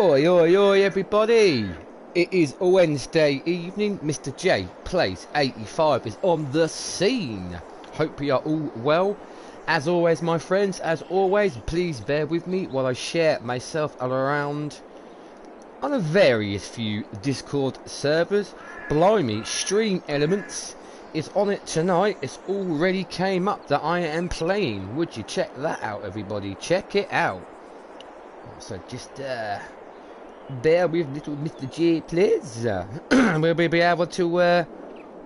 Oi, oi, oi, everybody! It is a Wednesday evening. Mr. J Plays 85 is on the scene. Hope you are all well. As always, my friends, as always, please bear with me while I share myself around on a various few Discord servers. Blimey, Stream Elements is on it tonight. It's already came up that I am playing. Would you check that out, everybody? Check it out. So just bear with little Mr. J Plays. We'll be able to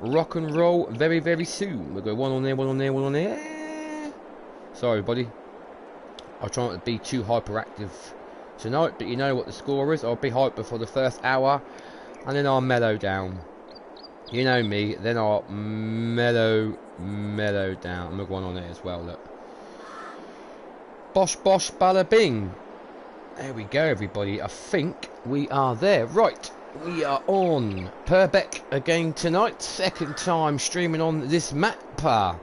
rock and roll very, very soon. We'll go one on there, one on there, one on there. Sorry, everybody. I'll try not to be too hyperactive tonight, but you know what the score is. I'll be hyper for the first hour, and then I'll mellow down. You know me, then I'll mellow down. I'm going to go one on there as well, look. Bosh, bosh, bada bing. There we go, everybody. I think we are there. Right, we are on Purbeck again tonight. Second time streaming on this map. So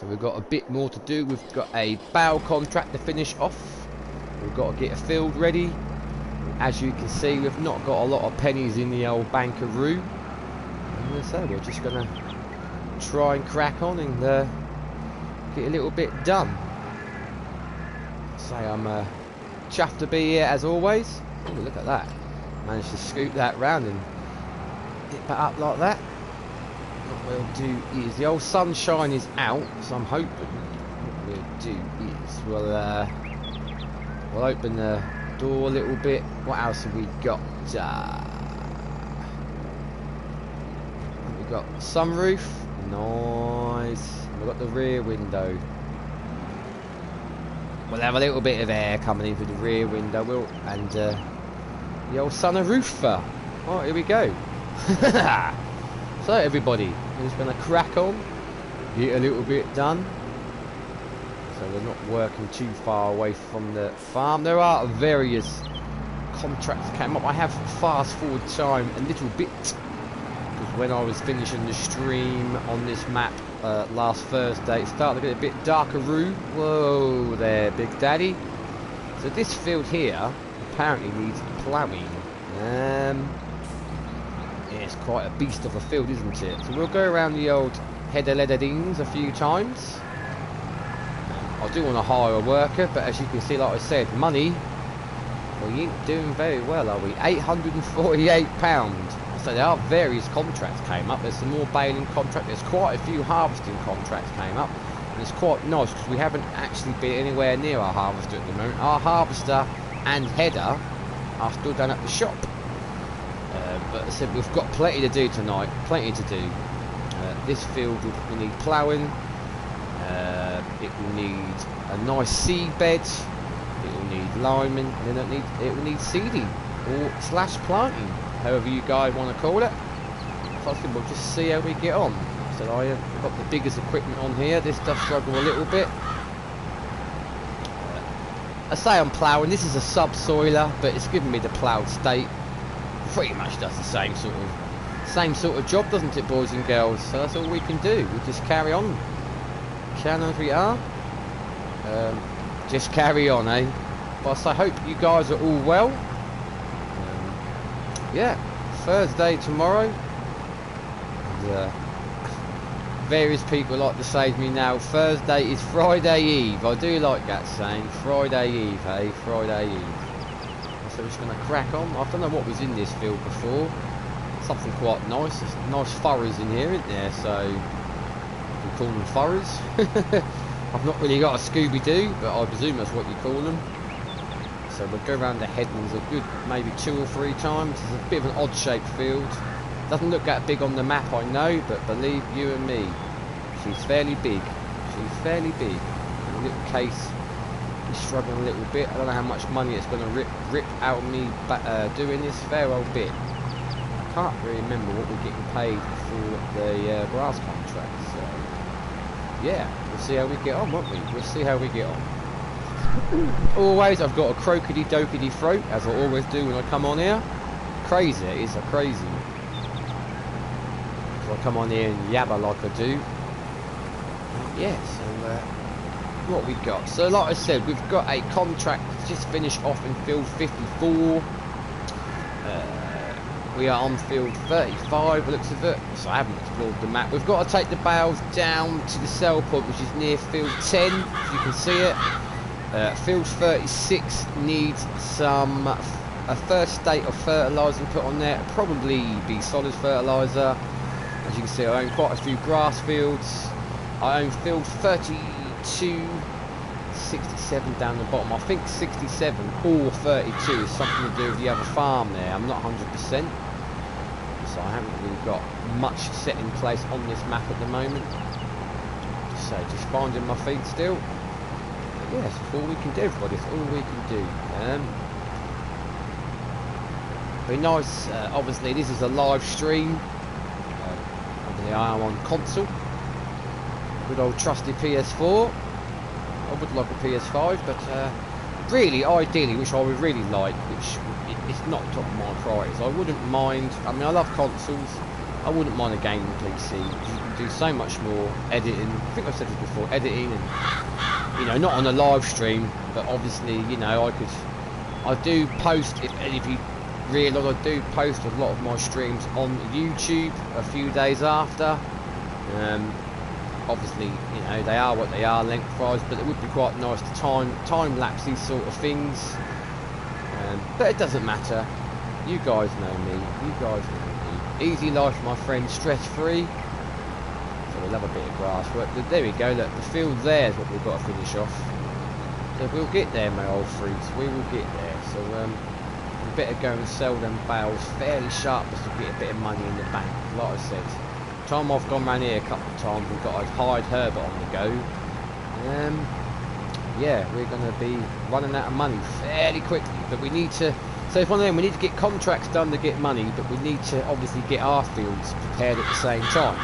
we've got a bit more to do. We've got a bow contract to finish off. We've got to get a field ready. As you can see, we've not got a lot of pennies in the old bankaroo. And so we're just going to try and crack on and get a little bit done. Say I'm chuffed to be here as always. Oh, look at that. Managed to scoop that round and get that up like that. What we'll do is the old sunshine is out, so I'm hoping what we'll do is we'll open the door a little bit. What else have we got? We've got sunroof. Nice. We've got the rear window. We'll have a little bit of air coming in through the rear window, and the old sunroof. Oh, here we go. So everybody, we're just going to crack on, get a little bit done. So we're not working too far away from the farm. There are various contracts that came up. I have fast forward time a little bit, because when I was finishing the stream on this map last Thursday, it started to get a bit darker-oo. Whoa there, Big Daddy. So this field here apparently needs ploughing. Yeah, it's quite a beast of a field, isn't it? So we'll go around the old header-leader-dings a few times. I do want to hire a worker, but as you can see, like I said, money, we ain't doing very well, are we? £848. So there are various contracts came up. There's some more baling contracts. There's quite a few harvesting contracts came up. And it's quite nice because we haven't actually been anywhere near our harvester at the moment. Our harvester and header are still down at the shop. But as I said, we've got plenty to do tonight. Plenty to do. This field will need ploughing. It will need a nice seedbed. It will need liming. And then it will need seeding or slash planting, however you guys want to call it. So I think we'll just see how we get on. So I have got the biggest equipment on here. This does struggle a little bit. I say I'm ploughing. This is a subsoiler, but it's giving me the ploughed state. Pretty much does the same sort of job, doesn't it, boys and girls? So that's all we can do. We just carry on. Can as we are. Just carry on, eh? But I hope you guys are all well. Yeah, Thursday tomorrow. And, various people like to say to me now, Thursday is Friday Eve. I do like that saying, Friday Eve, hey, Friday Eve. So we're just going to crack on. I don't know what was in this field before. Something quite nice. There's nice furrows in here, isn't there? So we call them furrows. I've not really got a Scooby-Doo, but I presume that's what you call them. So we'll go around the headlands a good maybe 2 or 3 times. It's a bit of an odd shaped field. Doesn't look that big on the map, I know, but believe you and me, she's fairly big. She's fairly big. In a little case, he's struggling a little bit. I don't know how much money it's going to rip out of me doing this fair old bit. I can't really remember what we're getting paid for the grass contract. So yeah, we'll see how we get on, won't we? We'll see how we get on. Always, I've got a croakedy-dokedy throat, as I always do when I come on here. Crazy, it is a crazy. So I come on here and yabber like I do. Yeah, so what we got? So like I said, we've got a contract just finished off in field 54. We are on field 35, looks of it, so I haven't explored the map. We've got to take the bales down to the sell point, which is near field 10, if you can see it. Field 36 needs a first state of fertiliser put on there, probably be solid fertiliser. As you can see, I own quite a few grass fields. I own field 32, 67 down the bottom. I think 67 or 32 is something to do with the other farm there. I'm not 100%. So I haven't really got much set in place on this map at the moment. So just finding my feet still. But yeah, that's all we can do, everybody. That's all we can do. Be nice. Obviously, this is a live stream. Obviously, I am on console. Good old trusty PS4. I would like a PS5, but really, ideally, which I would really like, which it's not top of my priorities. I wouldn't mind. I mean, I love consoles. I wouldn't mind a gaming PC. You can do so much more editing. I think I've said this before. Editing, and not on a live stream, but obviously, I do post. If you realise, I do post a lot of my streams on YouTube a few days after. Obviously, they are what they are lengthwise, but it would be quite nice to time lapse these sort of things. But it doesn't matter. You guys know me. You guys know me. Easy life, my friend. Stress free. So we love a bit of grass work. But there we go. Look, the field there is what we've got to finish off. So we'll get there, my old fruits. We will get there. So we better go and sell them bales fairly sharp just to get a bit of money in the bank. Like I said. Time I've gone around here a couple of times and got a hired Herbert on the go. Yeah, we're going to be running out of money fairly quickly, but we need to. So it's one of them. We need to get contracts done to get money, but we need to obviously get our fields prepared at the same time.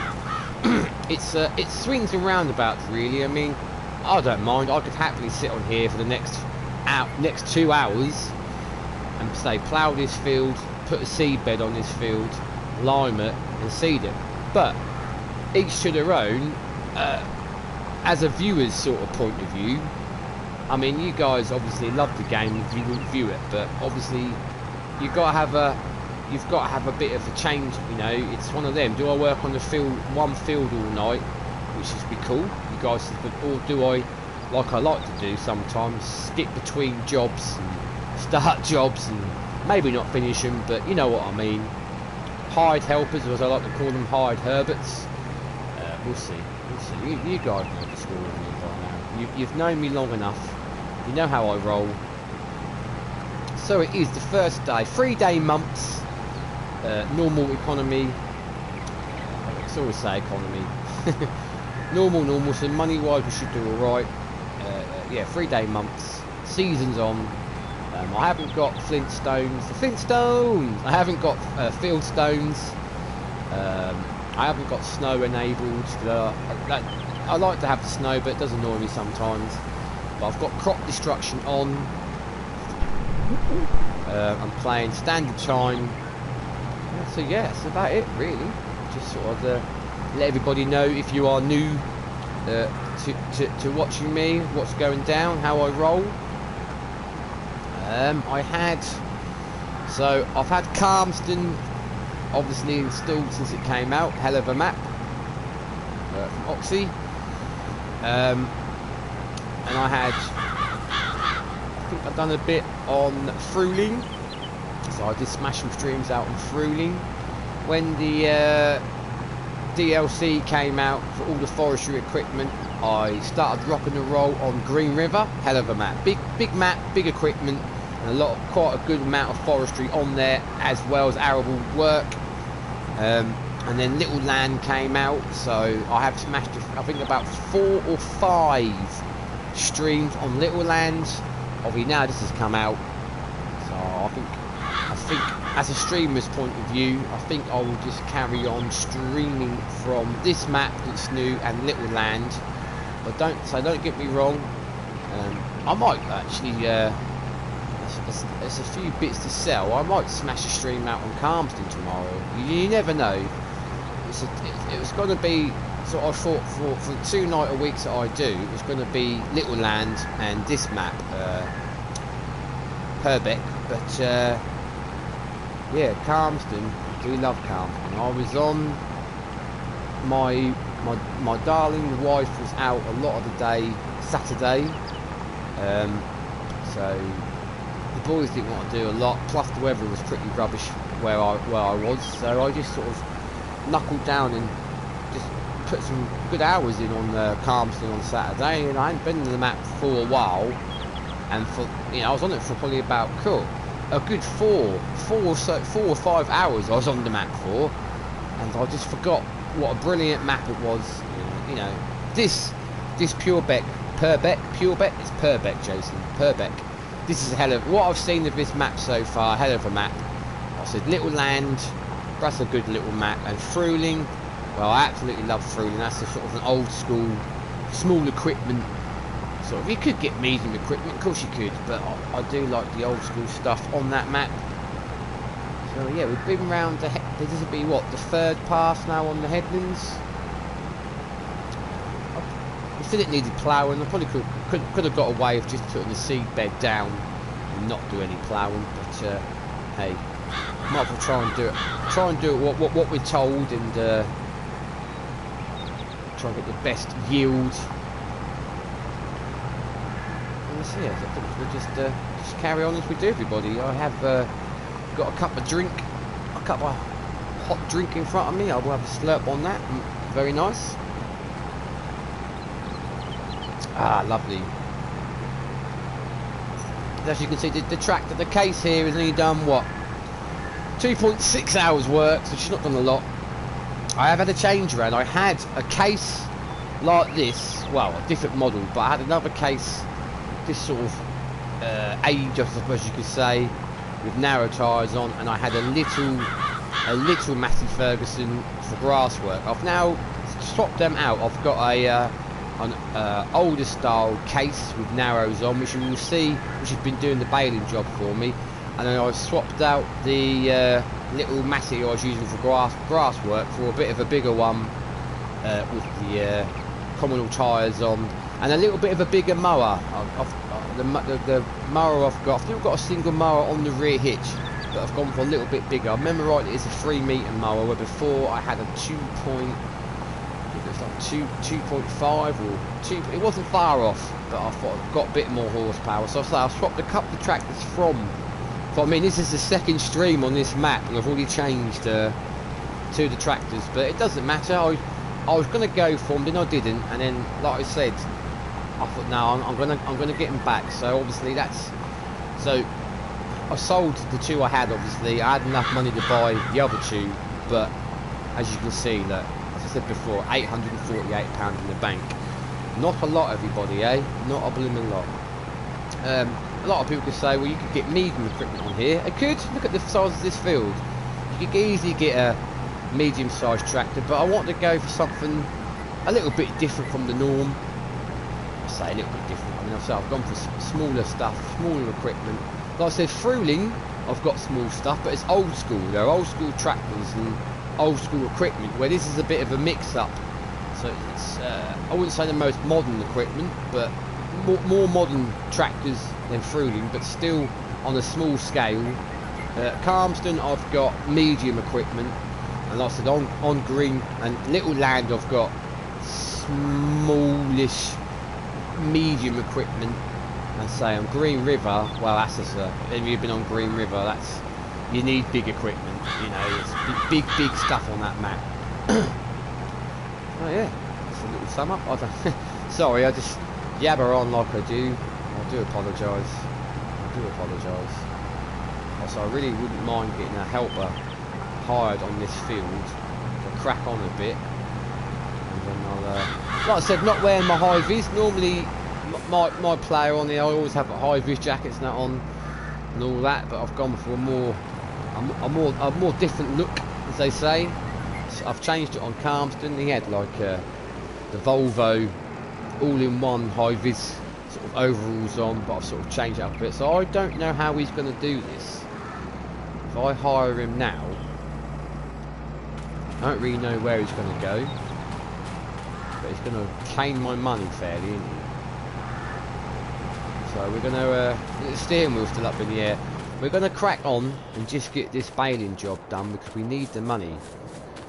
It swings and roundabouts, really. I mean, I don't mind. I could happily sit on here for the next 2 hours and say plough this field, put a seed bed on this field, lime it, and seed it. But each to their own. As a viewer's sort of point of view, I mean, you guys obviously love the game if you wouldn't view it, but obviously you've got to have a bit of a change. It's one of them. Do I work on the field, one field all night, which would be cool, you guys, or do I, like I like to do sometimes, skip between jobs and start jobs and maybe not finish them, but you know what I mean. Hired helpers, as I like to call them, hired Herberts. We'll see. We'll see. You guys know the score with me by now. You've known me long enough. You know how I roll. So it is the first day. 3-day months. Normal economy. I always say economy. normal. So money-wise, we should do all right. Yeah, 3-day months. Season's on. I haven't got Flintstones. I haven't got field stones. I haven't got snow enabled. I like to have the snow, but it does annoy me sometimes. But I've got crop destruction on. I'm playing standard time. So yeah, that's about it really. Just sort of let everybody know, if you are new to watching me, what's going down, how I roll. I've had Calmston obviously installed since it came out. Hell of a map from Oxy. And I think I've done a bit on Fruling, so I did smash some streams out on Fruling. When the DLC came out for all the forestry equipment, I started rocking and roll on Green River. Hell of a map, big map, big equipment, and quite a good amount of forestry on there, as well as arable work. And then Little Land came out, so I have smashed, I think, about 4 or 5 streams on Little Land. Obviously now this has come out, so I think as a streamer's point of view, I think I will just carry on streaming from this map that's new and Little Land. But don't get me wrong, I might actually, there's a few bits to sell. I might smash a stream out on Calmston tomorrow. You never know. It was going to be, so I thought for the 2 night a weeks that I do, it was going to be Little Land and this map, Purbeck. But yeah, Calmston. We love Calmston. I was on my darling wife was out a lot of the day Saturday, so the boys didn't want to do a lot. Plus the weather was pretty rubbish where I was, so I just sort of knuckled down and just put some good hours in on Calmston on Saturday. And I hadn't been on the map for a while, and for I was on it for probably about a good four or 5 hours. I was on the map for, and I just forgot what a brilliant map it was. This Purbeck, it's Purbeck, Jason, Purbeck. This is a hell of, what I've seen of this map so far, hell of a map. I said Little Land, that's a good little map. And Fruling, well, I absolutely love Fruling. That's a sort of an old school, small equipment. Sort of, you could get medium equipment, of course you could, but I do like the old school stuff on that map. So yeah, we've been round this will be what, the third pass now on the headlands. I still it needed ploughing. I probably could have got away with just putting the seed bed down and not do any ploughing, but hey, might as well try and do it what we're told, and try and get the best yield. And so yeah, I think we'll just carry on as we do, everybody. I have got a cup of hot drink in front of me. I will have a slurp on that. Very nice. Ah, lovely. As you can see, the tractor, the case here has only done what, 2.6 hours work, so she's not done a lot. I have had a change around. I had a case like this, well, a different model, but I had another case, this sort of age, I suppose you could say, with narrow tyres on, and I had a little Matty Ferguson for grass work. I've now swapped them out. I've got an older style case with narrows on, which you will see, which has been doing the baling job for me, and then I've swapped out the little Matty I was using for grass work for a bit of a bigger one with the communal tyres on, and a little bit of a bigger mower. The mower I've still got a single mower on the rear hitch, but I've gone for a little bit bigger. I remember rightly, it's a 3 metre mower, where before I had a 2.5 or 2. It wasn't far off, but I thought I've got a bit more horsepower. So I've swapped a couple of tractors from. I mean, this is the second stream on this map, and I've already changed to the tractors, but it doesn't matter. I was going to go for them, then I didn't, and then, like I said, I thought, no, I'm gonna get them back. So obviously so I sold the 2 I had. Obviously, I had enough money to buy the other 2, but as you can see, look, as I said before, £848 in the bank. Not a lot, everybody, eh? Not a blooming lot. A lot of people could say, well, you could get medium equipment on here. I could. Look at the size of this field. You could easily get a medium-sized tractor, but I want to go for something a little bit different from the norm. I say a little bit different. I mean, I've gone for smaller stuff, smaller equipment. Like I said, Fruling, I've got small stuff, but it's old school. They're old school tractors and old school equipment, where this is a bit of a mix-up. So it's, I wouldn't say the most modern equipment, but more modern tractors than Fruling, but still on a small scale. Calmston, I've got medium equipment, and like I said, on Green and Little Land, I've got smallish medium equipment. And say on Green River, well, that's just if you've been on Green River, that's, you need big equipment, it's big stuff on that map. Oh yeah, that's a little sum up. Sorry, I just yabber on like I do. I do apologise. Also, I really wouldn't mind getting a helper hired on this field to crack on a bit, and then I'll, like I said, not wearing my high vis. Normally my player on here, I always have high vis jackets and that on and all that, but I've gone for a more different look, as they say. So I've changed it on Calmston. He had like the Volvo all-in-one high vis sort of overalls on, but I've sort of changed it up a bit. So I don't know how he's going to do this. If I hire him now, I don't really know where he's going to go, but he's going to claim my money fairly, isn't he? So we're going to, the steering wheel's still up in the air. we're going to crack on and just get this baling job done because we need the money.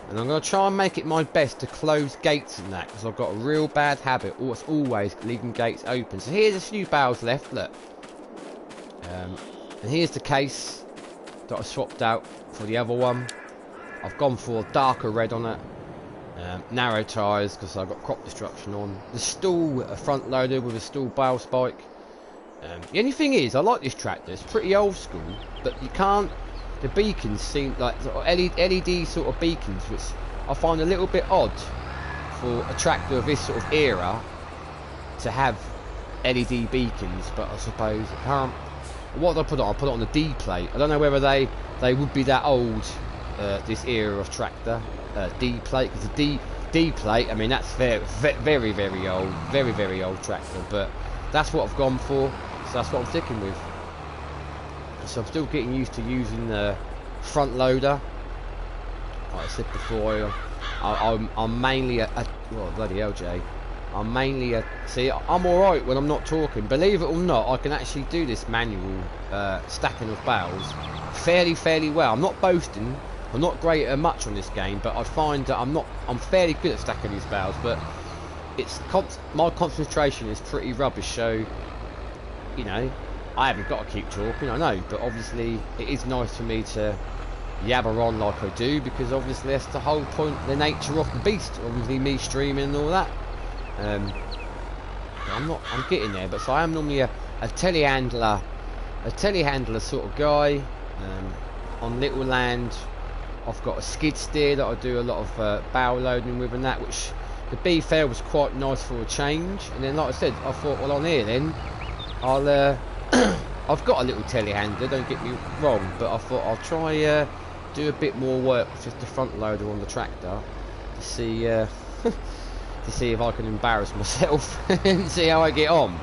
And I'm going to try and make it my best to close gates and that, because I've got a real bad habit of always leaving gates open. So here's a few bales left, look. And here's the case that I swapped out for the other one. I've gone for a darker red on it. Narrow tyres because I've got crop destruction on. The stall, a front loader with a stall bale spike. The only thing is, I like this tractor. It's pretty old school, but you can't. The beacons seem like sort of LED sort of beacons, which I find a little bit odd for a tractor of this sort of era to have LED beacons. But I suppose I can't. What did I put on? I put it on the D plate. I don't know whether they would be that old. This era of tractor, D plate, because the D plate, I mean, that's very old, very old tractor, but that's what I've gone for, so that's what I'm sticking with. So I'm still getting used to using the front loader. Like I said before, I'm mainly well, bloody hell, Jay. I'm mainly see, I'm alright when I'm not talking. Believe it or not, I can actually do this manual stacking of bales fairly well. I'm not boasting. I'm not great at much on this game, but I find that I'm fairly good at stacking these bales, but it's my concentration is pretty rubbish, so you know, I haven't got to keep talking, I know, but obviously it is nice for me to yabber on like I do, because obviously that's the whole point, the nature of the beast, obviously me streaming and all that. I'm getting there, but so I am normally a telehandler sort of guy. On little land, I've got a skid steer that I do a lot of bow loading with and that, which the B-fair was quite nice for a change. And then, like I said, I thought, well, on here then, I'll I've got a little telehandler, don't get me wrong, but I thought I'll try do a bit more work with just the front loader on the tractor to see to see if I can embarrass myself and see how I get on.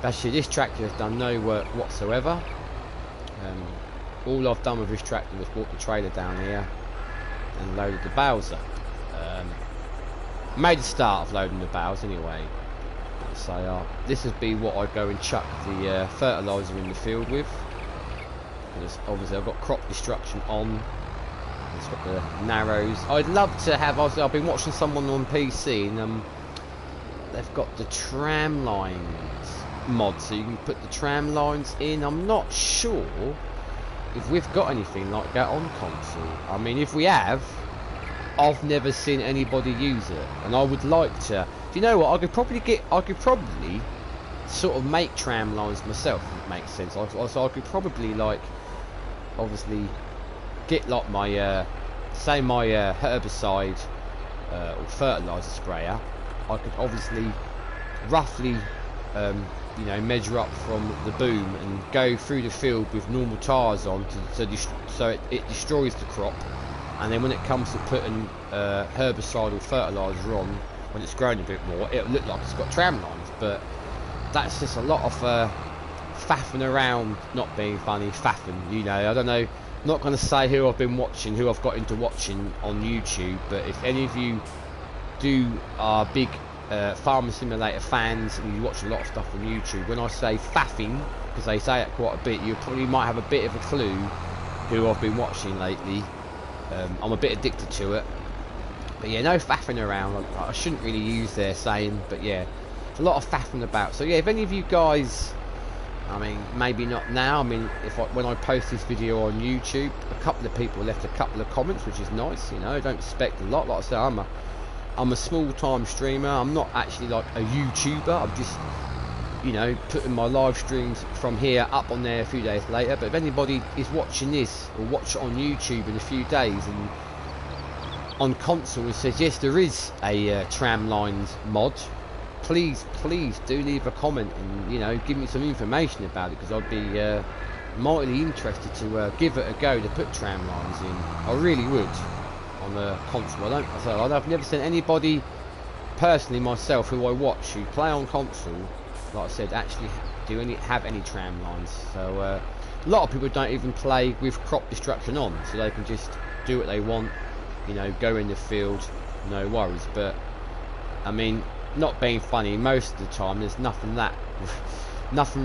Actually, this tractor has done no work whatsoever. All I've done with this tractor was brought the trailer down here and loaded the bales up. Made a start of loading the bales anyway. So this would be what I go and chuck the fertiliser in the field with. Because obviously I've got crop destruction on. It's got the narrows. I'd love to have. I've been watching someone on PC and they've got the tram lines mod, so you can put the tram lines in. I'm not sure if we've got anything like that on console. I mean, if we have, I've never seen anybody use it, and I would like to. Do you know what? I could probably sort of make tram lines myself, if it makes sense. So I could probably, like, obviously get like my say my herbicide or fertilizer sprayer. I could obviously roughly you know, measure up from the boom and go through the field with normal tyres on so it destroys the crop, and then when it comes to putting herbicide or fertiliser on, when it's grown a bit more, it'll look like it's got tram lines. But that's just a lot of faffing around, not being funny, faffing, you know. I don't know, I'm not going to say who I've been watching, who I've got into watching on YouTube, but if any of you are big Farming Simulator fans and you watch a lot of stuff on YouTube, when I say faffing, because they say it quite a bit, you probably might have a bit of a clue who I've been watching lately. I'm a bit addicted to it, but yeah, no faffing around. I shouldn't really use their saying, but yeah, a lot of faffing about. So yeah, if any of you guys, I mean, maybe not now, I mean, when I post this video on YouTube, a couple of people left a couple of comments, which is nice, you know. I don't expect a lot. Like I say, I'm a small-time streamer. I'm not actually like a YouTuber. I'm just, you know, putting my live streams from here up on there a few days later. But if anybody is watching this or watch it on YouTube in a few days and on console and says yes, there is a tram lines mod, please do leave a comment and, you know, give me some information about it, because I'd be mightily interested to give it a go to put tram lines in. I really would. On the console, I've never seen anybody personally myself who I watch who play on console, like I said, actually have any tram lines. So a lot of people don't even play with crop destruction on, so they can just do what they want, you know, go in the field, no worries. But I mean, not being funny, most of the time there's nothing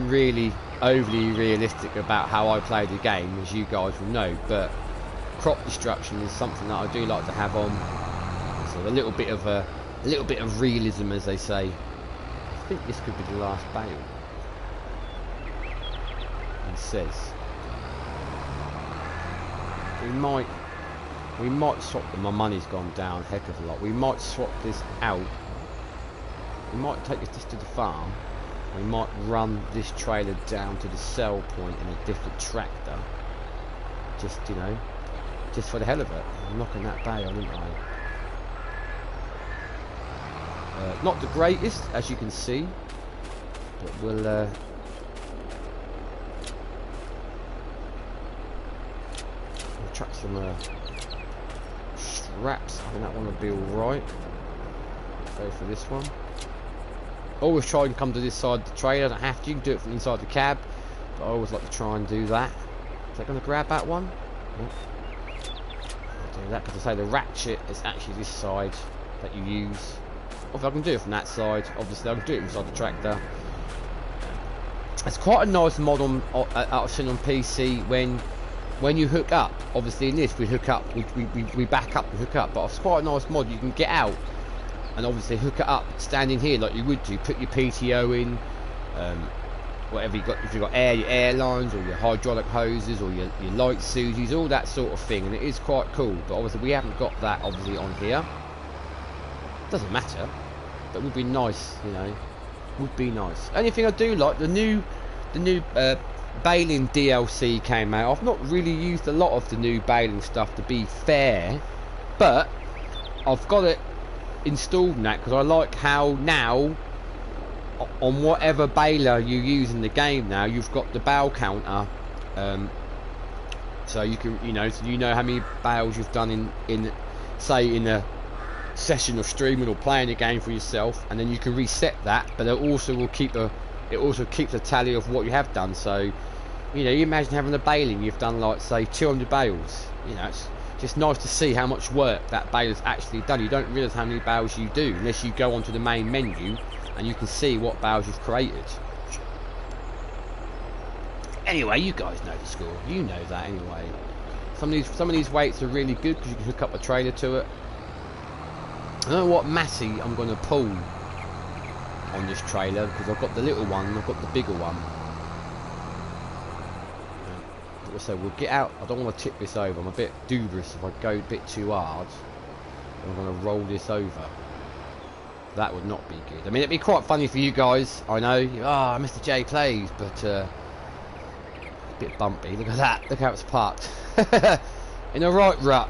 really overly realistic about how I play the game, as you guys will know, but crop destruction is something that I do like to have on. So a little bit of realism, as they say. I think this could be the last bale. He says we might swap them. My money's gone down a heck of a lot. We might swap this out. We might take this to the farm. We might run this trailer down to the sell point in a different tractor. Just, you know, just for the hell of it. I'm knocking that bale, aren't I? Not the greatest, as you can see, but we'll chuck some straps. I think that one will be alright. Go for this one. Always try and come to this side of the trailer. I don't have to. You can do it from inside the cab, but I always like to try and do that. Is that going to grab that one? Nope. I'll do that because I say the ratchet is actually this side that you use. Or if I can do it from that side, obviously I can do it inside the tractor. It's quite a nice mod on I've seen on PC when you hook up. Obviously in this we hook up, we back up and hook up, but it's quite a nice mod. You can get out and obviously hook it up standing here like you would do. Put your PTO in, whatever you got. If you've got your airlines or your hydraulic hoses or your light Susies, all that sort of thing, and it is quite cool. But obviously we haven't got that obviously on here. Doesn't matter, but it would be nice, you know. Would be nice. Only thing I do like, the new baling DLC came out. I've not really used a lot of the new baling stuff, to be fair, but I've got it installed now because I like how now on whatever baler you use in the game now, you've got the bale counter, so you can, so you know how many bales you've done in say in a session of streaming or playing a game for yourself, and then you can reset that, but it also keeps a tally of what you have done. So you imagine having a baling, you've done like say 200 bales. It's just nice to see how much work that baler's actually done. You don't realise how many bales you do unless you go onto the main menu and you can see what bales you've created. Anyway, you guys know the score. You know that anyway. Some of these weights are really good because you can hook up a trailer to it. I don't know what Massey I'm going to pull on this trailer because I've got the little one and I've got the bigger one. So we'll get out. I don't want to tip this over. I'm a bit dubious if I go a bit too hard. I'm going to roll this over. That would not be good. I mean, it'd be quite funny for you guys. I know. Ah, Mr. J plays, but a bit bumpy. Look at that. Look how it's parked. In a right rut.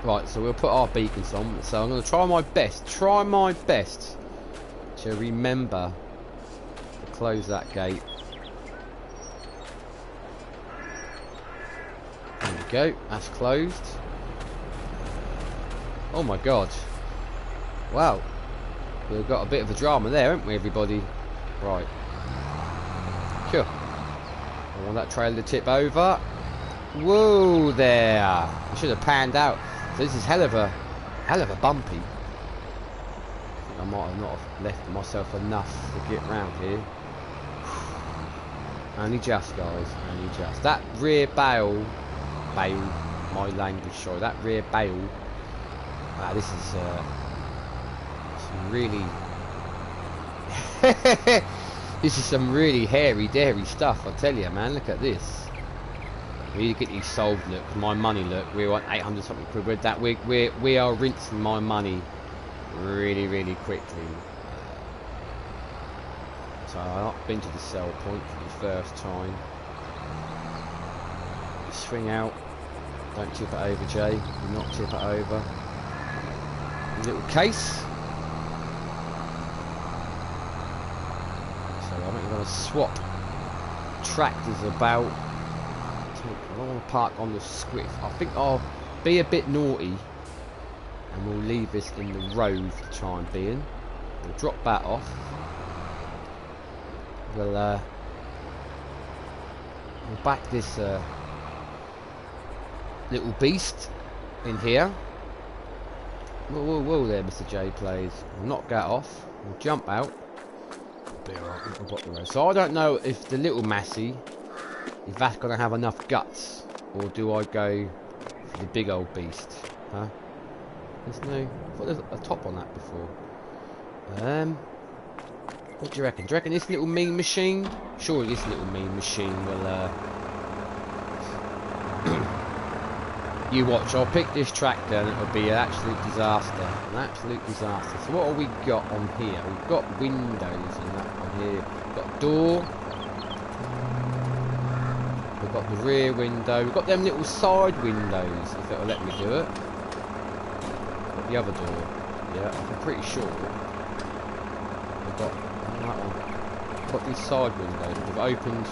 Right, so we'll put our beacons on. So I'm going to try my best to remember to close that gate. There we go, that's closed. Oh my god. Wow. We've got a bit of a drama there, haven't we, everybody? Right. Sure. I want that trailer to tip over. Whoa there. I should have panned out. So this is hell of a bumpy. I think I might have not have left myself enough to get round here. Only just, guys, only just. That rear bale, my language, sorry, that rear bale, wow, this is some really this is some really hairy dairy stuff, I tell you, man. Look at this. We need to get these solved. Look, my money, look, we're on 800 something quid with that. We are rinsing my money really quickly. So I've been to the sell point for the first time. Swing out. Don't tip it over, Jay. Do not tip it over. Little case. So I think I'm going to swap tractors about. I don't want to park on the squiff. I think I'll be a bit naughty and we'll leave this in the road for the time being. We'll drop that off. We'll back this little beast in here. Whoa there, Mr. J plays. We'll knock that off. We'll jump out. Be alright, I've got the road. So I don't know if the little Massey, if that's going to have enough guts, or do I go for the big old beast? Huh? There's no... I thought there's a top on that before. What do you reckon? Do you reckon this little mean machine? Surely this little mean machine will, you watch, I'll pick this tractor and it'll be an absolute disaster. An absolute disaster. So what have we got on here? We've got windows and that on here. We've got a door. We've got the rear window. We've got them little side windows, if it'll let me do it. Got the other door. Yeah, I'm pretty sure. We've got that one. Got these side windows which have opened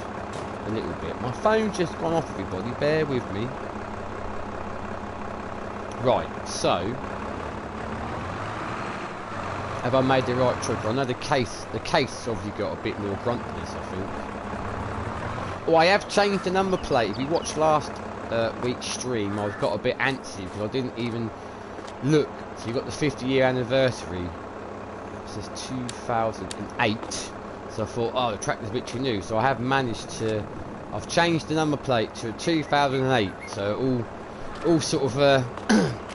a little bit. My phone's just gone off, everybody. Bear with me. Right, so have I made the right choice? I know the case obviously got a bit more grunt than this, I think. Oh, I have changed the number plate. If you watched last week's stream, I got a bit antsy because I didn't even look. So you got the 50-year anniversary. It says 2008. So I thought, oh, the tractor's a bit too new. So I have managed to. I've changed the number plate to 2008. So all sort of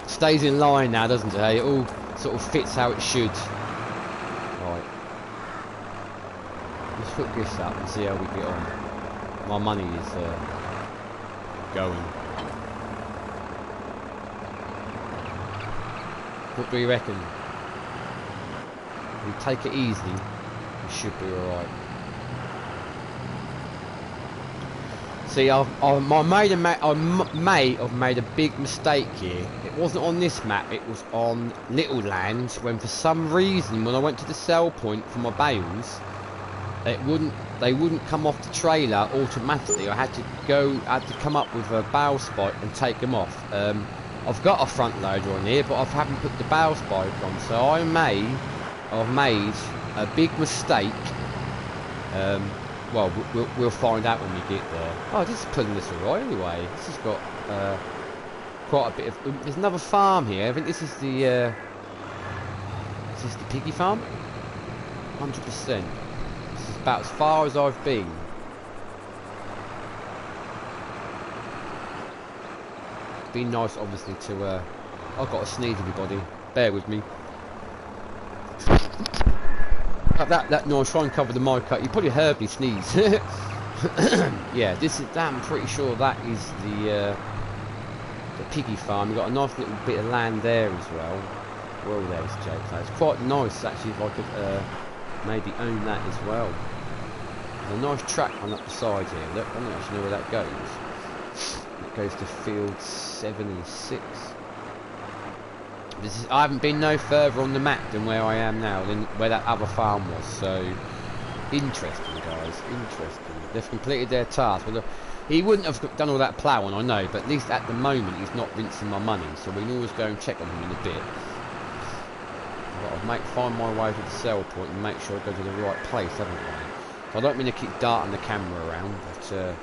stays in line now, doesn't it? It all sort of fits how it should. Right. Let's put this up and see how we get on. My money is going. What do you reckon? If we take it easy, we should be alright. See, I may have made a big mistake here. It wasn't on this map, it was on Little Land, when for some reason, when I went to the sell point for my bales, they wouldn't come off the trailer automatically. I had to come up with a bale spike and take them off. I've got a front loader on here, but I haven't put the bale spike on, so I've made a big mistake. Well, we'll find out when we get there. Oh, this is pulling this alright anyway. This has got quite a bit of... there's another farm here. I think this is the... is this the piggy farm? 100%. This is about as far as I've been. It'd be nice, obviously, to... I've got a sneeze, everybody. Bear with me. That no, I try and cover the mic up. You probably heard me sneeze. Yeah, I'm pretty sure that is the piggy farm. You've got a nice little bit of land there as well. Well, there's Jake. It's quite nice actually if I could maybe own that as well. There's a nice track on up the side here. Look, I don't actually know where that goes. It goes to field 76. I haven't been no further on the map than where I am now, than where that other farm was. So interesting, guys. Interesting. They've completed their task. Well, he wouldn't have done all that ploughing, I know, but at least at the moment he's not rinsing my money. So we can always go and check on him in a bit. I'll find my way to the sell point and make sure I go to the right place, haven't I? So I don't mean to keep darting the camera around, but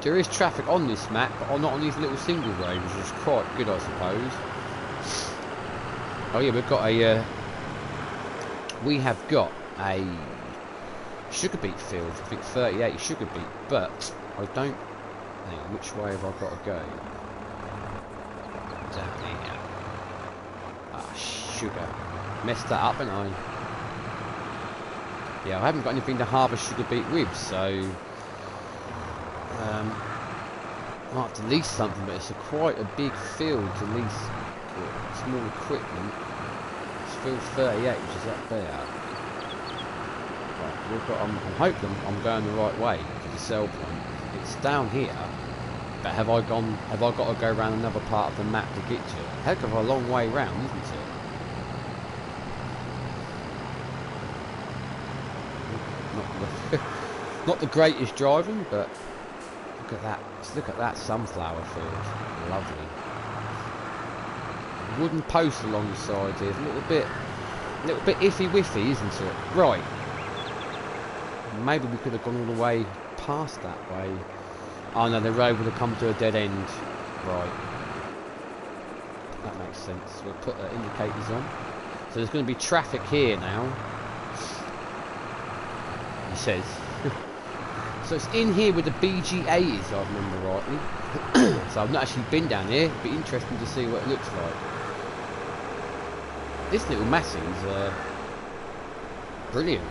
there is traffic on this map, but not on these little single roads, which is quite good, I suppose. Oh yeah, we have got a sugar beet field. I think 38 sugar beet, but I don't. Hang on, which way have I got to go? Down here. Ah, sugar. Messed that up, haven't I? Yeah, I haven't got anything to harvest sugar beet with, so. I might have to lease something, but it's quite a big field to lease small equipment. It's field 38, which is up there. Right, I'm hoping I'm going the right way to the sell point. It's down here, but have I got to go around another part of the map to get to it? Heck of a long way round, isn't it? Not the greatest driving, but. Look at that! Look at that sunflower field. Lovely. Wooden post along the side here. A little bit iffy-wiffy, isn't it? Right. Maybe we could have gone all the way past that way. Oh no, the road would have come to a dead end. Right. That makes sense. We'll put the indicators on. So there's going to be traffic here now. He says. So it's in here where the BGA is, if I remember rightly. So I've not actually been down here. It'd be interesting to see what it looks like. This little Massey's brilliant.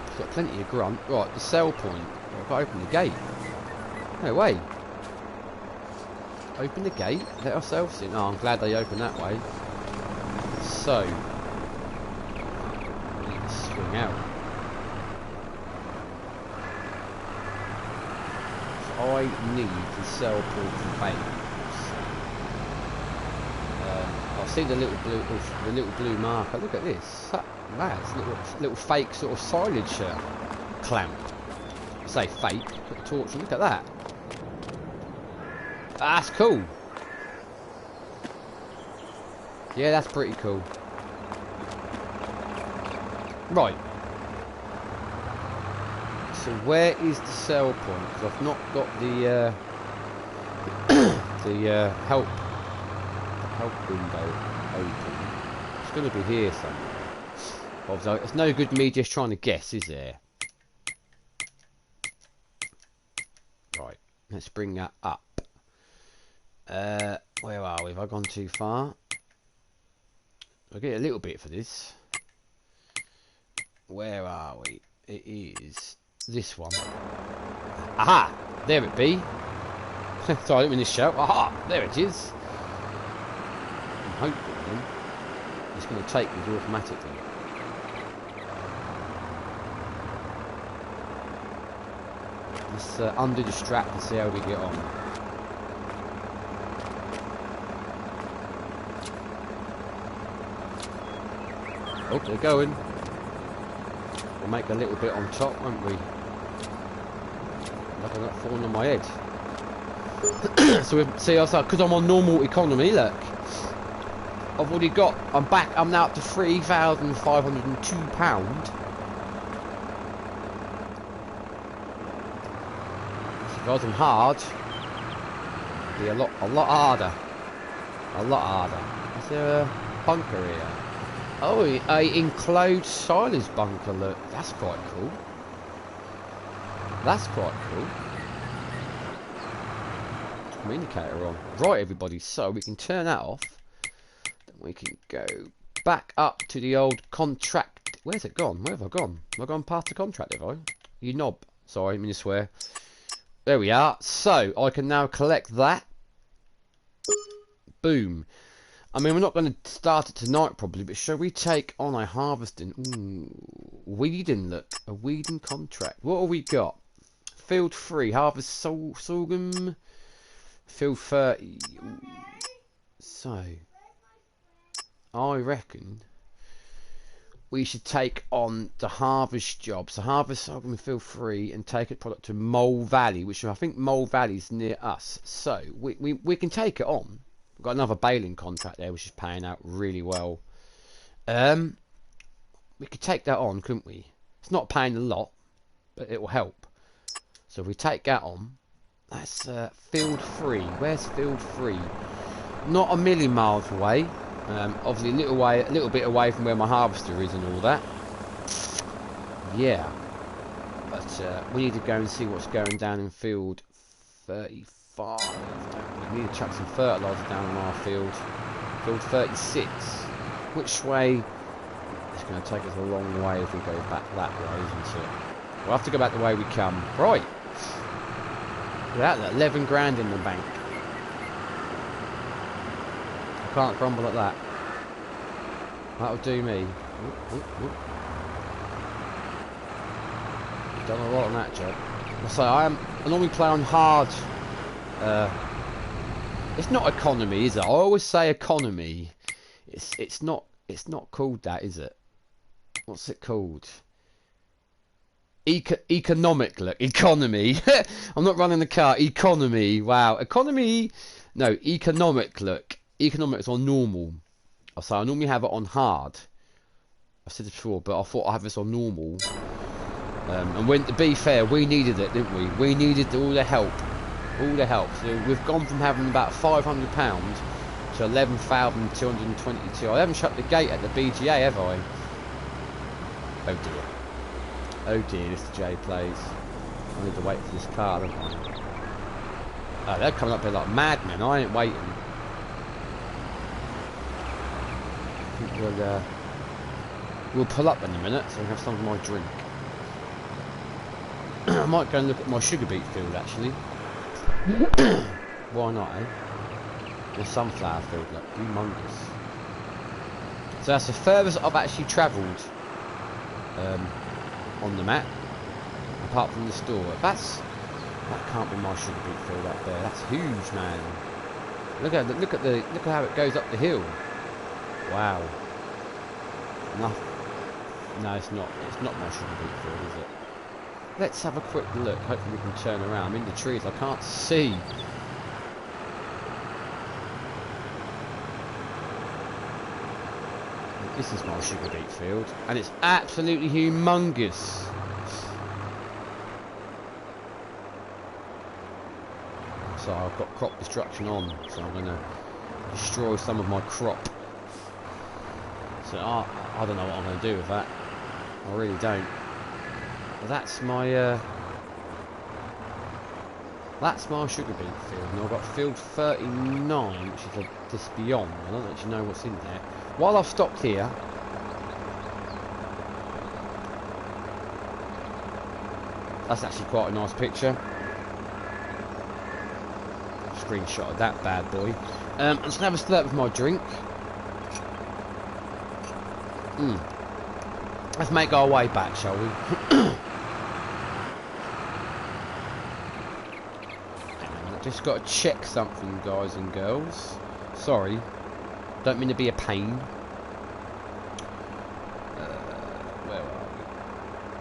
It's got plenty of grunt. Right, the sell point. I've got to open the gate. No way. Open the gate, let ourselves in. Oh, I'm glad they opened that way. So, we need to swing out. I need the sell point for babes. I've seen the little blue marker. Look at this. That's little fake sort of silage clamp. I say fake. Put the torch on. Look at that. That's cool. Yeah, that's pretty cool. Right. So where is the sell point? Because I've not got the help window open. It's going to be here somewhere. Obviously, it's no good me just trying to guess, is there? Right. Let's bring that up. Where are we? Have I gone too far? I'll get a little bit for this. Where are we? It is this one. Aha! There it be. Sorry, I didn't mean to shout. Aha! There it is. I'm hoping it's going to take these automatically. Let's undo the strap and see how we get on. Oh, they're going. We'll make a little bit on top, won't we? Like I'm not falling on my head. So we see, because I'm on normal economy. Look, I've already got. I'm back. I'm now up to £3,502. If I was on hard, it'd be a lot harder. A lot harder. Is there a bunker here? Oh, a enclosed silage bunker, look. That's quite cool. That's quite cool. Communicator on. Right, everybody, so we can turn that off. Then we can go back up to the old contract. Where's it gone? Where have I gone? Have I gone past the contract, have I? You knob. Sorry, I didn't mean to swear. There we are. So, I can now collect that. Boom. I mean, we're not going to start it tonight, probably, but shall we take on a harvesting? Ooh, weeding, look. A weeding contract. What have we got? Field 3, harvest sorghum. Field 30. Ooh. So, I reckon we should take on the harvest job. So, harvest sorghum in Field 3 and take it product to Mole Valley, which I think Mole Valley is near us. So, we can take it on. We've got another baling contract there, which is paying out really well. We could take that on, couldn't we? It's not paying a lot, but it will help. So if we take that on, that's Field 3. Where's Field 3? Not a million miles away. Obviously a little bit away from where my harvester is and all that. Yeah. But we need to go and see what's going down in Field 35. We need to chuck some fertiliser down on our field. Field 36. Which way? It's going to take us a long way if we go back that way, isn't it? We'll have to go back the way we come. Right. Look at that, 11 grand in the bank. I can't grumble at that. That'll do me. Done a lot on that job. So I normally play on hard. It's not economy, is it? I always say economy. It's not called that, is it? What's it called? Economic, look. Economy. I'm not running the car. Economy. Wow. Economy. No, economic, look. Economic is on normal. So I normally have it on hard. I've said it before, but I thought I'd have this on normal. And when, to be fair, we needed it, didn't we? We needed all the help. All the help. So we've gone from having about £500 to 11,222. I haven't shut the gate at the BGA, have I? Oh dear. Oh dear, Mr. J plays. I need to wait for this car, don't I? Oh, they're coming up here like madmen. I ain't waiting. I think we'll pull up in a minute so I can have some of my drink. I might go and look at my sugar beet field actually. Why not, eh? The sunflower field, look, humongous. So that's the furthest I've actually travelled on the map, apart from the store. That can't be my sugar beet field up there. That's huge, man. Look at how it goes up the hill. Wow. No, it's not. It's not my sugar beet field, is it? Let's have a quick look. Hopefully we can turn around. I'm in the trees. I can't see. This is my sugar beet field, and it's absolutely humongous. So I've got crop destruction on, so I'm going to destroy some of my crop. So I don't know what I'm going to do with that. I really don't. But that's my sugar beet field. And I've got field 39, which is just beyond. I don't actually know what's in there. While I've stopped here, that's actually quite a nice picture. Screenshot of that bad boy. I'm just gonna have a slurp with my drink. Let's make our way back, shall we? I've just got to check something, guys and girls. Sorry, don't mean to be a pain.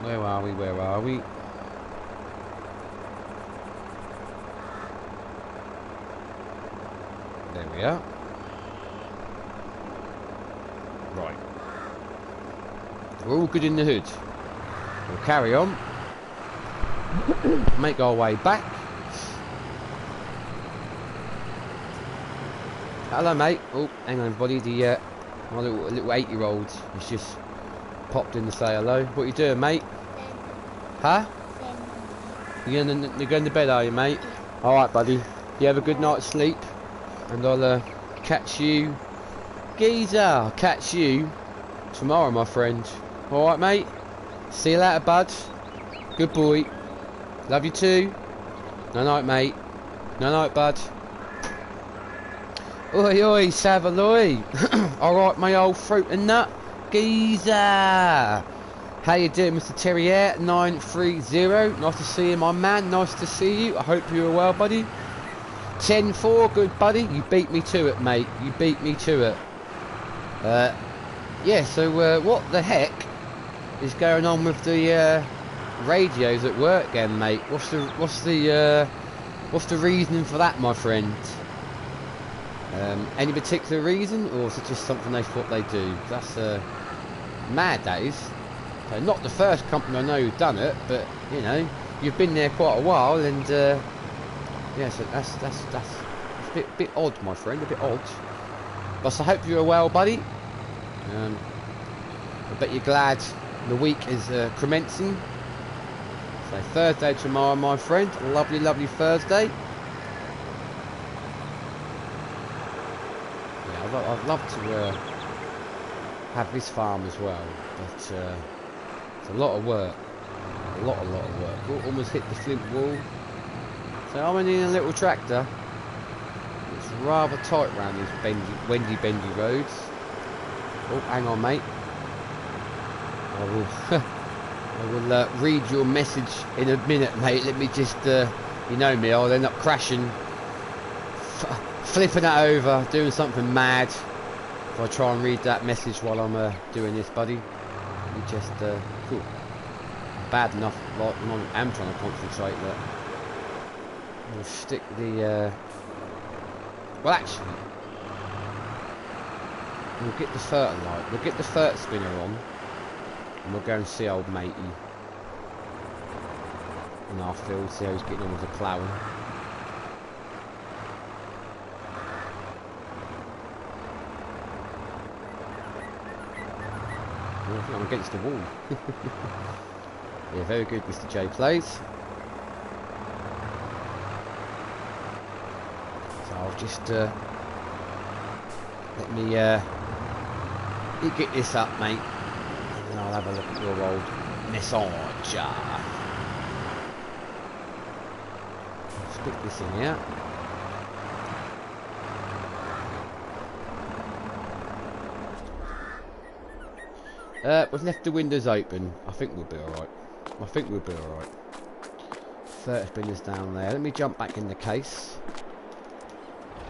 Where are we? Where are we? There we are. Right. We're all good in the hood. We'll carry on. Make our way back. Hello, mate. Oh, hang on, buddy. My little 8-year-old has just popped in to say hello. What are you doing, mate? Huh? You're going to bed, are you, mate? All right, buddy. You have a good night's sleep. And I'll catch you, geezer. I'll catch you tomorrow, my friend. All right, mate. See you later, bud. Good boy. Love you too. No night, mate. No night, bud. Oi, oi, Savaloy. All right, my old fruit and nut, geezer. How you doing, Mr. Terrier 930? Nice to see you, my man. Nice to see you. I hope you're well, buddy. 10-4, good buddy. You beat me to it, mate. You beat me to it. Yeah. So what the heck is going on with the radios at work, again, mate? What's the reasoning for that, my friend? Any particular reason, or is it just something they thought they'd do? That's mad. That is. So not the first company I know who've done it, but you know, you've been there quite a while, and. Yeah, so that's a bit odd, my friend, a bit odd. But I hope you're well, buddy. I bet you're glad the week is commencing. So Thursday tomorrow, my friend. Lovely, lovely Thursday. Yeah, I'd love to have this farm as well, but it's a lot of work. A lot of work. Almost hit the flint wall. So I'm in a little tractor. It's rather tight around these bendy roads. Oh, hang on, mate. I will read your message in a minute, mate. Let me just, you know me, I'll end up crashing, flipping it over, doing something mad. If I try and read that message while I'm doing this, buddy. You just, cool. Bad enough, like when I'm trying to concentrate, look. We'll stick the well, actually we'll get the fertilizer, we'll get the fert spinner on, and we'll go and see old matey in our field, see how he's getting on with the ploughing. I think I'm against the wall. Yeah, very good, Mr. J plays. So I'll just let me get this up, mate, and I'll have a look at your old message. Stick this in here. We've left the windows open. I think we'll be alright. I think we'll be alright. 30 spinners down there. Let me jump back in the case.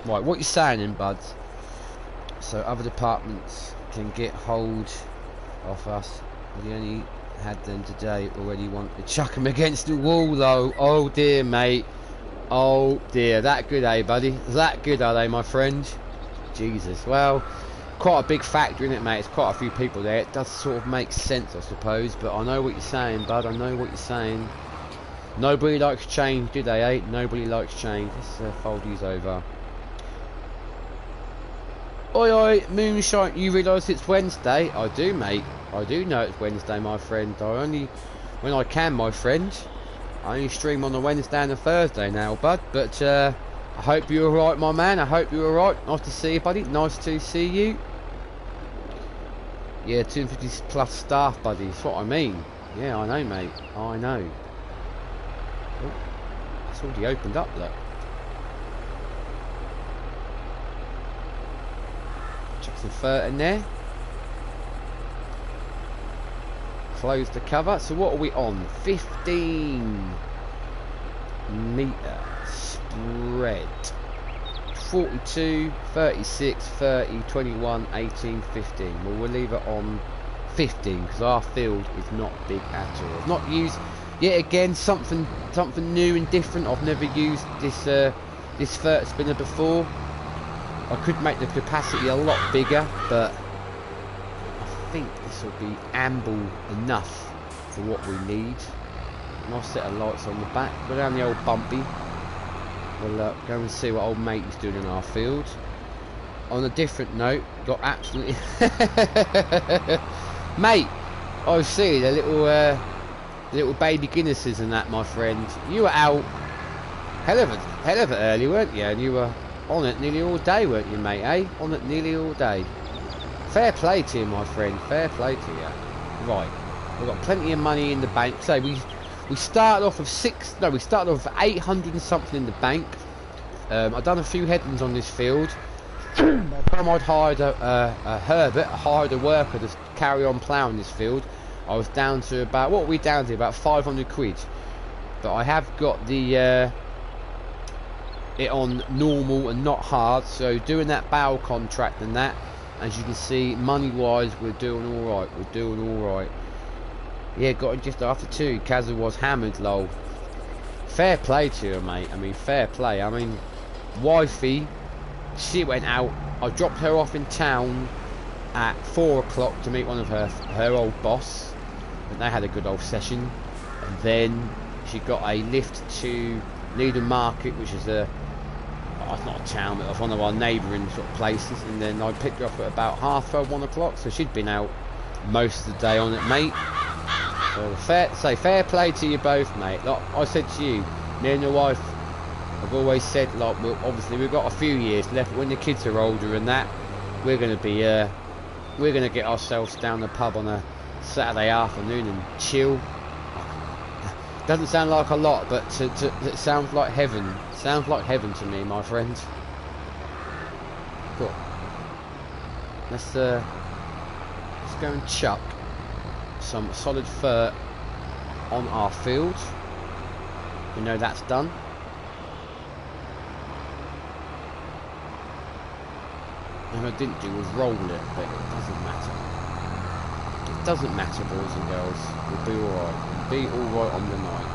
Right, what you saying then, buds? So other departments can get hold of us. We only had them today. Already want to chuck them against the wall, though. Oh dear, mate. Oh dear. That good, eh, buddy? That good, are they, my friend? Jesus. Well, quite a big factor in it, mate. It's quite a few people there. It does sort of make sense, I suppose. But I know what you're saying, bud. I know what you're saying. Nobody likes change, do they, eh? Nobody likes change. Let's fold these over. Oi, oi, Moonshine, you realise it's Wednesday? I do, mate. I do know it's Wednesday, my friend. I only, when I can, my friend. I only stream on a Wednesday and a Thursday now, bud. But I hope you're alright, my man. I hope you're alright. Nice to see you, buddy. Nice to see you. Yeah, 250 plus staff, buddy. That's what I mean. Yeah, I know, mate. I know. Oh, it's already opened up, look. Chuck some fur in there. Close the cover. So what are we on? 15 metre spread. 42, 36, 30, 21, 18, 15. Well, we'll leave it on 15 because our field is not big at all. I've not used yet again something new and different. I've never used this this 30 spinner before. I could make the capacity a lot bigger, but I think this will be ample enough for what we need. Nice set of lights on the back. Go down the old bumpy. We'll go and see what old mate is doing in our field. On a different note, got absolutely mate. I see the little baby Guinnesses and that, my friend. You were out hell of it early, weren't you? And you were on it nearly all day, weren't you, mate? Eh? On it nearly all day. Fair play to you, my friend. Fair play to you. Right, we've got plenty of money in the bank. So we started off with we started off with 800 and something in the bank. I've done a few headlands on this field. By the time I'd hired Herbert, I hired a worker to carry on ploughing this field, I was down to about, what were we down to? About 500 quid. But I have got the it on normal and not hard, so doing that bow contract and that, as you can see, money wise we're doing alright. We're doing alright. Yeah, got it just after 2. Kazza was hammered, lol. Fair play to her, mate. I mean, fair play. I mean, wifey, she went out. I dropped her off in town at 4 o'clock to meet one of her old boss, and they had a good old session. And then she got a lift to Needham Market, which is it's not a town, but one of our neighbouring sort of places. And then I picked her up at about 12:30, 1 o'clock, so she'd been out most of the day on it, mate. So fair play to you both, mate. Like I said to you, me and your wife, I've always said, like, obviously we've got a few years left, but when the kids are older and that, we're going to get ourselves down the pub on a Saturday afternoon and chill. Doesn't sound like a lot, but it sounds like heaven. Sounds like heaven to me, my friend. Cool. Let's go and chuck some solid fur on our field. We know that's done. And what I didn't do was roll it, but it doesn't matter. It doesn't matter, boys and girls. We'll be alright. We'll be alright on the night.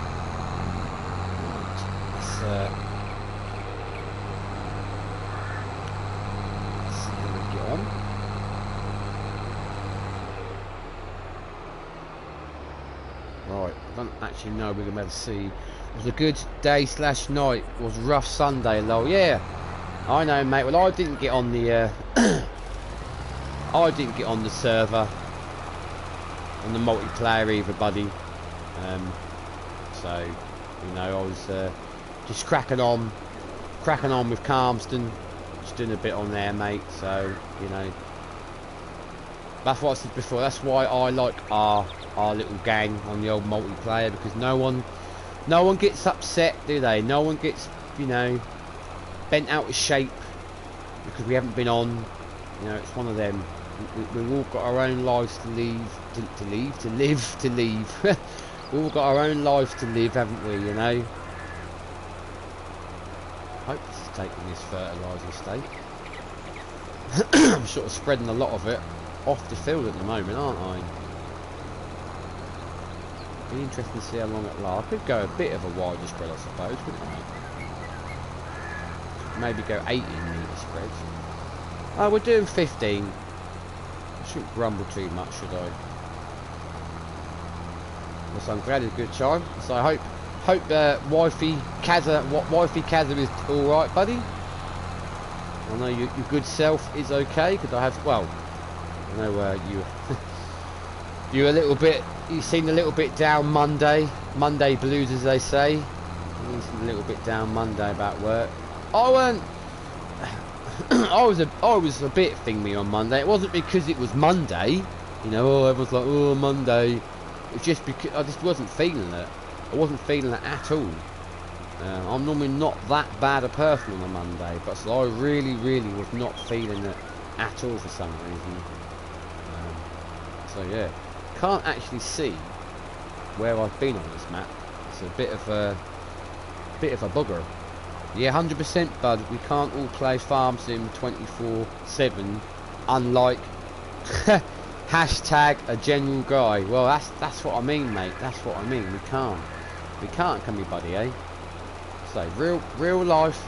Right. Let's see how we get on. Right, I don't actually know we're going to be able to see. It was a good day / night. It was a rough Sunday, lol. Yeah, I know, mate. Well, I didn't get on the I didn't get on the server on the multiplayer either, buddy. So, you know, I was just cracking on with Calmston, just doing a bit on there, mate. So, you know, that's what I said before. That's why I like our little gang on the old multiplayer, because no one gets upset, do they? No one gets, you know, bent out of shape because we haven't been on. You know, it's one of them. We've all got our own lives to live. We've all got our own lives to live, haven't we, you know? I hope this is taking this fertiliser state. I'm sort of spreading a lot of it off the field at the moment, aren't I? Be interesting to see how long it lasts. I could go a bit of a wider spread, I suppose, couldn't I? Maybe go 18 metre spreads. Oh, we're doing 15. I shouldn't grumble too much, should I? Well, so I'm glad it's a good time. So I hope wifey Kaza is all right, buddy. I know your good self is okay, because I have, well, I know you you're a little bit, you seemed a little bit down Monday blues, as they say. You seemed a little bit down Monday about work. I weren't. I was a bit thingy on Monday. It wasn't because it was Monday, you know. Oh, everyone's like, oh, Monday. It's just because I just wasn't feeling it. I wasn't feeling it at all. I'm normally not that bad a person on a Monday, but so I really was not feeling it at all for some reason. So yeah, can't actually see where I've been on this map. It's a bit of a bugger. Yeah, 100%, bud. We can't all play Farm Sim 24/7, unlike hashtag a general guy. Well, that's what I mean, mate. That's what I mean. We can't, can we, buddy? Eh? So real life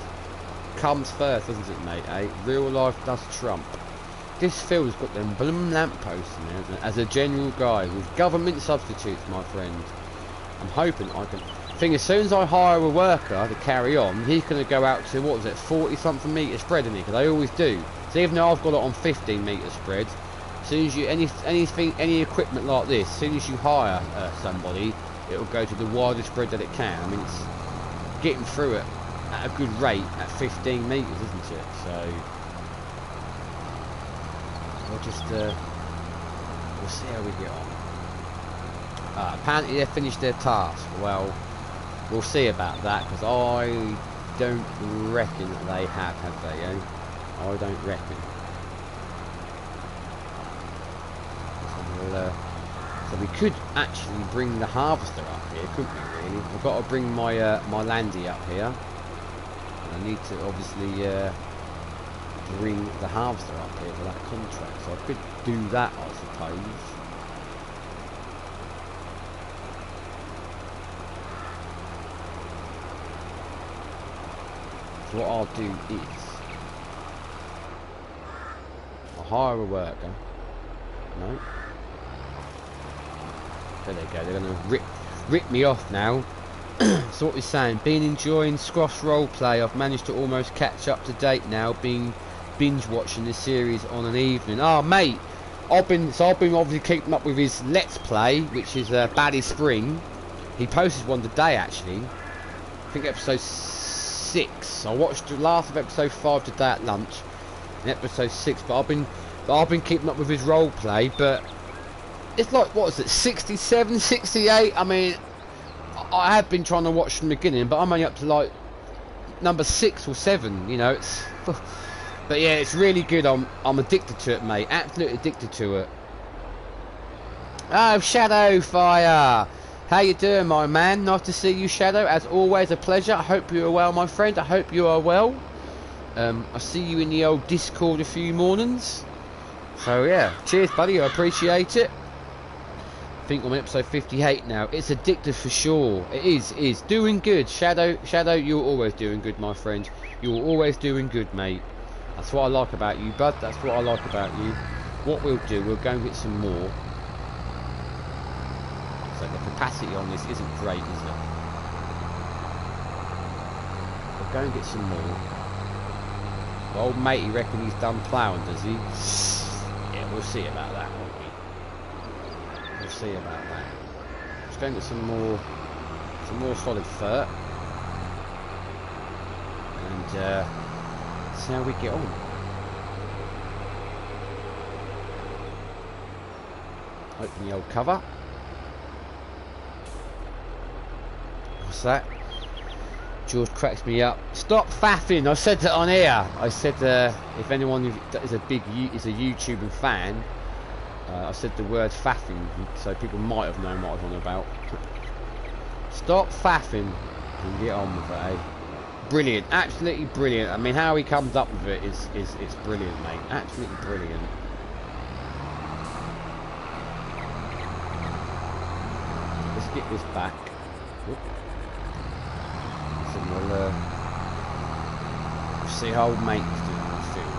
comes first, doesn't it, mate? Eh? Real life does trump. This field's got them bloom lampposts in there, as a general guy with government substitutes, my friend. I'm hoping I can. Thing as soon as I hire a worker to carry on, he's going to go out to, what was it, 40 something metre spread, isn't he? Because I always do. So even though I've got it on 15 metre spread, as soon as you any equipment like this, as soon as you hire somebody, it will go to the widest spread that it can. I mean, it's getting through it at a good rate at 15 metres, isn't it? So we'll just we'll see how we get on. Apparently they finished their task. Well, we'll see about that, because I don't reckon that they have they? Eh? I don't reckon. So we could actually bring the harvester up here, couldn't we? Really, I've got to bring my my landy up here. And I need to obviously bring the harvester up here for that contract. So I could do that, I suppose. So what I'll do is I'll hire a worker. No. There they go. They're going to rip me off now. So what we're saying, been enjoying Scroff's roleplay. I've managed to almost catch up to date now, being binge watching this series on an evening. Oh, mate, I've been obviously keeping up with his Let's Play, which is Bally Spring. He posted one today, actually. I think episode 6. I watched the last of episode 5 today at lunch, and episode 6. But I've been keeping up with his roleplay, but it's like, what is it, 67, 68? I mean, I have been trying to watch from the beginning, but I'm only up to like number 6 or 7. You know, it's. But yeah, it's really good. I'm addicted to it, mate. Absolutely addicted to it. Oh, Shadow Fire. How you doing, my man? Nice to see you, Shadow. As always, a pleasure. I hope you are well, my friend. I hope you are well. I see you in the old Discord a few mornings. So yeah, cheers, buddy. I appreciate it. I think I'm on episode 58 now. It's addictive for sure. It is. Doing good. Shadow, you're always doing good, my friend. You're always doing good, mate. That's what I like about you, bud. That's what I like about you. What we'll do, we'll go and get some more. So the capacity on this isn't great, is it? We'll go and get some more. The old matey reckon he's done ploughing, does he? Yeah, we'll see about that, won't we? We'll see about that. Let's go into some more solid fert, and see how we get on. Open the old cover. What's that? George cracks me up. Stop faffing! I said that on air. I said if anyone is a YouTubing fan, I said the word faffing, so people might have known what I was on about. Stop faffing and get on with it, eh? Brilliant, absolutely brilliant. I mean, how he comes up with it is it's brilliant, mate. Absolutely brilliant. Let's get this back. Whoop. So we'll see how old mate is doing on the field.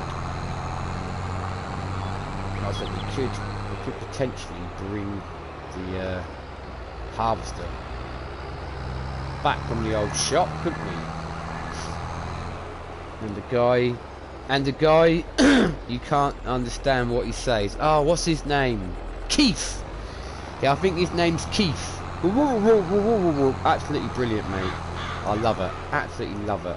I said we could potentially bring the harvester back from the old shop, couldn't we? And the guy you can't understand what he says. Oh, what's his name? Keith. Yeah, I think his name's Keith. Absolutely brilliant, mate. I love it. Absolutely love it.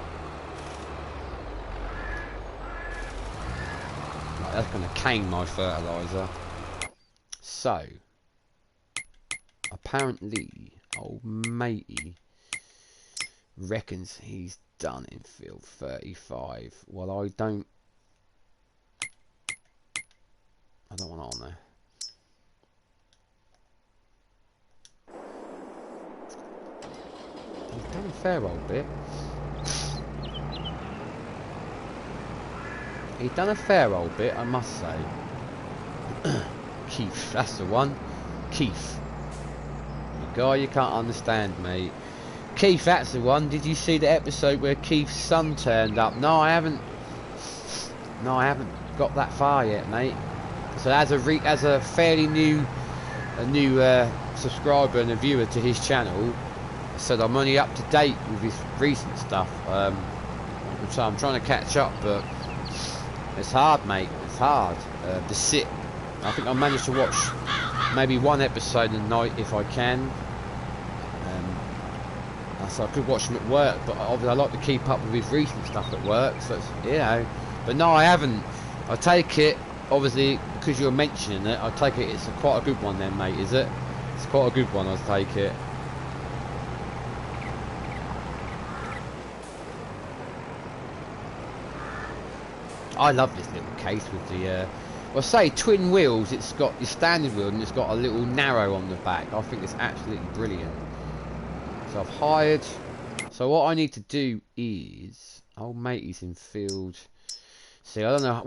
Right, that's going to cane my fertiliser. So, apparently, old matey reckons he's done in field 35. Well, I don't want it on there. He's done a fair old bit. He's done a fair old bit, I must say. Keith, that's the one. Keith. The guy you can't understand, mate. Keith, that's the one. Did you see the episode where Keith's son turned up? No, I haven't. No, I haven't got that far yet, mate. So as a fairly new subscriber and a viewer to his channel, I said I'm only up to date with his recent stuff. So I'm trying to catch up, but it's hard, mate. It's hard to sit. I think I managed to watch maybe one episode a night if I can. So I could watch him at work, but obviously I like to keep up with his recent stuff at work. So it's, you know, but no, I haven't. I take it, obviously, because you're mentioning it. I take it it's quite a good one, then, mate. Is it? It's quite a good one. I take it. I love this little case with the. Well, say twin wheels. It's got your standard wheel and it's got a little narrow on the back. I think it's absolutely brilliant. So I've hired. So what I need to do is, old matey's in field. See, I don't know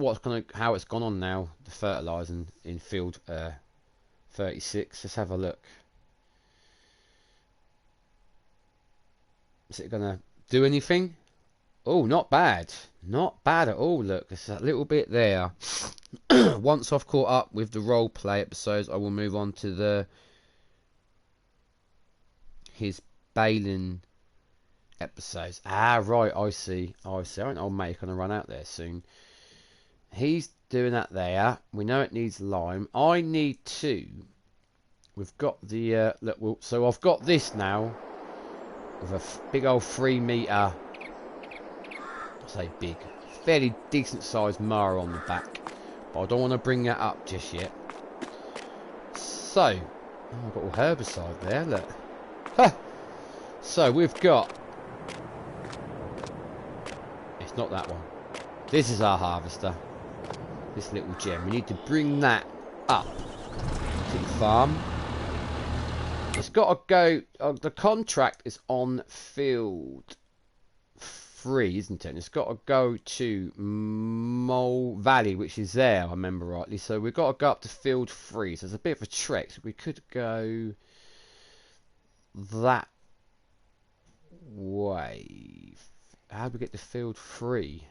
how it's gone on now. The fertilising in field 36. Let's have a look. Is it gonna do anything? Oh, not bad. Not bad at all. Look, there's a little bit there. Once I've caught up with the role play episodes, I will move on to his baling episodes. Ah, right, I see. I see. I think old mate gonna run out there soon. He's doing that there. We know it needs lime. I need to. We've got the look. Well, so I've got this now with a big old 3 metre. I say big, fairly decent sized mower on the back. But I don't want to bring that up just yet. So, oh, I've got all herbicide there. Look. Huh. So we've got. It's not that one. This is our harvester. This little gem. We need to bring that up to the farm. It's got to go. The contract is on field 3, isn't it? And it's got to go to Mole Valley, which is there, I remember rightly. So we've got to go up to field 3. So it's a bit of a trek. So we could go that way. How do we get to field 3?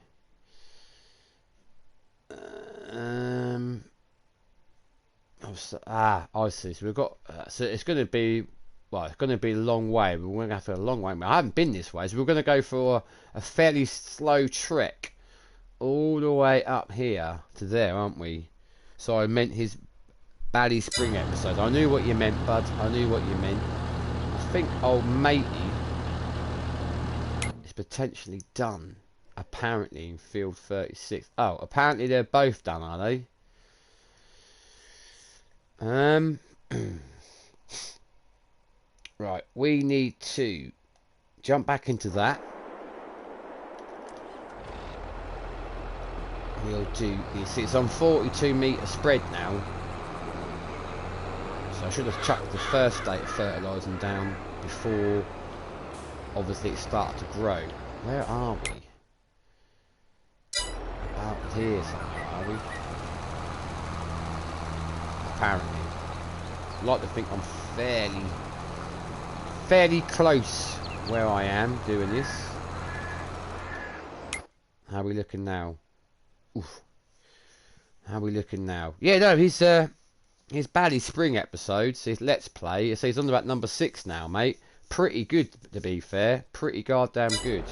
I see. So we've got. So it's going to be. Well, it's going to be a long way. We're going to have to go a long way. I haven't been this way, so we're going to go for a fairly slow trek all the way up here to there, aren't we? So I meant his Valley Spring episode. I knew what you meant, bud. I knew what you meant. I think old matey is potentially done. Apparently in field 36. Oh, apparently they're both done, are they? Right, we need to jump back into that. We'll do, you see it's on 42 metre spread now. So I should have chucked the first state of fertilising down before obviously it started to grow. Where are we? About here somewhere, are we? Apparently. I'd like to think I'm fairly close where I am doing this. How are we looking now? Oof. How are we looking now? Yeah, no, his Bally Spring episodes, his Let's Play, so he's on about number 6 now, mate. Pretty good, to be fair. Pretty goddamn good.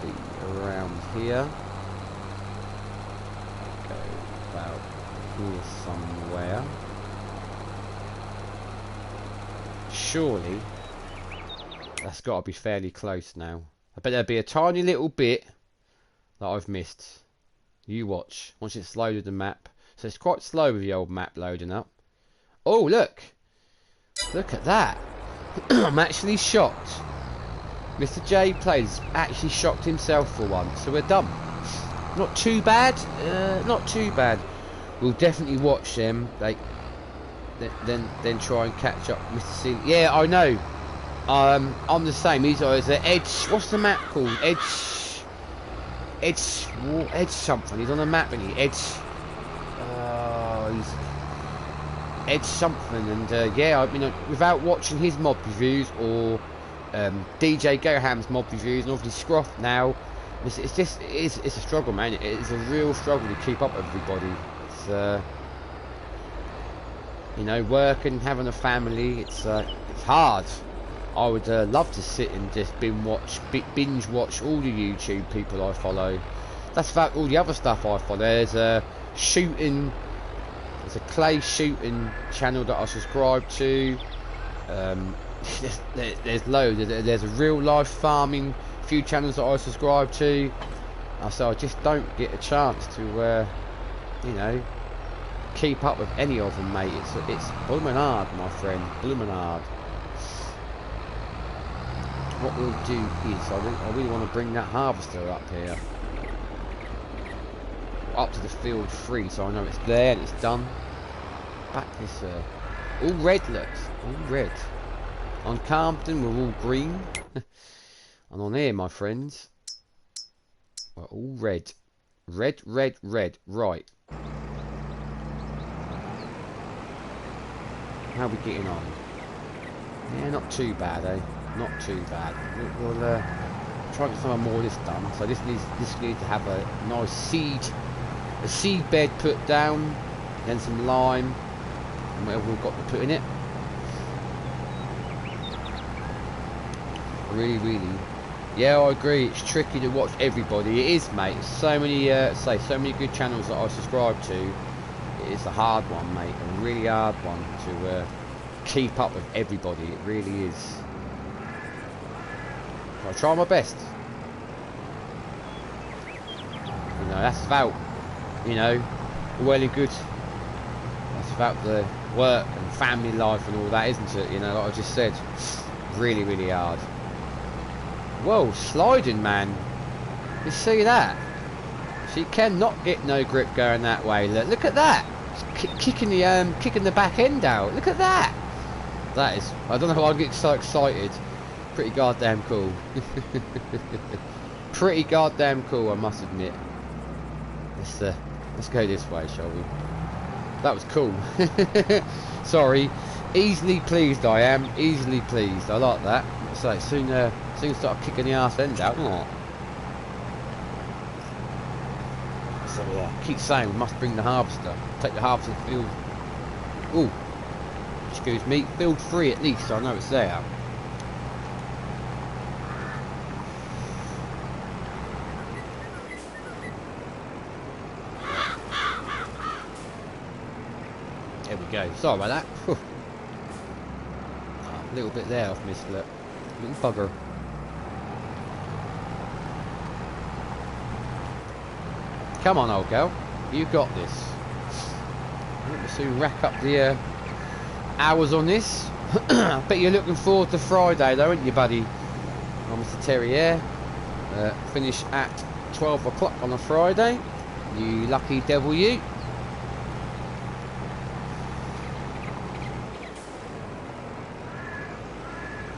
We'll be around here. Go about here somewhere. Surely, that's got to be fairly close now. I bet there'll be a tiny little bit that I've missed. You watch. Once it's loaded the map. So it's quite slow with the old map loading up. Oh, look. Look at that. I'm actually shocked. Mr. J Plays actually shocked himself for once. So we're done. Not too bad. Not too bad. We'll definitely watch them. Like, then try and catch up. Mr. C. Yeah, I know. I'm the same. He's always Edge. What's the map called? Edge something. He's on a map, and he's Edge something. And yeah, I mean, without watching his mob reviews or DJ Goham's mob reviews, and obviously Scruff now, it's a struggle, man. It is a real struggle to keep up with everybody. It's you know, working, having a family. It's hard. I would love to sit and just binge watch all the YouTube people I follow. That's about all the other stuff I follow. There's a clay shooting channel that I subscribe to. There's loads. There's a real life farming few channels that I subscribe to. So I just don't get a chance to, you know, keep up with any of them, mate. It's blooming hard, my friend. Blooming hard. What we'll do is, I really want to bring that harvester up here. Up to the field 3, so I know it's there and it's done. Back this, all red looks, all red. On Carmpton we're all green. And on here, my friends, we're all red. Red, red, red. Right. How are we getting on? Yeah, not too bad, eh? Not too bad. We'll try and get some more of this done. So this needs to have a nice seed bed put down, then some lime, and whatever we've got to put in it. Really, yeah, I agree. It's tricky to watch everybody. It is, mate. So many, so many good channels that I subscribe to. It is a hard one, mate. A really hard one to keep up with everybody. It really is. I try my best. You know, that's about, you know, well and good. That's about the work and family life and all that, isn't it? You know, like I just said, really, really hard. Whoa, sliding, man. You see that? She cannot get no grip going that way. Look at that. Kicking the back end out. Look at that. That is, I don't know how I get so excited. Pretty goddamn cool. Pretty goddamn cool, I must admit. Let's go this way, shall we? That was cool. Sorry. Easily pleased I am. Easily pleased. I like that. So soon start kicking the arse end out, isn't it? So yeah, keep saying we must bring the harvester. Take the harvester to field. Ooh. Excuse me. Field 3 at least, so I know it's there. we go. Sorry about that. Whew. A little bit there, I've missed it. Little bugger. Come on, old girl. You got this. We'll soon rack up the hours on this. I bet you're looking forward to Friday, though, aren't you, buddy? Oh, Mr. Terrier. Finish at 12 o'clock on a Friday. You lucky devil, you.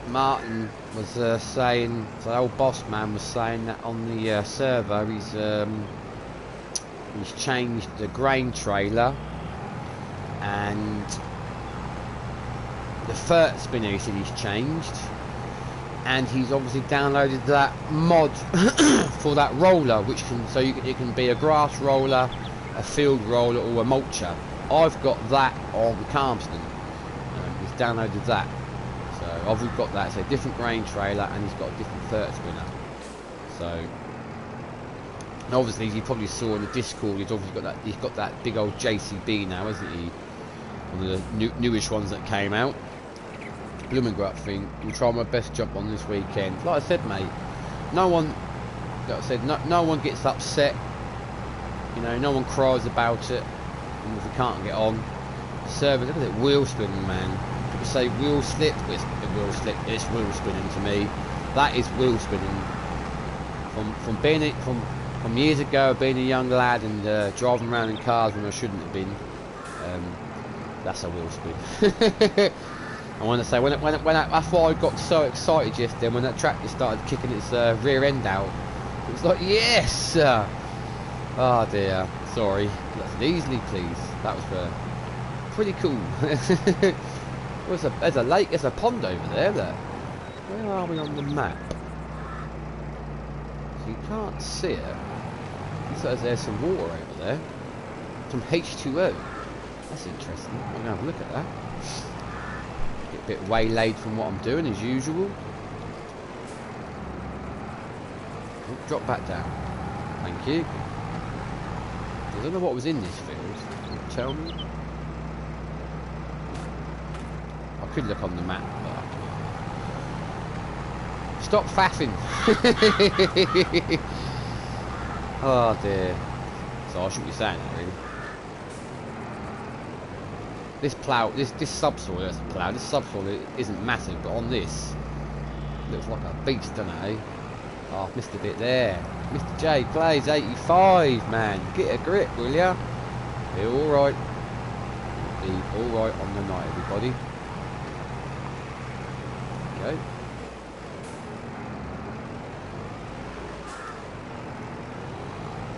Martin was saying, the old boss man was saying that on the server he's changed the grain trailer and the fert spinner. He said he's changed, and he's obviously downloaded that mod for that roller, which can it can be a grass roller, a field roller, or a mulcher. I've got that on Calmston. He's downloaded that. So I've got that. It's a different grain trailer, and he's got a different fert spinner. So, and obviously, as you probably saw in the Discord, he's obviously got that. He's got that big old JCB now, hasn't he? One of the newish ones that came out. Blumengrupp thing. We'll try my best jump on this weekend. Like I said, mate, no one. Like I said, no one gets upset. You know, no one cries about it. And if we can't get on, the server. Look at it, wheel spinning, man. People say wheel slip, but it's wheel slip. It's wheel spinning to me. That is wheel spinning. From years ago, being a young lad and driving around in cars when I shouldn't have been. That's a wheel spin. I want to say that's why I got so excited yesterday when that tractor started kicking its rear end out. It was like, yes. Oh dear. Sorry. That's easily, please. That was pretty cool. There's a lake, there's a pond over there. Look. Where are we on the map? So you can't see it. It says there's some water over there. Some H2O. That's interesting. I'm going to have a look at that. Get a bit waylaid from what I'm doing as usual. Oh, drop back down. Thank you. I don't know what was in this field. Can you tell me? I could look on the map, but I can't. Stop faffing. Oh dear. So I shouldn't be saying that, really. This plough, this subsoil, that's a plough. This subsoil isn't massive, but on this, it looks like a beast, doesn't it? Eh? Oh, I've missed a bit there. Mr. J plays 85, man. Get a grip, will ya? Be all right. Be all right on the night, everybody. There we go.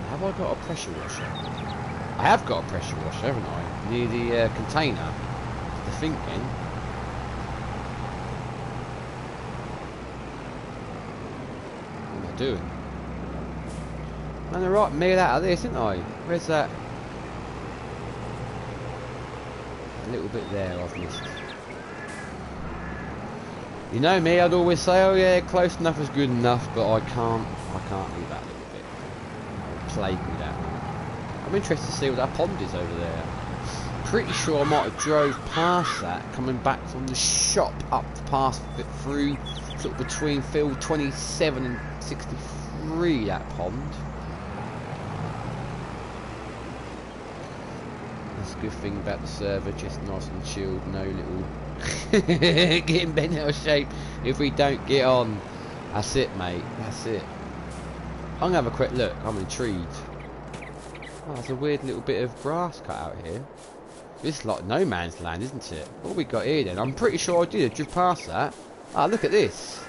Have I got a pressure washer? I have got a pressure washer, haven't I? Near the container. The thinking. What am I doing? Man, they're right meal out of this, isn't I? Where's that? A little bit there I've missed. You know me, I'd always say, oh yeah, close enough is good enough, but I can't do that little bit. I'll plague with that. I'm interested to see what that pond is over there. Pretty sure I might have drove past that coming back from the shop up past it through sort of between field 27 and 63, that pond. That's a good thing about the server, just nice and chilled, no little getting bent out of shape if we don't get on. That's it, mate, that's it. I'm gonna have a quick look. I'm intrigued. Oh, there's a weird little bit of grass cut out here. This is like no man's land, isn't it? What have we got here then? I'm pretty sure I did. I drove past that. Ah, look at this.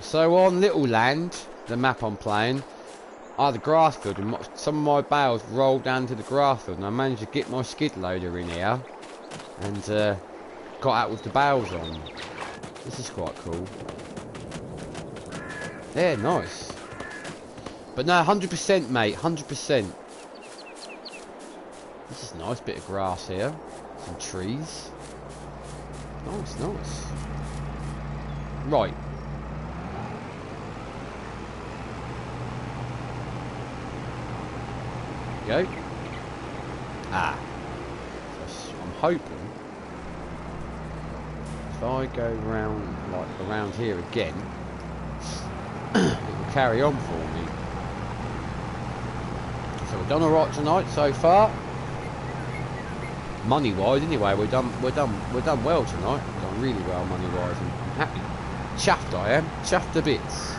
So on Little Land, the map I'm playing, I had a grass field and some of my bales rolled down to the grass field, and I managed to get my skid loader in here and got out with the bales on. This is quite cool. Yeah, nice. But no, 100% mate, 100%. This is a nice bit of grass here. Some trees. Nice, nice. Right. Go. Ah. hoping if I go round, like around here again, it will carry on for me. So we've done alright tonight so far. Money wise anyway, we're done well tonight. We've done really well money wise, and I'm happy. Chuffed I am, chuffed to bits.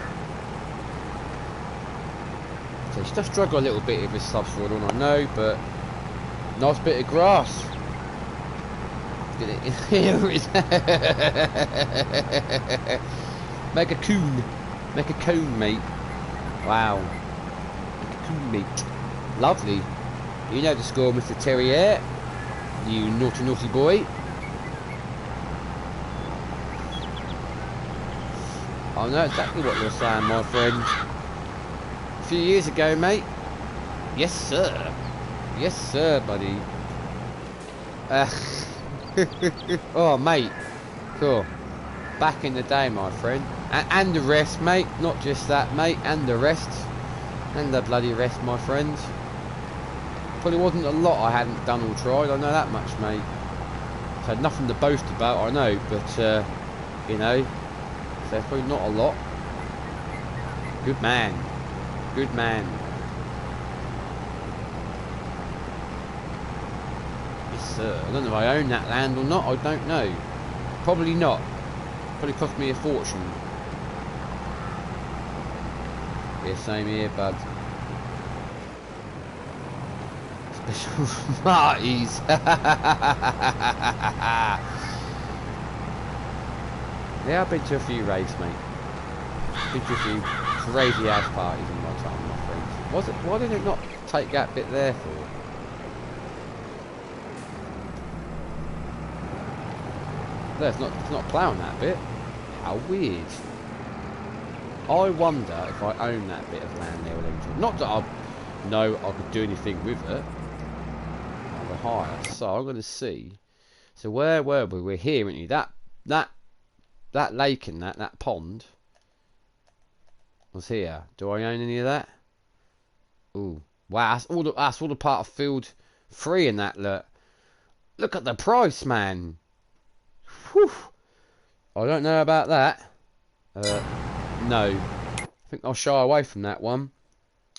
So she does struggle a little bit if this stuff's falling on, I know, but nice bit of grass. Here it is. Make a coon, mate. Wow, make a coon, mate. Lovely. You know the score, Mr. Terrier. You naughty, naughty boy. I know exactly what you're saying, my friend. A few years ago, mate. Yes, sir. Yes, sir, buddy. Oh, mate. Cool. Back in the day, my friend. And the rest, mate. Not just that, mate. And the rest. And the bloody rest, my friends. Probably wasn't a lot I hadn't done or tried. I know that much, mate. So nothing to boast about, I know. But, you know. So there's probably not a lot. Good man. Good man. Yes, sir. I don't know if I own that land or not. I don't know. Probably not. Probably cost me a fortune. Yeah, same here, bud. Special Smarties. Yeah, I've been to a few raves, mate. Been to a few crazy ass parties in my time, my friends. Why did it not take that bit there for? No, it's not ploughing that bit. How weird. I wonder if I own that bit of land there. Not that I know I could do anything with it. I would hire. So I'm going to see. So where were we? We're here, aren't you? That lake and that pond was here. Do I own any of that? Ooh, wow! That's all the part of field 3 in that. Look at the price, man. Whew. I don't know about that. No. I think I'll shy away from that one.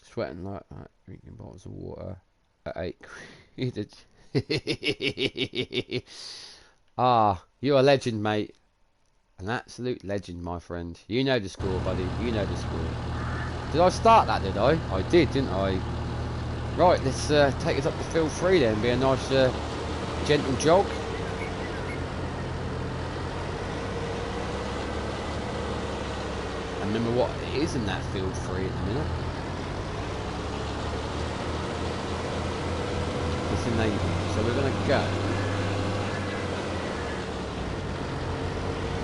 Sweating like that. Drinking bottles of water at 8 quid. Ah, you're a legend, mate. An absolute legend, my friend. You know the score, buddy. You know the score. Did I start that, did I? I did, didn't I? Right, let's take us up to field 3 then. Be a nice, gentle jog. And remember what it is in that field 3 at the minute. It's enabled. So we're going to go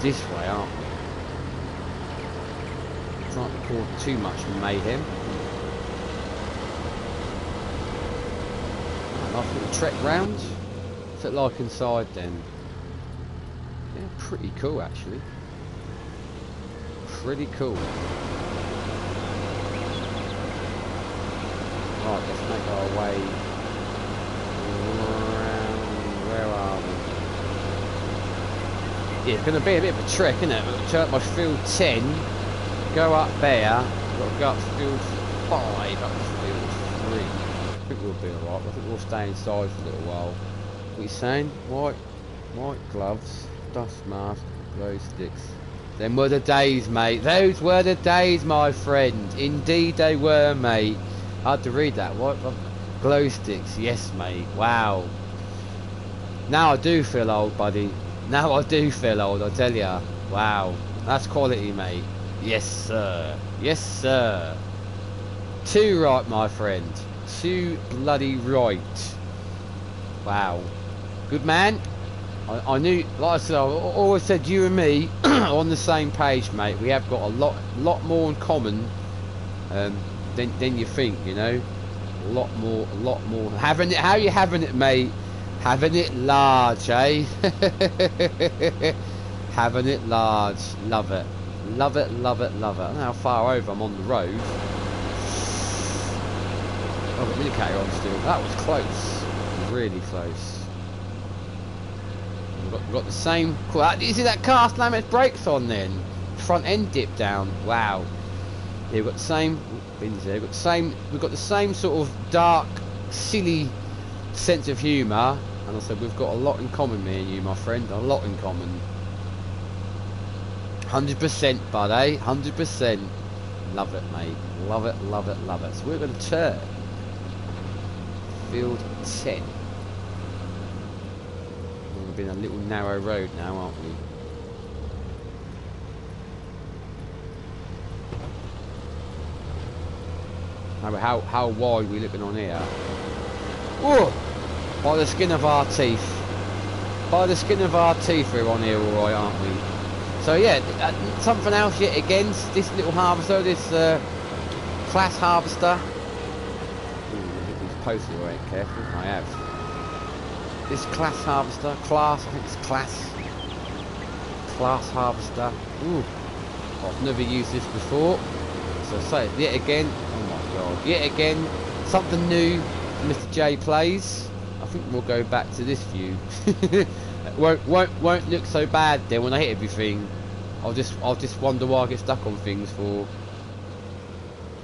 this way, aren't we? Trying to cause too much mayhem. Nice little trek round. What's it like inside then? Yeah, pretty cool actually. Pretty cool. Right, let's make our way around. Where are we? Yeah, it's going to be a bit of a trek, isn't it? We'll turn up by field 10, go up there, we've got to go up to field 5, up to field 3. I think we'll be alright, I think we'll stay inside for a little while. What are you saying? White gloves, dust mask, glow sticks. Them were the days, mate. Those were the days, my friend. Indeed they were, mate. I had to read that. What? Glow sticks. Yes, mate. Wow. Now I do feel old, buddy. Now I do feel old, I tell ya. Wow. That's quality, mate. Yes, sir. Yes, sir. Too right, my friend. Too bloody right. Wow. Good man. I knew, like I said, I always said you and me are on the same page, mate. We have got a lot more in common than you think, you know. A lot more. Having it, how you having it, mate? Having it large, eh? Having it large. Love it. Love it, love it, love it. I don't know how far over I'm on the road. Oh, the indicator on still. That was close. Really close. We've got the same. You see that cast laminate brakes on then? Front end dip down. Wow. Yeah, we've got the same. Bins there. We've got the same sort of dark, silly sense of humour. And I said we've got a lot in common, me and you, my friend. A lot in common. 100%, buddy. 100%. Love it, mate. Love it, love it, love it. So we're going to turn. Field 10. We've been a little narrow road now, aren't we? How wide are we looking on here? Whoa! By the skin of our teeth. By the skin of our teeth we're on here alright, aren't we? So yeah, something else yet again, this little harvester, this class harvester. Ooh, look at these posters, I ain't careful, I have. This class harvester, I think it's class harvester. Ooh, I've never used this before. So say it yet again, oh my god, yet again, something new Mr. J plays. I think we'll go back to this view. won't look so bad then when I hit everything. I'll just wonder why I get stuck on things for.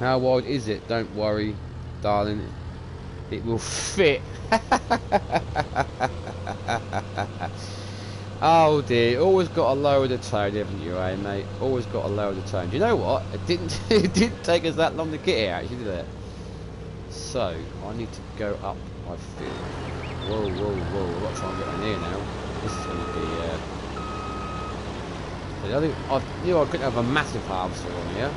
How wide is it? Don't worry, darling. It will fit. Oh dear, always got to lower the tone, haven't you, eh, mate? Always got to lower the tone. Do you know what? It didn't take us that long to get here, actually, did it? So I need to go up. I feel. Whoa, whoa, whoa! I've got to try and get on here now. This is going to be. I think I knew I couldn't have a massive harvester on here.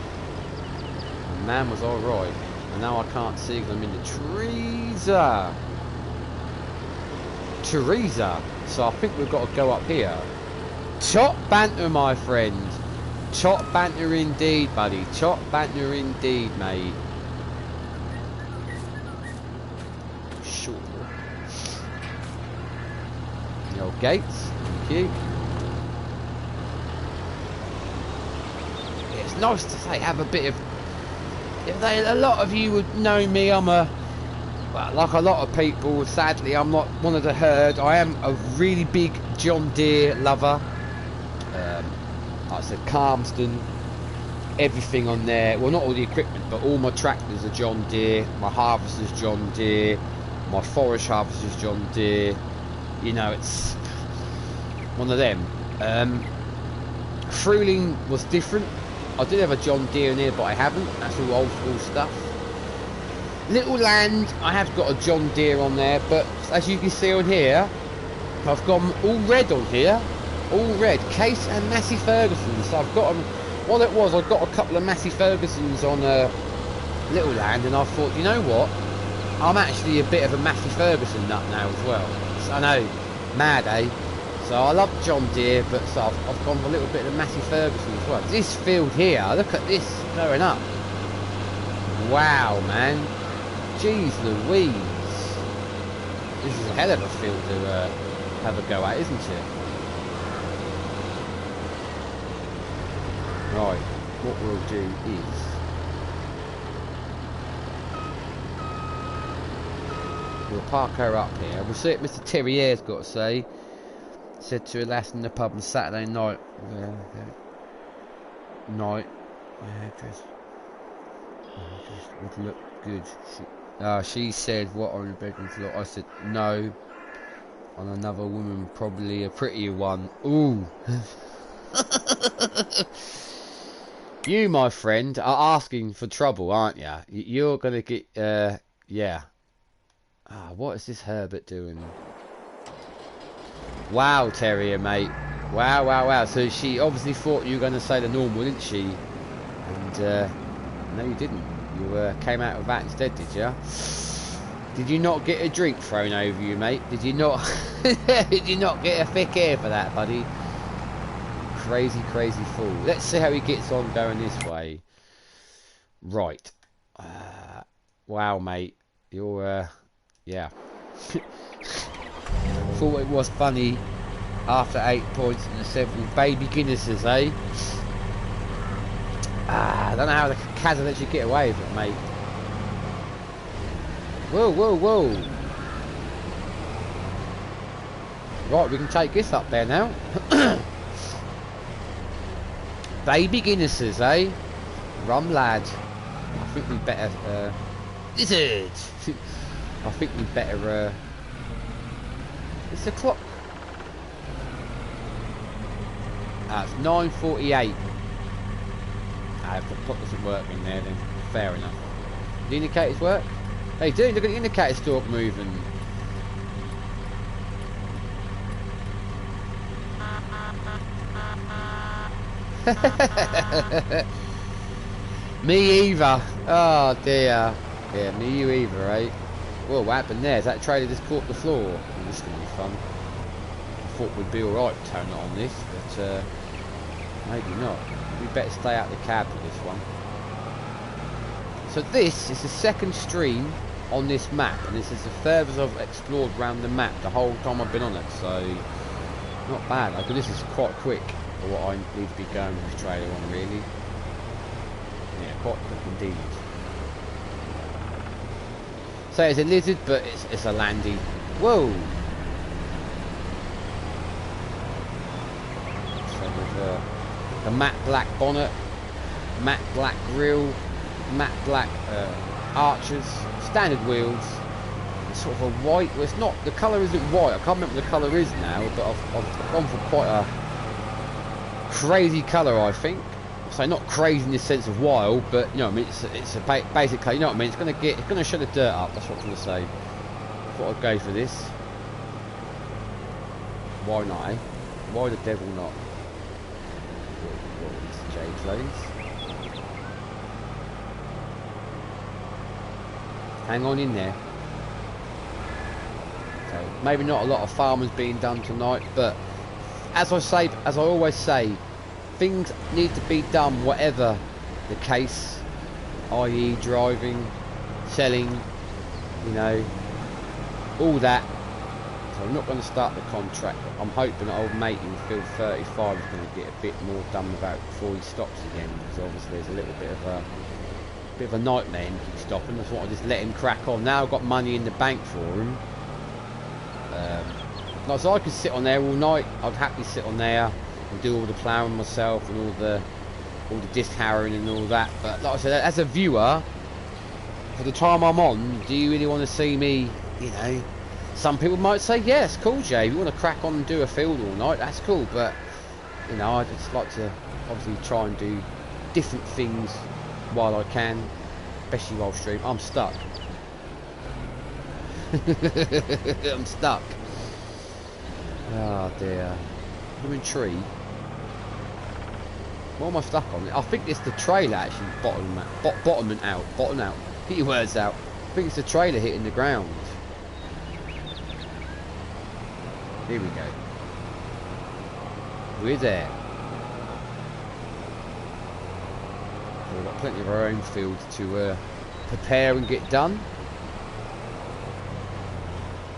And man was all right. And now I can't see because I'm in the trees. Teresa. So I think we've got to go up here. Chop banter, my friend. Chop banter indeed, buddy. Chop banter indeed, mate. Sure. The old gates. Thank you. Yeah, it's nice to say have a bit of. A lot of you would know me. I'm a. Well, like a lot of people, sadly, I'm not one of the herd. I am a really big John Deere lover. Like I said, Calmston, everything on there. Well, not all the equipment, but all my tractors are John Deere. My harvester's John Deere. My forage harvester's John Deere. You know, it's one of them. Fruling was different. I did have a John Deere in here, but I haven't. That's all old school stuff. Little land, I have got a John Deere on there, but as you can see on here, I've got them all red on here, all red, Case and Massey Ferguson's. So I've got them, what it was, I got a couple of Massey Ferguson's on Little Land, and I thought, you know what, I'm actually a bit of a Massey Ferguson nut now as well. So I know, mad, eh? So I love John Deere, but so I've gone for a little bit of Massey Ferguson as well. This field here, look at this going up. Wow, man. Jeez Louise. This is a hell of a field to have a go at, isn't it? Right, what we'll do is we'll park her up here. We'll see what Mr. Terrier's got to say. Said to her last in the pub on Saturday night. Just would look good. She said, what on the bedroom floor? I said, no. On another woman, probably a prettier one. Ooh. You, my friend, are asking for trouble, aren't you? You're going to get, yeah. What is this Herbert doing? Wow, Terrier, mate. Wow, wow, wow. So she obviously thought you were going to say the normal, didn't she? And, no, you didn't. You came out of that instead, did you? Did you not get a drink thrown over you, mate? Did you not? Did you not get a thick air for that, buddy? Crazy, crazy fool. Let's see how he gets on going this way. Right. Wow, mate. You're, yeah. Thought it was funny after 8 points and several baby Guinnesses, eh? I don't know how the Kazza lets you get away with it, mate. Whoa, whoa, whoa. Right, we can take this up there now. Baby Guinnesses, eh? Rum lad. I think we better... Lizard! I think we better... It's the clock. It's 9:48. If the clock doesn't work in there, then fair enough. The indicators work? They do, look at the indicator stalk moving. Me either. Oh dear. Yeah, me you either, eh? Whoa, what happened there? Is that trailer just caught the floor? Oh, this is going to be fun. I thought we'd be alright to turn it on this, but maybe not. We better stay out of the cab for this one. So this is the second stream on this map, and this is the furthest I've explored around the map the whole time I've been on it, so not bad. Like, this is quite quick for what I need to be going with this trailer on, really. Yeah, quite quick indeed. So it's a lizard, but it's a landy. Whoa! So with the matte black bonnet, matte black grille, matte black archers, standard wheels. It's sort of a white. Well, it's not. The colour isn't white. I can't remember what the colour is now, but I've gone for quite a crazy colour, I think. So not crazy in the sense of wild, but you know, what I mean, it's a basically, you know what I mean. It's gonna show the dirt up. That's what I'm trying to say. I thought I'd go for this. Why not? Eh? Why the devil not? What is J clothes? Hang on in there. So maybe not a lot of farmers being done tonight, but as I always say. Things need to be done whatever the case, i.e. driving, selling, you know, all that. So I'm not going to start the contract. I'm hoping that old mate in field 35 is going to get a bit more done about before he stops again, because obviously there's a little bit of a nightmare in keep stopping. That's why I just let him crack on. Now I've got money in the bank for him. Like, so I could sit on there all night. I'd happily sit on there and do all the ploughing myself and all the disc harrowing and all that, but like I said, as a viewer, for the time I'm on, do you really want to see me, you know, some people might say, yes, cool Jay, if you want to crack on and do a field all night, that's cool, but, you know, I just like to obviously try and do different things while I can, especially while stream. I'm stuck. I'm stuck. Oh dear. Human tree. What am I stuck on? I think it's the trailer actually bottoming out. Get your words out. I think it's the trailer hitting the ground. Here we go. We're there. So we've got plenty of our own field to prepare and get done.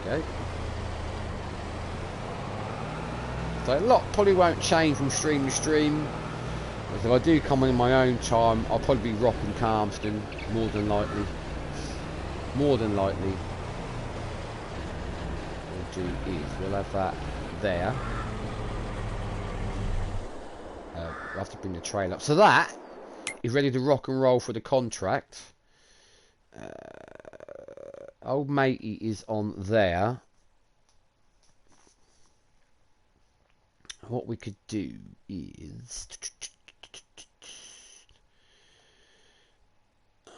Okay. So a lot probably won't change from stream to stream. If I do come on in my own time, I'll probably be rocking Calmston, more than likely. More than likely. What we'll do is, we'll have that there. We'll have to bring the trail up. So that is ready to rock and roll for the contract. Old matey is on there. What we could do is...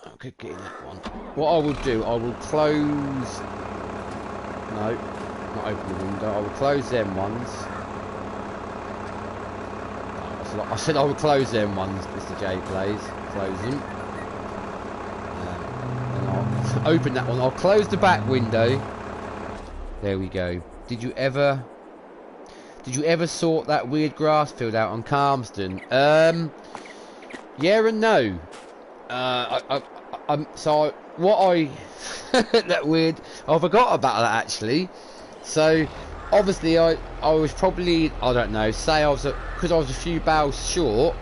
I could get in that one. What I will do, I will close... No, not open the window. I will close them ones. I said I will close them ones, Mr. J plays. Close them. And I'll open that one. I'll close the back window. There we go. Did you ever sort that weird grass field out on Calmston? Yeah and no. That weird. I forgot about that actually. So obviously I was probably, I don't know, say because I was a few bales short.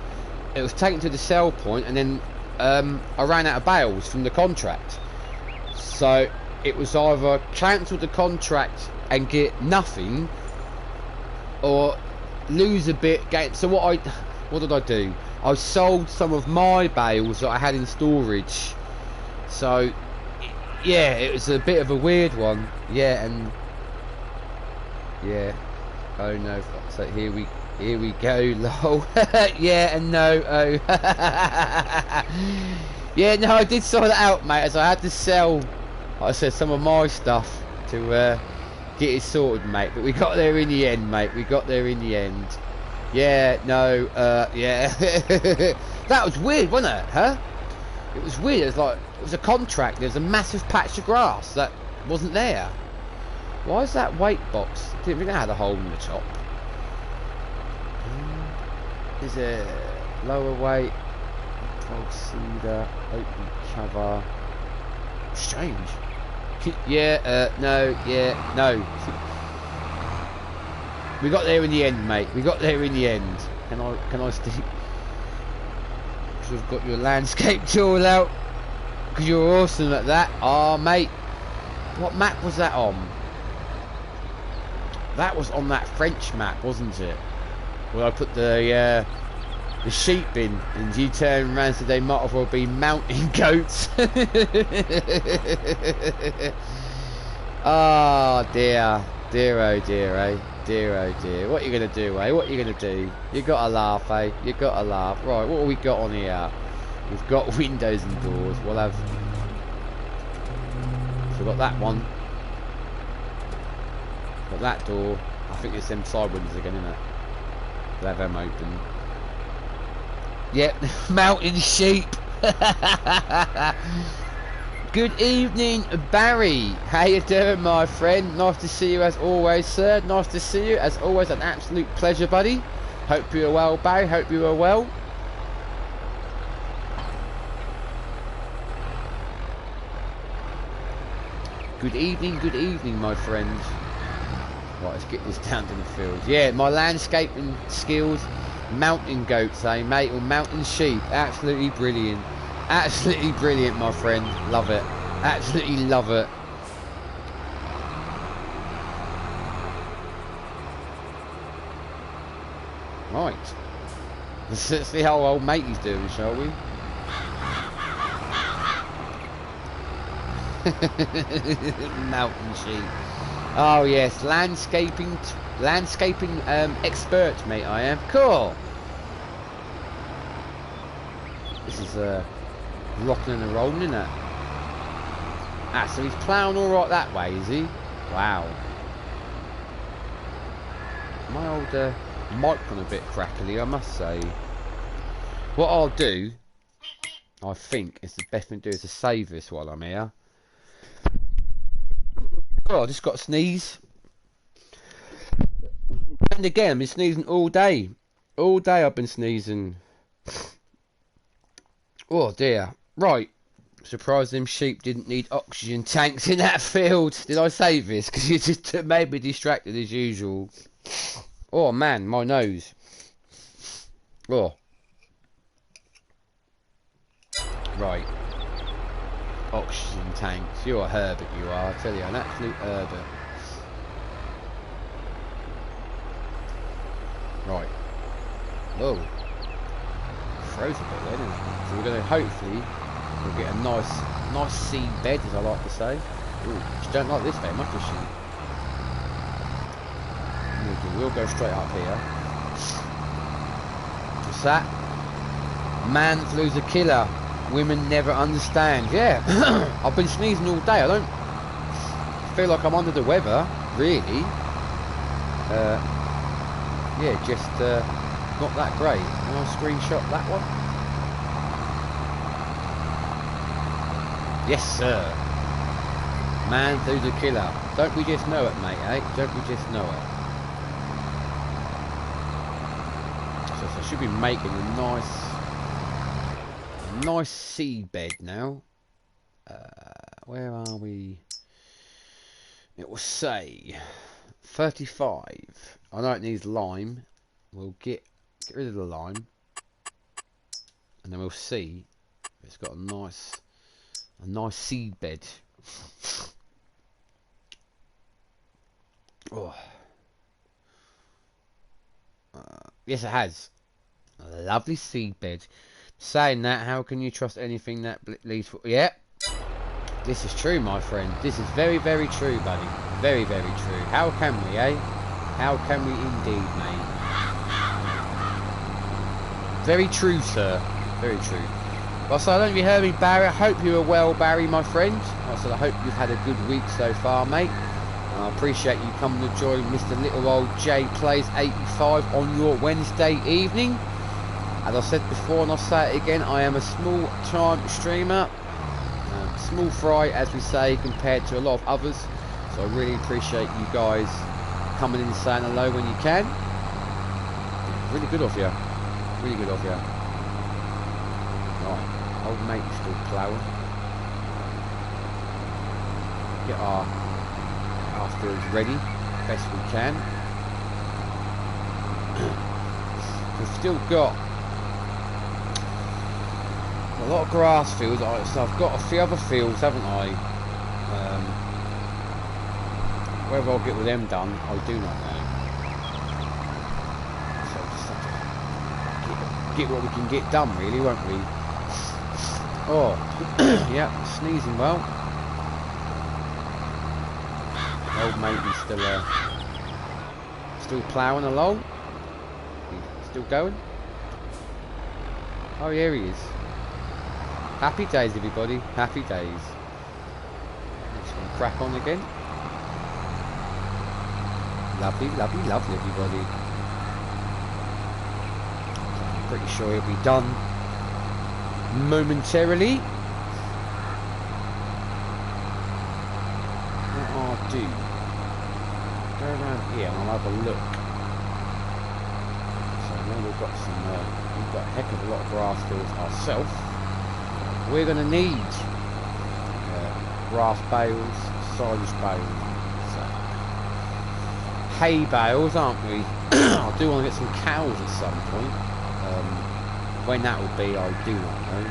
It was taken to the sell point, and then I ran out of bales from the contract. So it was either cancel the contract and get nothing, or lose a bit. So what did I do? I sold some of my bales that I had in storage. So yeah, it was a bit of a weird one. Yeah, and yeah. Oh no! So here we go. Lol. Yeah and no. Oh. Yeah, no, I did sort that out, mate. As I had to sell, like I said, some of my stuff to get it sorted, mate. But we got there in the end, mate. We got there in the end. Yeah, no, yeah. That was weird, wasn't it? Huh? It was weird. It was like it was a contract. There's a massive patch of grass that wasn't there. Why is that weight box? Didn't think it had a hole in the top. Is a lower weight, cold cedar, open cover. Strange. Yeah, no, yeah, no. We got there in the end, mate. We got there in the end. Can I stick? Because we've got your landscape tool out. Because you're awesome at that. Oh, mate. What map was that on? That was on that French map, wasn't it? Where I put the sheep in, and you turned around and said they might as well be mountain goats. Oh dear, dear oh dear, eh? Dear oh dear. What are you gonna do, eh? What are you gonna do? You gotta laugh, eh? You gotta laugh. Right, what have we got on here? We've got windows and doors. We'll have. So we've got that one. Got that door. I think it's them side windows again, isn't it? We'll have them open. Yep, mountain sheep. Good evening, Barry. How you doing, my friend? Nice to see you as always, sir. Nice to see you as always. An absolute pleasure, buddy. Hope you are well, Barry. Hope you are well. Good evening, my friend. Right, let's get this down to the field. Yeah, my landscaping skills. Mountain goats, eh, mate? Or mountain sheep. Absolutely brilliant. Absolutely brilliant, my friend. Love it. Absolutely love it. Right. Let's see how old matey's doing, shall we? Mountain sheep. Oh yes, landscaping expert, mate. I am. Cool. This is rocking and rolling, isn't it? Ah, so he's ploughing all right that way, is he? Wow. My old mic on a bit crackly, I must say. What I'll do, I think, is the best thing to do is to save this while I'm here. Oh, I just got a sneeze. And again, I've been sneezing all day. All day I've been sneezing. Oh dear. Right. Surprised them sheep didn't need oxygen tanks in that field. Did I save this? Because you just made me distracted as usual. Oh man, my nose. Oh. Right. Oxygen tanks. You're a Herbert, you are. I tell you, an absolute Herbert. Right. Whoa. Froze a bit then, isn't it? So we're going to hopefully we'll get a nice seed bed, as I like to say. Ooh, she don't like this very much, does she? We'll go straight up here. What's that? Man flu's a killer. Women never understand. Yeah, I've been sneezing all day. I don't feel like I'm under the weather, really. Yeah, just not that great. Can I screenshot that one? Yes, sir. Man flu's a killer. Don't we just know it, mate, eh? Don't we just know it? So I should be making a nice seed bed now. Where are we? It will say 35. I know it needs lime. We'll get rid of the lime, and then we'll see if it's got a nice seed bed. Oh. Yes, it has. A lovely seedbed. Saying that, how can you trust anything that leads for... Yeah. This is true, my friend. This is very, very true, buddy. Very, very true. How can we, eh? How can we indeed, mate? Very true, sir. Very true. Well, so I don't know if you heard me, Barry. I hope you are well, Barry, my friend. I said I hope you've had a good week so far, mate. And I appreciate you coming to join Mr. Little Old J Plays 85 on your Wednesday evening. As I said before, and I'll say it again, I am a small-time streamer. Small fry, as we say, compared to a lot of others. So I really appreciate you guys coming in and saying hello when you can. Really good of you. Really good of you. Right. Old mate is still ploughing. Get our fields ready best we can. We've still got a lot of grass fields, so I've got a few other fields, haven't I? Whether I'll get with them done, I do not know. So we'll just have to get what we can get done, really, won't we? Oh, yeah, sneezing well. The old mate is still ploughing along. He's still going. Oh, here he is. Happy days, everybody. Happy days. Just going to crack on again. Lovely, lovely, lovely, everybody. I'm pretty sure he'll be done momentarily. What I'll do, go around here and I'll have a look. So now we've got a heck of a lot of grass fields ourselves. We're going to need grass bales, silage bales, hay bales, aren't we? I do want to get some cows at some point. When that will be, I do not know.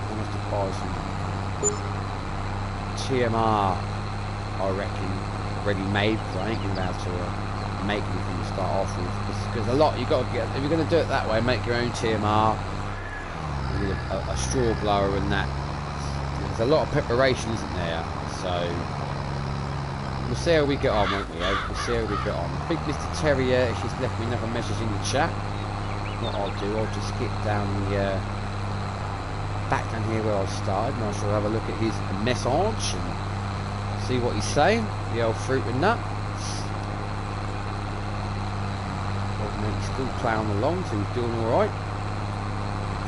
I'll have to buy some TMR, I reckon, ready made, because I ain't going to be able to make anything to start off with. Because a lot, you've got to get, if you're going to do it that way, make your own TMR, with a straw blower and that. There's a lot of preparation, isn't there? So we'll see how we get on, won't we? Eh? We'll see how we get on. I think Mr. Terrier, she's left me another message in the chat. What I'll do, I'll just skip down the back down here where I started, and I shall have a look at his message and see what he's saying. The old fruit and nut. He's still ploughing along, so he's doing all right.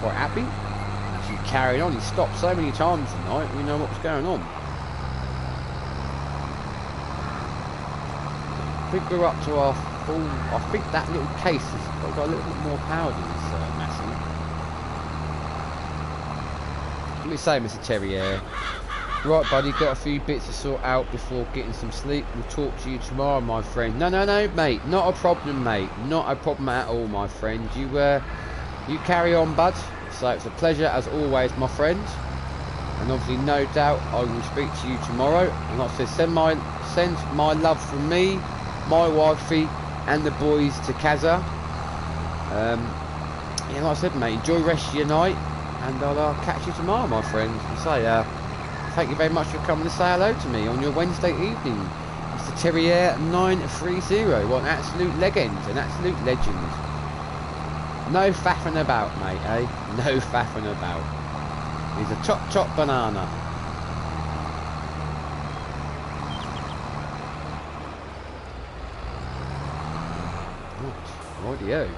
Quite happy. Actually carrying on. He stopped so many times tonight. We know what's going on. I think we're up to our full. I think that little case has got a little bit more power than this Massey. What do you say, Mr. Terrier? Right, buddy, got a few bits to sort out before getting some sleep. We'll talk to you tomorrow, my friend. No, mate. Not a problem, mate. Not a problem at all, my friend. You carry on, bud. So it's a pleasure as always, my friend. And obviously, no doubt, I will speak to you tomorrow. And like I said, send my love from me, my wifey, and the boys to Kaza. Yeah, like I said, mate, enjoy the rest of your night, and I'll catch you tomorrow, my friend. And say, thank you very much for coming to say hello to me on your Wednesday evening. Mr. Terrier 930. What an absolute legend, an absolute legend. No faffing about, mate, eh? No faffing about. He's a top banana. What? Rightio.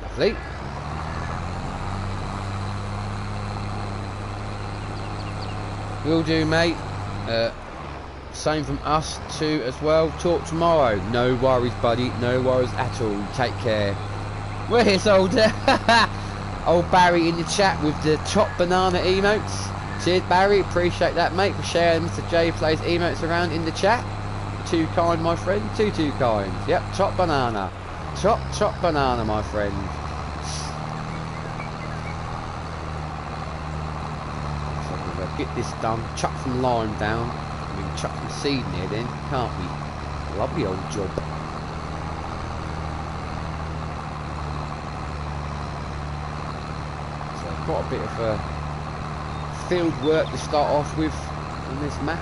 Lovely. Will do, mate. Same from us too as well. Talk tomorrow. No worries, buddy. No worries at all. Take care. Where's old old Barry in the chat with the top banana emotes? Cheers, Barry. Appreciate that, mate, for sharing Mr. J Plays emotes around in the chat. Too kind, my friend. Too kind. Yep, top banana. Top banana, my friend. get this done, chuck some lime down, and we can chuck some seed in there then, can't we? Lovely old job. So quite a bit of field work to start off with on this map.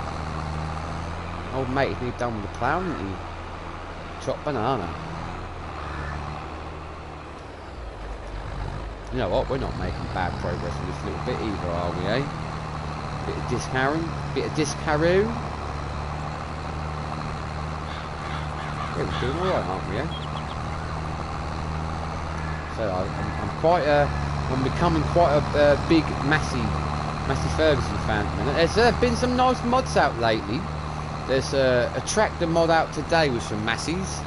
Old mate, he's done with the plough, isn't he? Chop banana. You know what, we're not making bad progress in this little bit either, are we, eh? Bit of disharrow, bit of disharrow. Yeah, we're doing alright, aren't we, eh? So I'm quite I'm becoming quite a big Massey Ferguson fan at the minute. There's been some nice mods out lately. There's a tractor mod out today with some Masseys.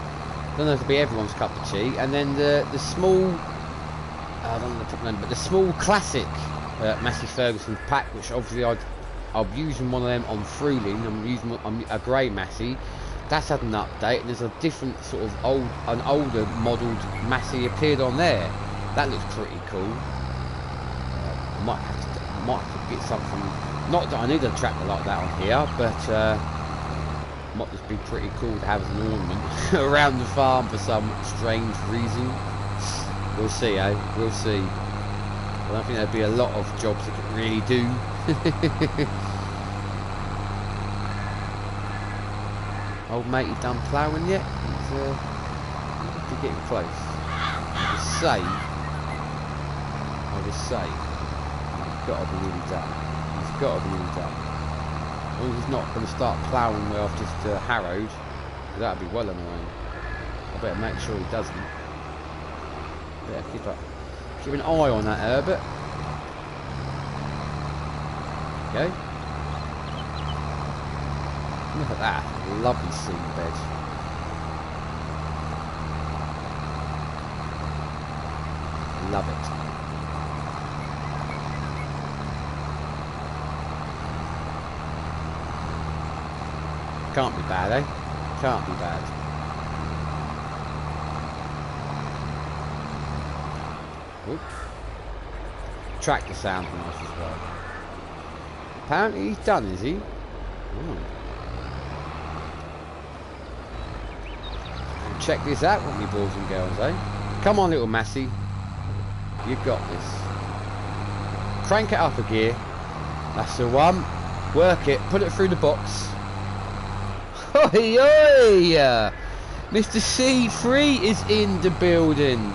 Don't know if it'll be everyone's cup of tea. And then the small, I don't know the top name, but the small classic Massey Ferguson pack, which obviously I'm using one of them on Fruling. I'm using a grey Massey. That's had an update, and there's a different sort of an older modelled Massey appeared on there. That looks pretty cool. I might have to get something. Not that I need a tractor like that on here, but might just be pretty cool to have as an ornament around the farm for some strange reason. We'll see, eh? We'll see. I don't think there'd be a lot of jobs that could really do. Old mate, you done ploughing yet? He's getting close. I would say, he's got to be nearly done. He's got to be nearly done. As long as he's not going to start ploughing where I've just harrowed, that'd be well annoying. I better make sure he doesn't. Better keep an eye on that Herbert. Okay. Look at that, lovely seed bed. Love it. Can't be bad, eh? Can't be bad. Oop. Tractor sounds nice as well. Apparently he's done, is he? Ooh. Check this out with me boys and girls, eh? Come on, little Massey. You got this. Crank it up a gear. That's the one. Work it. Put it through the box. Oi, oi! Mr. C3 is in the building.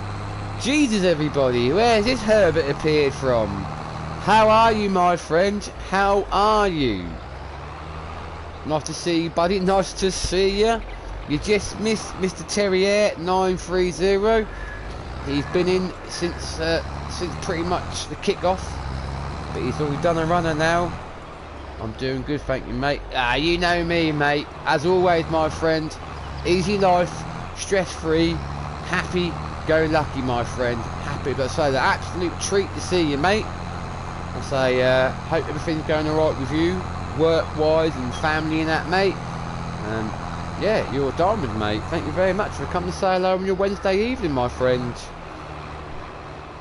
Jesus, everybody. Where's this Herbert appeared from? How are you, my friend? How are you? Nice to see you, buddy. Nice to see you. You just missed Mr. Terrier 930. He's been in since pretty much the kick-off, but he's already done a runner now. I'm doing good, thank you, mate. You know me, mate. As always, my friend. Easy life, stress-free, happy, go lucky, my friend. Happy, but I say the absolute treat to see you, mate. I say hope everything's going all right with you, work-wise and family and that, mate. Yeah, you're a diamond, mate. Thank you very much for coming to say hello on your Wednesday evening, my friend.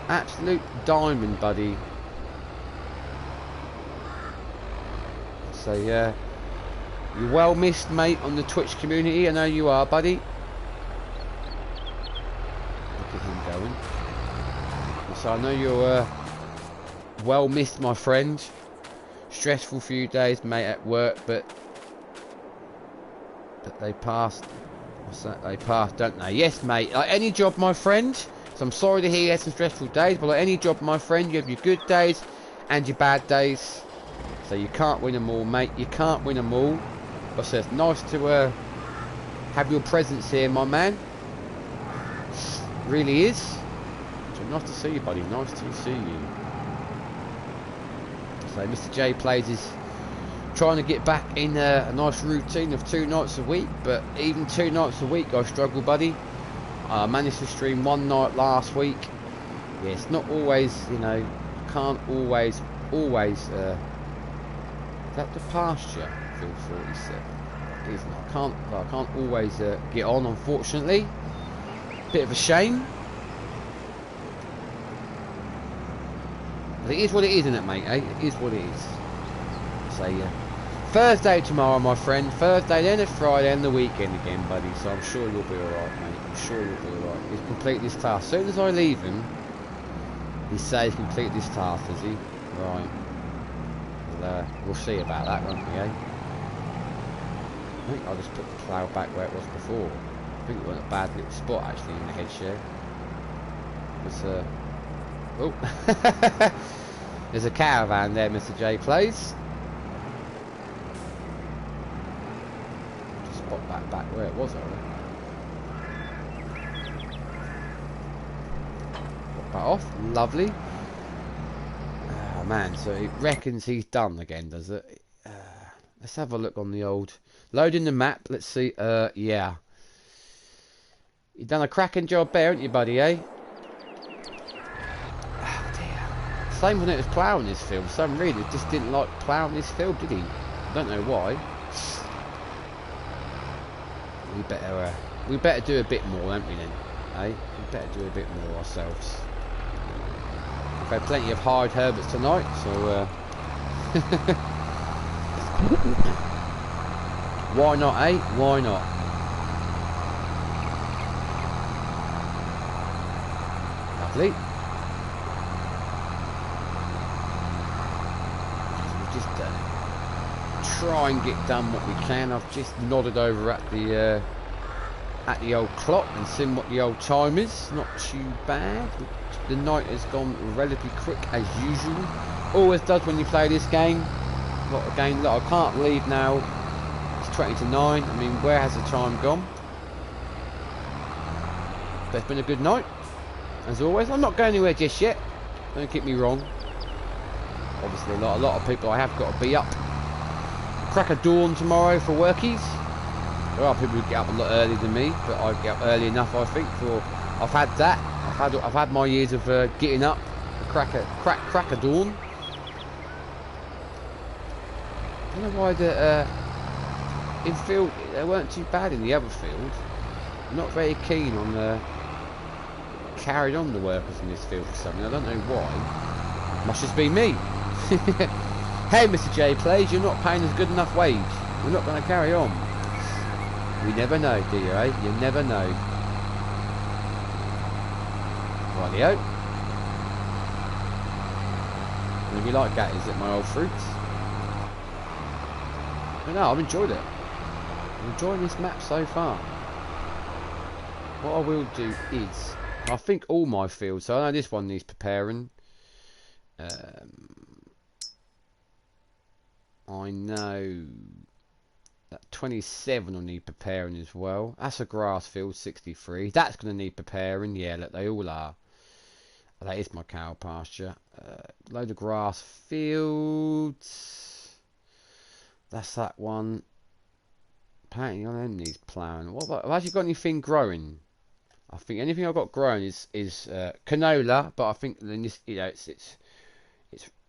Absolute diamond, buddy. So, you're well missed, mate, on the Twitch community. I know you are, buddy. Look at him going. So, I know you're well missed, my friend. Stressful few days, mate, at work, but they passed. What's that? They passed, don't they? Yes, mate. Like any job, my friend. So I'm sorry to hear you had some stressful days, but like any job, my friend, you have your good days and your bad days. So you can't win them all, mate. You can't win them all. But so it's nice to have your presence here, my man. Really is. So nice to see you, buddy. Nice to see you. So Mr. J plays his trying to get back in a nice routine of 2 nights a week, but even 2 nights a week I struggle, buddy. I managed to stream 1 night last week. Yeah, it's not always, you know, can't always is that the pasture? Field 47. It is not. I can't always get on, unfortunately. Bit of a shame. But it is what it is, isn't it, mate? Eh? It is what it is. say Thursday tomorrow, my friend. Thursday, then it's Friday and the weekend again, buddy. So I'm sure you'll be alright, mate. I'm sure you'll be alright. He's completed this task. As soon as I leave him, he says complete this task, does he? Right. We'll see about that, won't we, eh? I think I'll just put the plough back where it was before. I think it was a bad little spot actually in the head share. Oh, there's a caravan there, Mr. J plays. Just spot that back where it was, alright. Pop that off, lovely. Oh man, so it reckons he's done again, does it? Let's have a look on the old loading the map. Let's see. Yeah. You've done a cracking job there, haven't you, buddy, eh? Oh, dear. Same when it was ploughing this field. For some reason, he just didn't like ploughing this field, did he? I don't know why. We better do a bit more, don't we, then? Eh? We better do a bit more ourselves. We've had plenty of hard Herberts tonight, so... Why not, eh? Why not? Lovely. So we'll just try and get done what we can. I've just nodded over at the old clock and seen what the old time is. Not too bad. The night has gone relatively quick as usual. Always does when you play this game. What a game. Look, I can't believe now it's 20 to 9. I mean, where has the time gone? But it's been a good night, as always. I'm not going anywhere just yet. Don't get me wrong. Obviously, a lot of people I have got to be up. Crack of dawn tomorrow for workies. There are people who get up a lot earlier than me, but I get up early enough, I think. For I've had that. I've had my years of getting up. Crack of dawn. I don't know why the infield they weren't too bad in the other field. I'm not very keen on carrying on the workers in this field for something. I don't know why. Must just be me. Hey, Mr. J plays, you're not paying us good enough wage. We're not going to carry on. We never know, do you, eh? You never know. Rightio. Maybe like that, is it, my old fruits? But no, I've enjoyed it. I'm enjoying this map so far. What I will do is, I think all my fields, so I know this one needs preparing. I know that 27 will need preparing as well. That's a grass field, 63. That's going to need preparing. Yeah, look, they all are. That is my cow pasture. Load of grass fields. That's that one. Apparently on them needs ploughing. What about, have I actually got anything growing? I think anything I've got growing is canola, but I think then this, you know, it's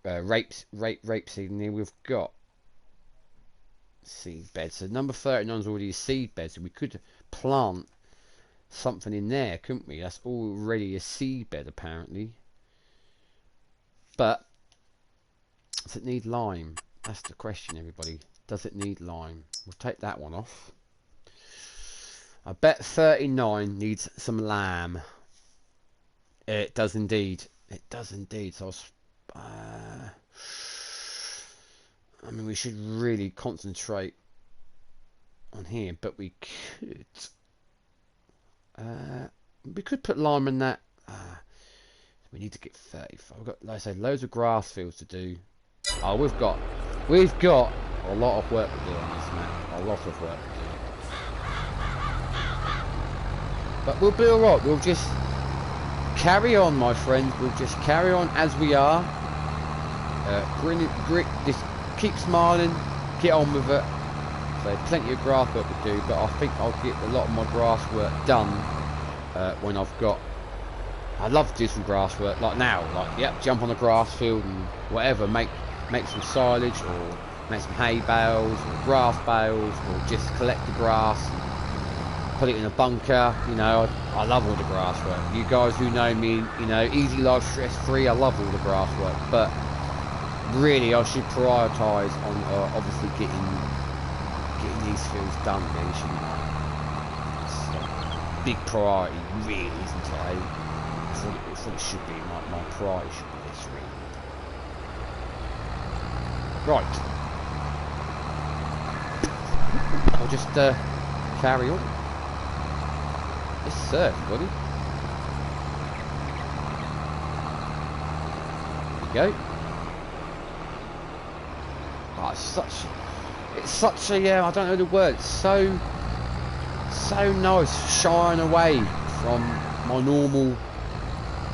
rapeseed in here. We've got seed beds. So number 39 is already a seed bed, so we could plant something in there, couldn't we? That's already a seed bed apparently. But does it need lime? That's the question, everybody. Does it need lime? We'll take that one off. I bet 39 needs some lime. It does indeed. It does indeed. So I mean, we should really concentrate on here, but we could put lime in that. We need to get 35. We've got, like I say, loads of grass fields to do. Oh, we've got a lot of work to do on this map. A lot of work to do. But we'll be alright. We'll just carry on, my friends. We'll just carry on as we are. Just keep smiling. Get on with it. So plenty of grass work to do, but I think I'll get a lot of my grass work done when I've got. I'd love to do some grass work like now. Like, yep, jump on a grass field and whatever. Make some silage or make some hay bales or grass bales, or just collect the grass and put it in a bunker. You know, I love all the grass work. You guys who know me, you know, easy life, stress free. I love all the grass work, but really I should prioritise on obviously getting these fields done really, shouldn't I? It's a big priority really, isn't it? I thought it should be, my priority should be this really. Right. I'll just carry on. Yes sir, everybody. There we go. Oh, it's such a, yeah, I don't know the word, it's so nice shying away from my normal.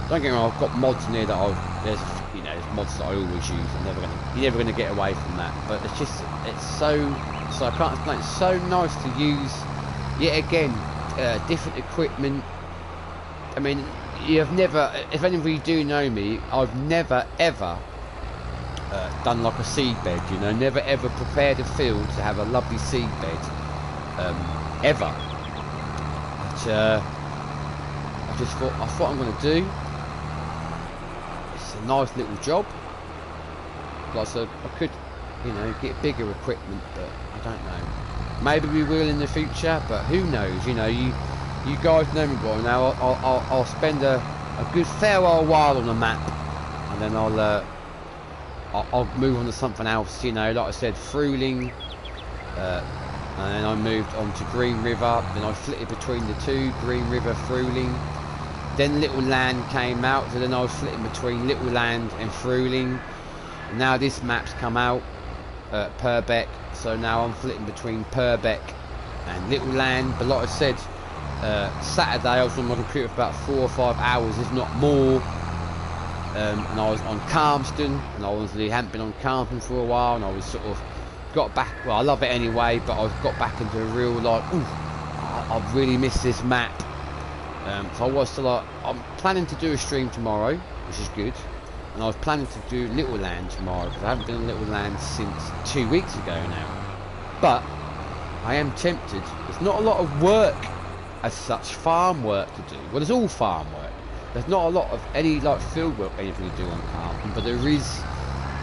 Don't get me wrong, I've got mods in here that there's mods that I always use. You're never gonna get away from that. But it's so I can't explain. It's so nice to use yet again different equipment. I mean, you've never, if any of you do know me, I've never ever done like a seed bed. You know, never ever prepared a field to have a lovely seed bed ever. But I thought I'm gonna do. It's a nice little job. Like I said, I could, you know, get bigger equipment, but I don't know. Maybe we will in the future, but who knows? You know, you guys know me by now. I'll spend a good fair old while on the map, and then I'll move on to something else. You know, like I said, Fruling, and then I moved on to Green River. Then I flitted between the two, Green River, Fruling. Then Little Land came out, so then I was flitting between Little Land and Fruling. Now this map's come out, Purbeck, so now I'm flitting between Purbeck and Little Land. But like I said, Saturday I was on my computer for about 4 or 5 hours, if not more, and I was on Calmston, and I obviously hadn't been on Calmston for a while, and I was sort of got back. Well, I love it anyway, but I got back into a real like, ooh, I've really missed this map. So I was still like, I'm planning to do a stream tomorrow, which is good. And I was planning to do Little Land tomorrow, because I haven't been in Little Land since 2 weeks ago now. But I am tempted. There's not a lot of work as such, farm work to do. Well, there's all farm work. There's not a lot of any like field work, anything to do on Carlton, but there is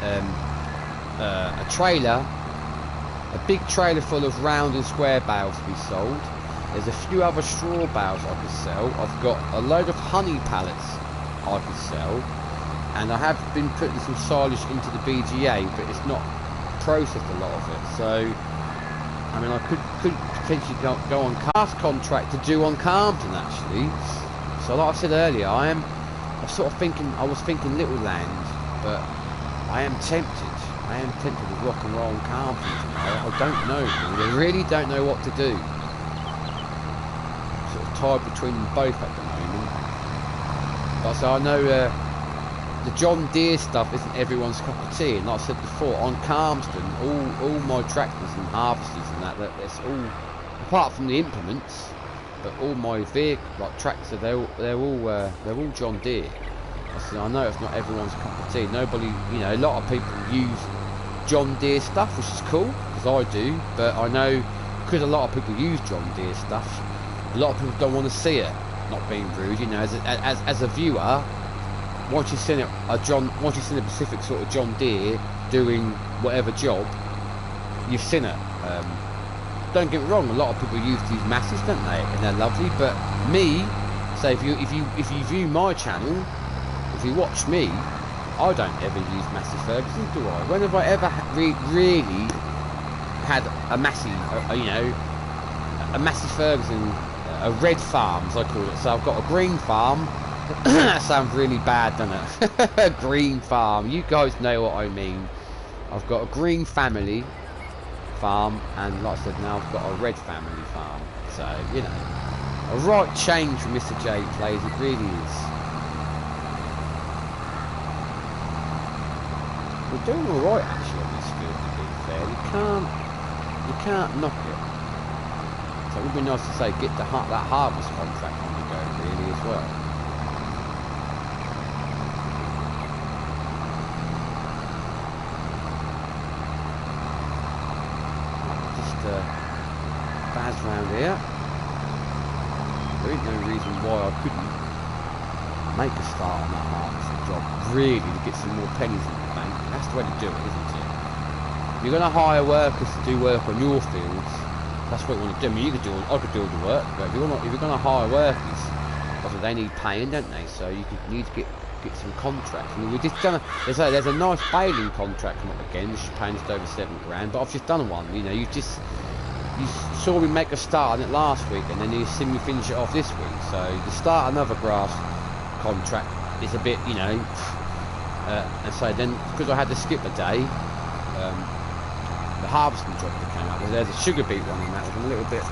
a trailer, a big trailer full of round and square bales to be sold. There's a few other straw bales I could sell. I've got a load of honey pallets I could sell. And I have been putting some silage into the BGA, but it's not processed a lot of it. So, I mean, I could potentially go on cast contract to do on Carlton actually. So, like I said earlier, I was thinking Little Land, but I am tempted. I am tempted to rock and roll on Carlton tomorrow. I don't know. I really don't know what to do. Sort of tied between them both at the moment. But so I know. The John Deere stuff isn't everyone's cup of tea, and like I said before, on Calmston, all my tractors and harvesters and that's all, apart from the implements, but all my vehicle, like tractors, they're all John Deere. I know it's not everyone's cup of tea. Nobody, you know, a lot of people use John Deere stuff, which is cool, because I do, but I know, because a lot of people use John Deere stuff, a lot of people don't want to see it, not being rude, you know, as a viewer. Once you've seen once you've seen a specific sort of John Deere doing whatever job, you've seen it. Don't get me wrong, a lot of people use these masses, don't they? And they're lovely. But me, say if you view my channel, if you watch me, I don't ever use Massey Ferguson, do I? When have I ever really had a Massey, you know, a Massey Ferguson, a red farm, as I call it? So I've got a green farm. That sounds really bad, doesn't it? Green farm. You guys know what I mean. I've got a green family farm, and like I said, now I've got a red family farm. So, you know, a right change from Mr. J Plays, it really is. We're doing alright actually on this field, to be fair. You can't knock it. So it would be nice to say, get that harvest contract on the go, really, as well. Baz round here. There ain't no reason why I couldn't make a start on that harvesting job, really, to get some more pennies in the bank. That's the way to do it, isn't it? You're going to hire workers to do work on your fields. That's what you want to do. I mean, I could do all the work, but if you're going to hire workers, obviously they need paying, don't they? So you need to get some contracts. I mean, we just done there's a nice baling contract come up again, which is paying just over £7 grand. But I've just done one. You know, you saw me make a start on it last week, and then you see me finish it off this week. So to start another grass contract is a bit, you know, and so then because I had to skip a day, the harvesting job that came up, there's a sugar beet one, and that was a little bit.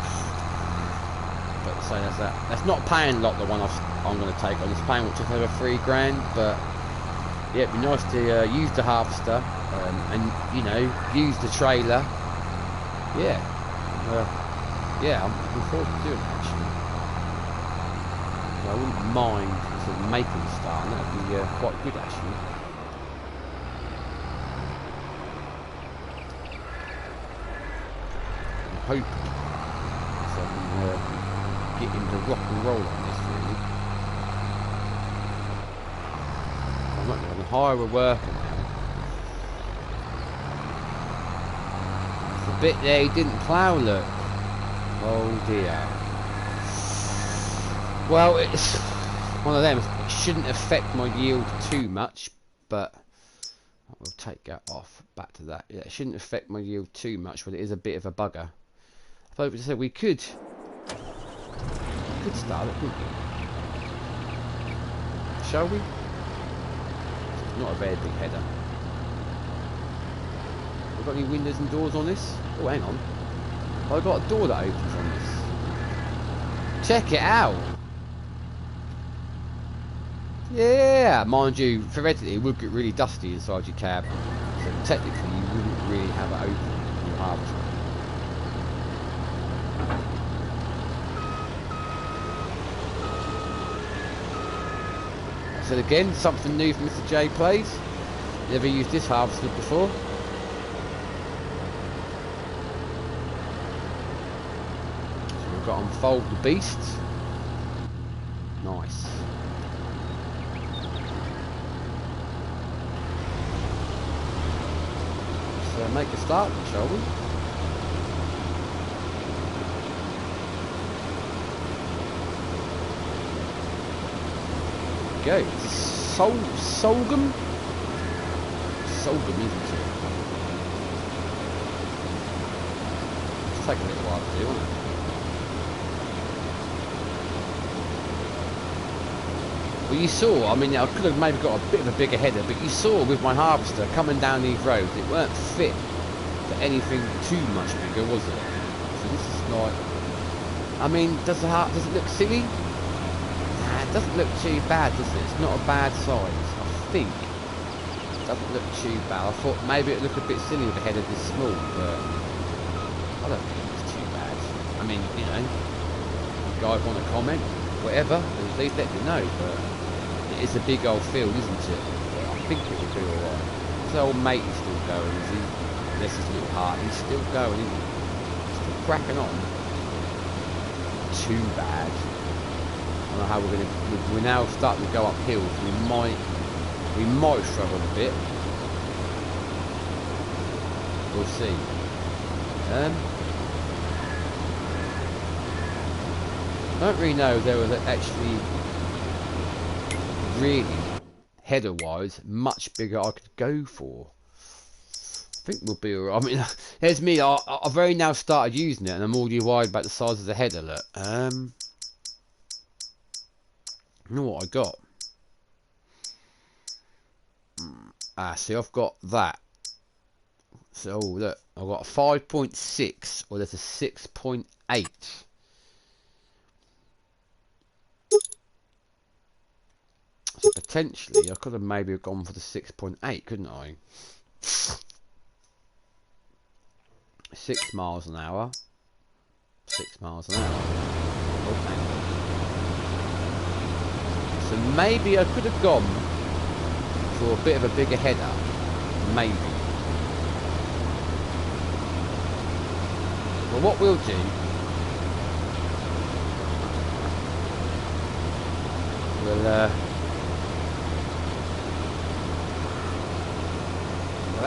But so there's that. That's not paying a lot. The one I'm going to take on. It's paying just over £3 grand. But yeah, it'd be nice to use the harvester and you know use the trailer. Yeah, yeah, I'm looking forward to doing it actually. So I wouldn't mind sort of making a start, and that'd be quite good actually. I'm hoping so I can get into rock and roll on this really. I'm not going to hire a worker now. The bit there he didn't plough, look. Oh dear. Well, it's one of them. It shouldn't affect my yield too much, but we'll take that off. Back to that. Yeah, it shouldn't affect my yield too much, but it is a bit of a bugger. I thought we said we could start it, couldn't we? Shall we? It's not a very big header. Have we got any windows and doors on this? Oh, hang on. I've got a door that opens on this. Check it out. Yeah, mind you, theoretically it would get really dusty inside your cab. So technically you wouldn't really have it open in your harvest. So again, something new from Mr. J Plays. Never used this harvester before. So we've got to unfold the beasts. Nice. Let's make a start, shall we? Go. Sorghum? Sorghum, isn't it? It's taking a little while to do, isn't it? Well, you saw, I mean, I could have maybe got a bit of a bigger header, but you saw with my harvester coming down these roads, it weren't fit for anything too much bigger, was it? So this is like, I mean, does it look silly? It doesn't look too bad, does it? It's not a bad size, I think. It doesn't look too bad. I thought maybe it'd look a bit silly with a header this small, but I don't think it's too bad. I mean, you know, if you guys want to comment, whatever, please let me know, but it is a big old field, isn't it? But I think it will do alright. This old mate is still going, is he? Unless his little heart, he's still going, isn't he? Still cracking on. Too bad. I don't know how we're now starting to go uphill, so we might struggle a bit. We'll see. I don't really know if there was actually really header wise much bigger I could go for. I think we'll be alright. I mean, here's me, I've only now started using it and I'm already worried about the size of the header, look. You know what I got? See, I've got that. So, look, I've got a 5.6, or there's a 6.8. So, potentially, I could have maybe gone for the 6.8, couldn't I? 6 miles an hour. 6 miles an hour. Okay. So maybe I could have gone for a bit of a bigger header. Maybe. Well, what we'll do,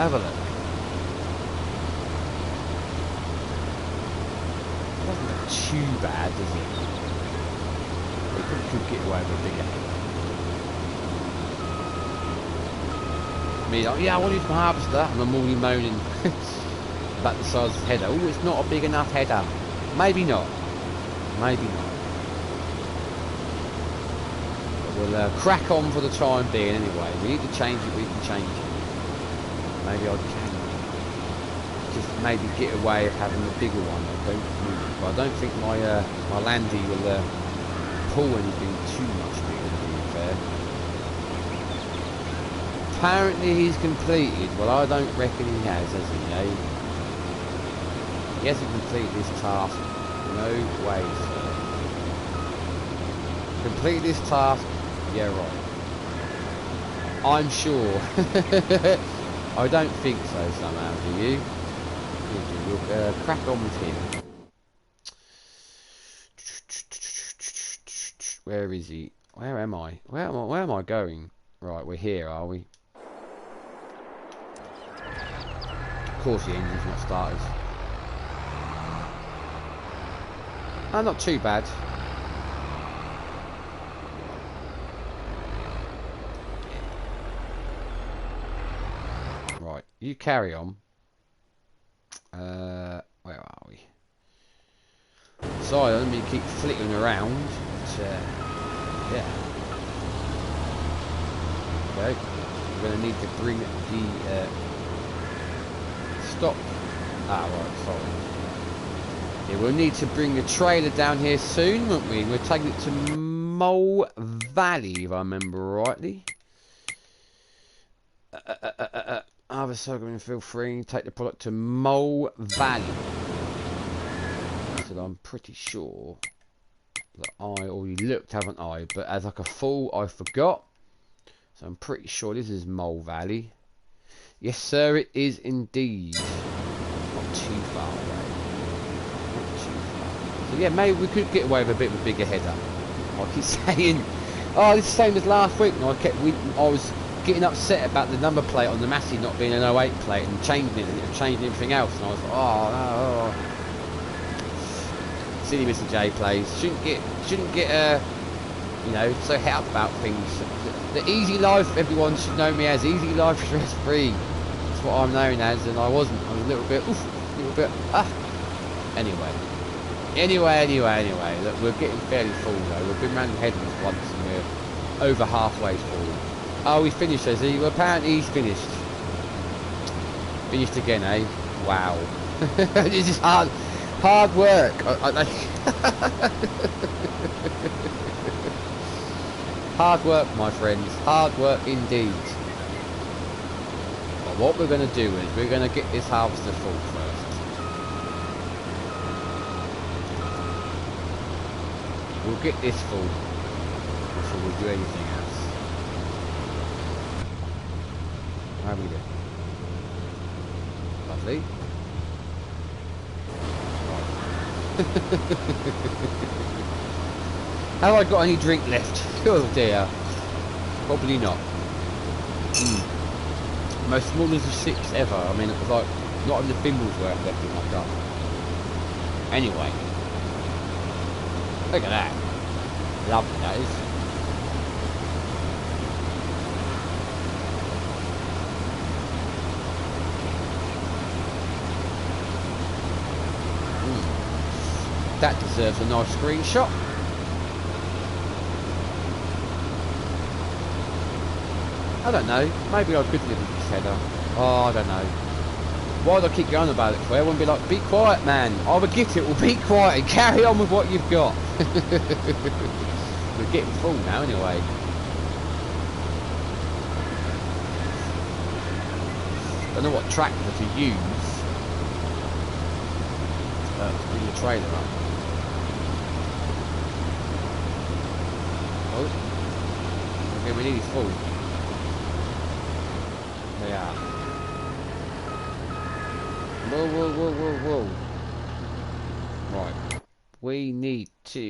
have a look. It doesn't look too bad, does it? We could get away with a bigger header. Me, like, yeah, I want to use my harvester, and I'm already moaning about the size of the header. Oh, it's not a big enough header. Maybe not. Maybe not. But we'll crack on for the time being anyway. We need to change it, we can change it. Maybe I can just maybe get away of having a bigger one. But I don't think my my Landy will pull anything too much bigger, to be fair. Apparently he's completed. Well, I don't reckon he has he? Eh? He hasn't completed this task. No way, sir. Complete this task? Yeah, right. I'm sure. I don't think so somehow, do you? We'll crack on with him. Where is he? Where am I? Where am I going? Right, we're here, are we? Of course the engine's not started. Oh, not too bad. Right, you carry on. Where are we? Sorry, I don't mean to keep flicking around. But, yeah. Okay. We're going to need to bring the stop. Ah, right, sorry. Yeah, we'll need to bring the trailer down here soon, won't we? We're taking it to Mole Valley, if I remember rightly. Other Sogan, feel free. Take the product to Mole Valley. So I'm pretty sure that I already looked, haven't I? But as like a fool, I forgot. So I'm pretty sure this is Mole Valley. Yes, sir, it is indeed. Not too far away. Not too far. So yeah, maybe we could get away with a bit of a bigger header. I keep saying, oh, it's the same as last week. And I was getting upset about the number plate on the Massey not being an 08 plate and changing it and changing everything else. And I was like, oh no. Silly Mr. J plays. Shouldn't get you know, so het up about things. The easy life, everyone should know me as easy life, stress free. That's what I'm known as, and I wasn't. I was a little bit, Anyway. Look, we're getting fairly full though. We've been round the headlands once and we're over halfway full. Oh, we finished, has he? Well, apparently he's finished. Finished again, eh? Wow. This is hard work. Hard work, my friends. Hard work indeed. But what we're going to do is we're going to get this harvester full first. We'll get this full before we do anything else. How we do? Lovely. Have I got any drink left? Oh dear. Probably not. Most smallest of 6 ever. I mean, it was like not even the thimbles worth left in my cup. Anyway. Look at that. Lovely that is. That deserves a nice screenshot. I don't know. Maybe I could live with this header. Oh, I don't know. Why do I keep going about it for? I wouldn't be like, be quiet, man. I would get it. Well, be quiet and carry on with what you've got. We're getting full now, anyway. Don't know what tractor to use to bring the trailer up. Oh, okay, we need it full. They are. Whoa. Right. We need to...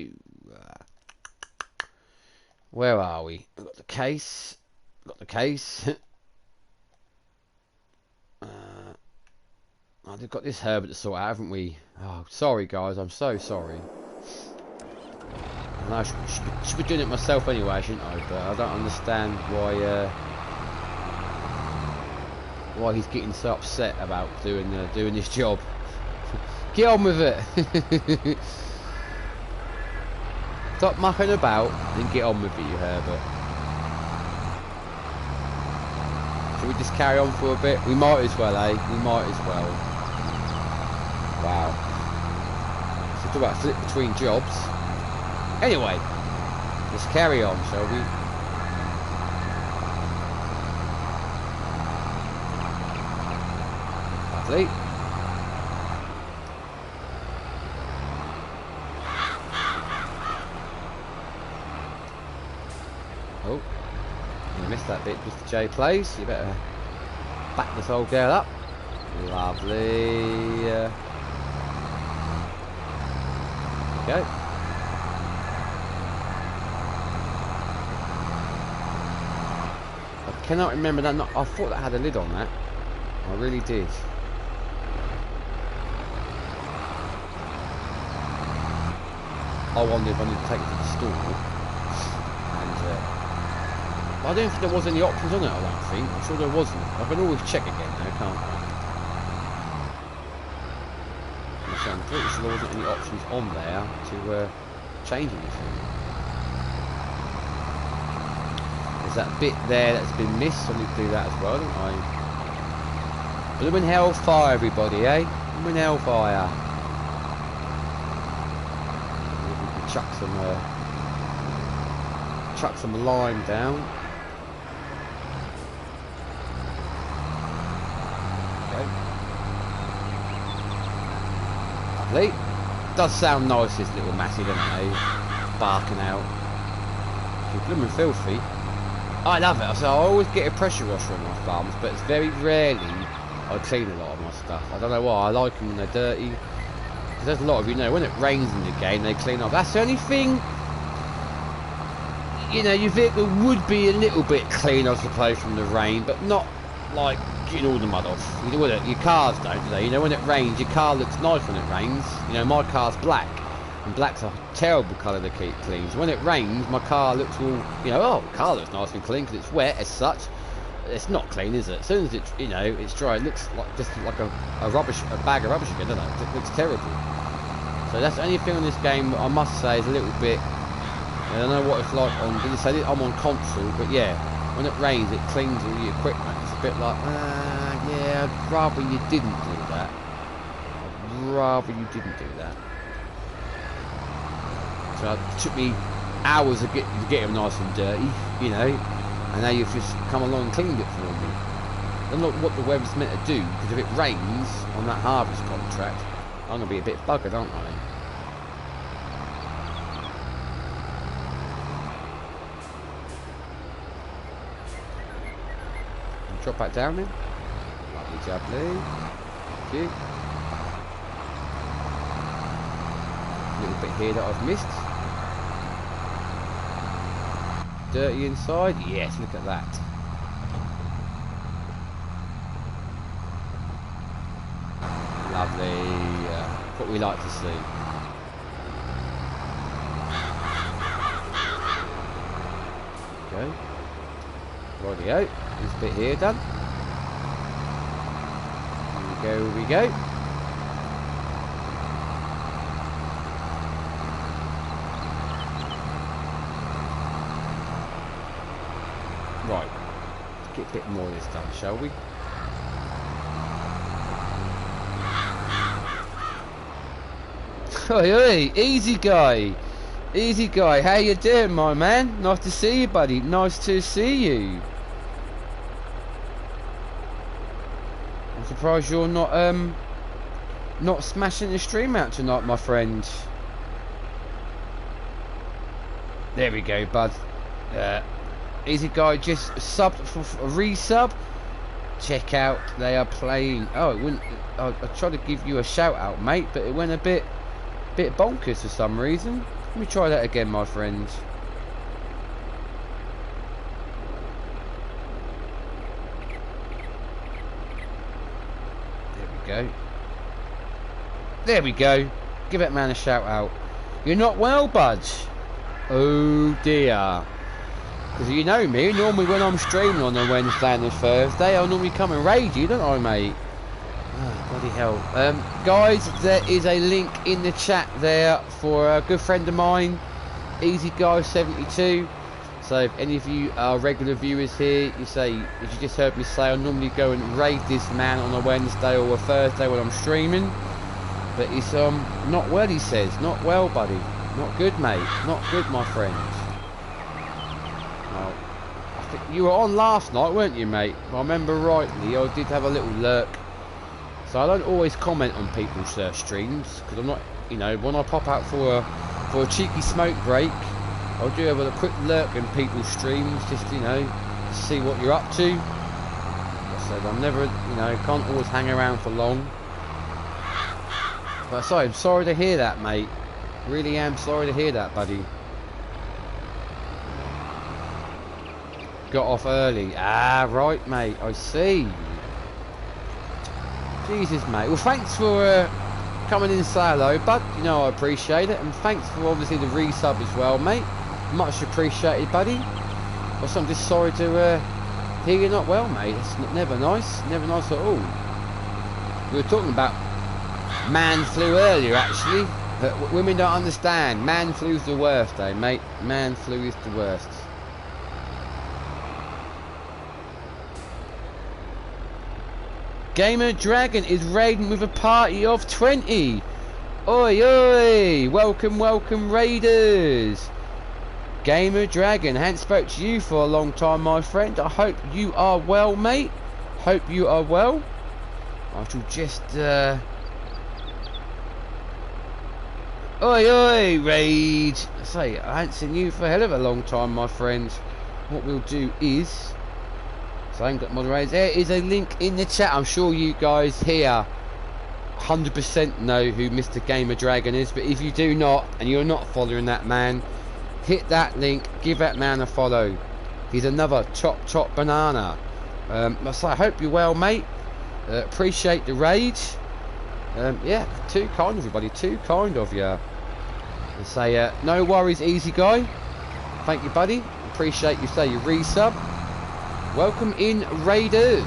where are we? We've got the case. Oh, we've got this Herbert to sort out, haven't we? Oh, sorry guys, I'm so sorry. And I should be doing it myself anyway, shouldn't I? But I don't understand why he's getting so upset about doing this job. Get on with it. Stop mucking about and get on with it, you Herbert. Should we just carry on for a bit? We might as well, eh? We might as well. Wow. So talk about flip between jobs. Anyway, let's carry on, shall we? Lovely. Oh, you missed that bit, Mr. J plays. You better back this old girl up. Lovely. Go. I cannot remember that. I thought that had a lid on that. I really did. I wonder if I need to take it to the store. And I don't think there was any options on it. I don't think. I'm sure there wasn't. I can always check again though, can't I? So I'm pretty sure there wasn't any options on there to change anything. There's that bit there that's been missed, so I need to do that as well, don't I? Bloomin' hellfire, everybody, eh? Bloomin' hellfire. We can chuck some lime down. Okay. Lovely. Does sound nice, this little Matty, doesn't it, eh? Barking out. You're bloomin' filthy. I love it. So I always get a pressure washer on my farms, but it's very rarely I clean a lot of my stuff. I don't know why. I like them when they're dirty. Because there's a lot of, you know, when it rains in the game, they clean up. That's the only thing, you know, your vehicle would be a little bit clean, I suppose, from the rain, but not like getting all the mud off. You know what? Your cars don't, do they? You know, when it rains, your car looks nice when it rains. You know, my car's black. And black's a terrible colour to keep clean. So when it rains, my car looks all, you know, oh, the car looks nice and clean because it's wet as such. It's not clean, is it? As soon as it's, you know, it's dry, it looks like just like a bag of rubbish again, doesn't it? It looks terrible. So that's the only thing on this game I must say is a little bit, I don't know what it's like on, did you say I'm on console, but yeah, when it rains, it cleans all the equipment. It's a bit like, yeah, I'd rather you didn't do that. I'd rather you didn't do that. So it took me hours to get them nice and dirty, you know, and now you've just come along and cleaned it for me. I don't know what the weather's meant to do, because if it rains on that harvest contract, I'm going to be a bit buggered, aren't I? Drop back down then. Lovely jubbly. Thank you. A little bit here that I've missed. Dirty inside, yes, look at that. Lovely, what we like to see. Okay, rightio, this bit here done. Here we go. Right, let's get a bit more of this done, shall we? Oi, oi, easy guy, how you doing, my man? Nice to see you, buddy. Nice to see you. I'm surprised you're not smashing the stream out tonight, my friend. There we go, bud. Easy guy just subbed for a resub. Check out, they are playing. Oh, it wouldn't. I tried to give you a shout out, mate, but it went a bit bonkers for some reason. Let me try that again, my friends. There we go. There we go. Give that man a shout out. You're not well, Budge. Oh dear. Because you know me, normally when I'm streaming on a Wednesday and a Thursday, I'll normally come and raid you, don't I, mate? Oh, bloody hell. Guys, there is a link in the chat there for a good friend of mine, Easy Guy 72. So if any of you are regular viewers here, you say, as you just heard me say, I normally go and raid this man on a Wednesday or a Thursday when I'm streaming. But he's not well, he says. Not well, buddy. Not good, mate. Not good, my friend. Well, I think you were on last night, weren't you, mate? If I remember rightly, I did have a little lurk. So I don't always comment on people's streams, because I'm not, you know, when I pop out for a cheeky smoke break, I'll do have a quick lurk in people's streams, just, you know, to see what you're up to. Like I said, I'm never, you know, can't always hang around for long. But sorry, I'm sorry to hear that, mate. Really am sorry to hear that, buddy. Got off early. Ah, right, mate. I see. Jesus, mate. Well, thanks for coming in and say hello, bud. You know I appreciate it. And thanks for obviously the resub as well, mate. Much appreciated, buddy. Also, I'm just sorry to hear you're not well, mate. It's never nice. Never nice at all. We were talking about man flu earlier, actually. But women don't understand. Man flu's the worst, eh, mate? Man flu is the worst. Gamer Dragon is raiding with a party of 20. Oi, oi! Welcome, welcome, raiders. Gamer Dragon, hadn't spoke to you for a long time, my friend. I hope you are well, mate. Hope you are well. I shall just Oi, oi, raid. I say, I haven't seen you for a hell of a long time, my friend. What we'll do is, so I haven't got moderators. There is a link in the chat. I'm sure you guys here 100% know who Mr. Gamer Dragon is, but if you do not, and you're not following that man, hit that link, give that man a follow. He's another top banana. So I hope you're well, mate. Appreciate the raid. Yeah, too kind of you, buddy. Too kind of you. And say, no worries, Easy Guy. Thank you, buddy. Appreciate you say your resub. Welcome in, raiders.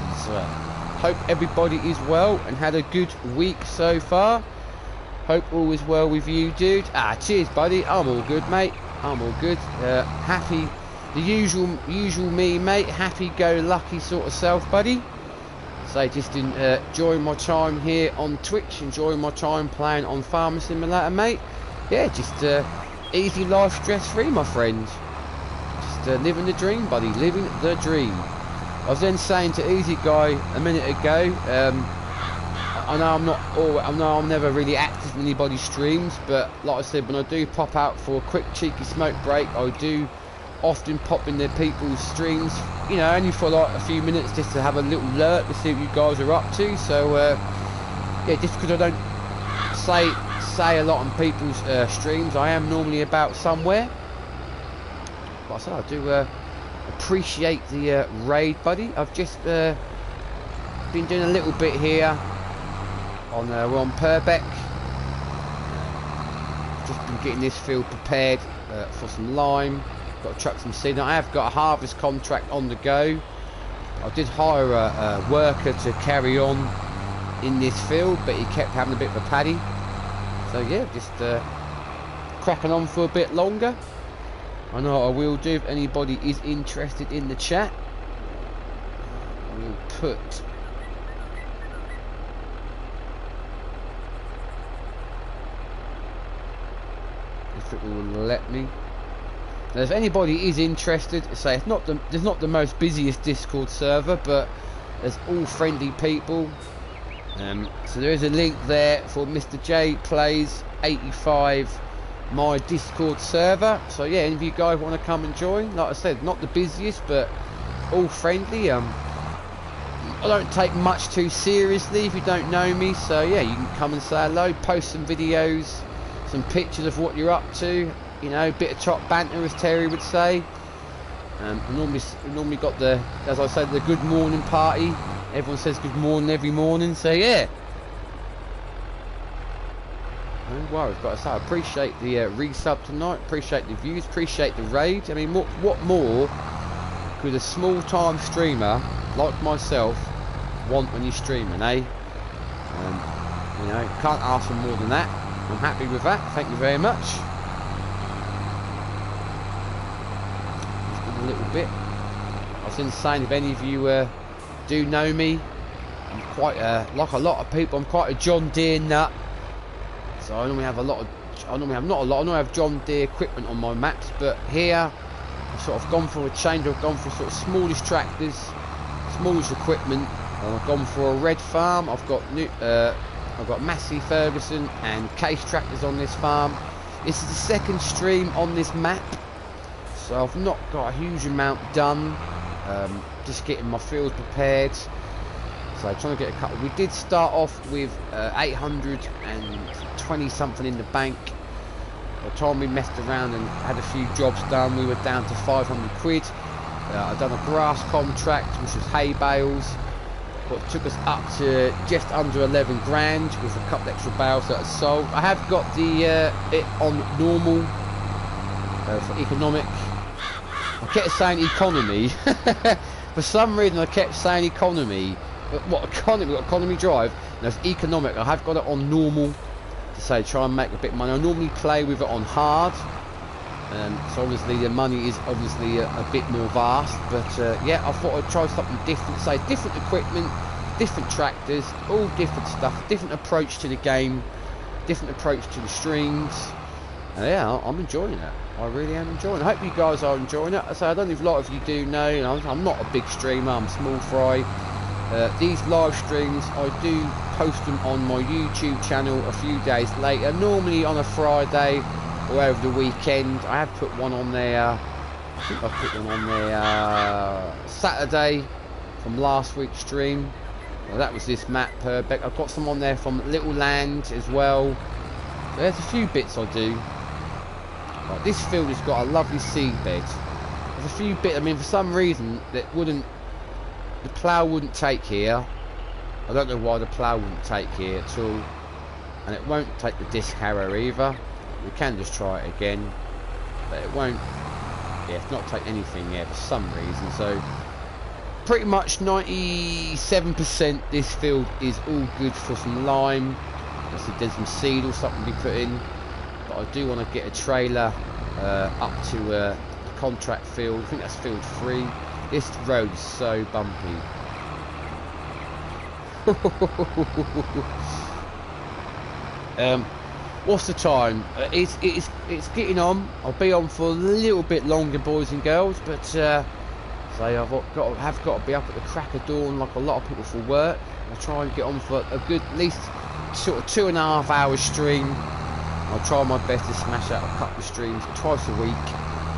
Hope everybody is well and had a good week so far. Hope all is well with you, dude. Ah, cheers, buddy. I'm all good, mate. I'm all good. Happy, the usual me, mate. Happy-go-lucky sort of self, buddy. So just enjoying my time here on Twitch, enjoying my time playing on Farming Simulator, mate. Yeah, just easy life, stress-free, my friend. Just living the dream, buddy. Living the dream. I was then saying to Easy Guy a minute ago. I know I'm never really active in anybody's streams, but like I said, when I do pop out for a quick cheeky smoke break, I do often pop in their people's streams, you know, only for like a few minutes just to have a little lurk to see what you guys are up to. So yeah, just because I don't say a lot on people's streams, I am normally about somewhere. But I said I do appreciate the raid, buddy. I've just been doing a little bit here on we're on Purbeck. Just been getting this field prepared for some lime. Got to truck some seed. I have got a harvest contract on the go. I did hire a worker to carry on in this field, but he kept having a bit of a paddy. So yeah, just cracking on for a bit longer. I know I will do if anybody is interested in the chat. I will put if it will let me. Now, if anybody is interested, say it's not there's not the most busiest Discord server, but there's all friendly people. So there is a link there for Mr. J Plays 85, my Discord server. So yeah, any of you guys want to come and join? Like I said, not the busiest, but all friendly. I don't take much too seriously if you don't know me. So yeah, you can come and say hello, post some videos, some pictures of what you're up to. You know, a bit of top banter, as Terry would say. Normally got the, as I said, the good morning party. Everyone says good morning every morning, so yeah. No worries, but I appreciate the resub tonight, appreciate the views, appreciate the raid. I mean, what more could a small time streamer like myself want when you're streaming, eh? You know, can't ask for more than that. I'm happy with that, thank you very much. Just a little bit. I was saying, if any of you do know me, I'm quite like a lot of people, I'm quite a John Deere nut. So I normally have I normally have John Deere equipment on my maps, but here I've sort of gone for a change. I've gone for sort of smallish tractors, smallish equipment. I've gone for a red farm. I've got Massey Ferguson and Case tractors on this farm. This is the second stream on this map, so I've not got a huge amount done. Just getting my fields prepared. So trying to get a couple. We did start off with 820 something in the bank. By the time we messed around and had a few jobs done, we were down to 500 quid. I've done a grass contract, which was hay bales. What took us up to just under 11 grand with a couple extra bales that are sold. I have got the it on normal for economic. I kept saying economy. For some reason I kept saying economy. What economy? We've got economy drive. No, it's economic. I have got it on normal to say try and make a bit of money. I normally play with it on hard, so obviously the money is obviously a bit more vast. But yeah, I thought I'd try something different. Say different equipment, different tractors, all different stuff, different approach to the game, different approach to the streams. Yeah, I'm enjoying it. I really am enjoying it. I hope you guys are enjoying it. So I don't know if a lot of you do know. I'm not a big streamer. I'm small fry. These live streams, I do post them on my YouTube channel a few days later, normally on a Friday or over the weekend. I have put one on there, I think I put one on there Saturday from last week's stream. Well, that was this map, Purbeck. I've got some on there from Little Land as well. So there's a few bits I do. Like this field has got a lovely seed bed. There's a few bits, I mean, for some reason the plough wouldn't take here. I don't know why the plough wouldn't take here at all, and it won't take the disc harrow either. We can just try it again, but it won't. Yeah, it's not take anything here for some reason. So pretty much 97% this field is all good for some lime. There's some seed or something to be put in, but I do want to get a trailer up to the contract field. I think that's field 3. This road is so bumpy. What's the time? It's getting on. I'll be on for a little bit longer, boys and girls, but say have got to be up at the crack of dawn like a lot of people for work. I'll try and get on for a good, at least sort of 2.5 hour stream. I'll try my best to smash out a couple of streams twice a week,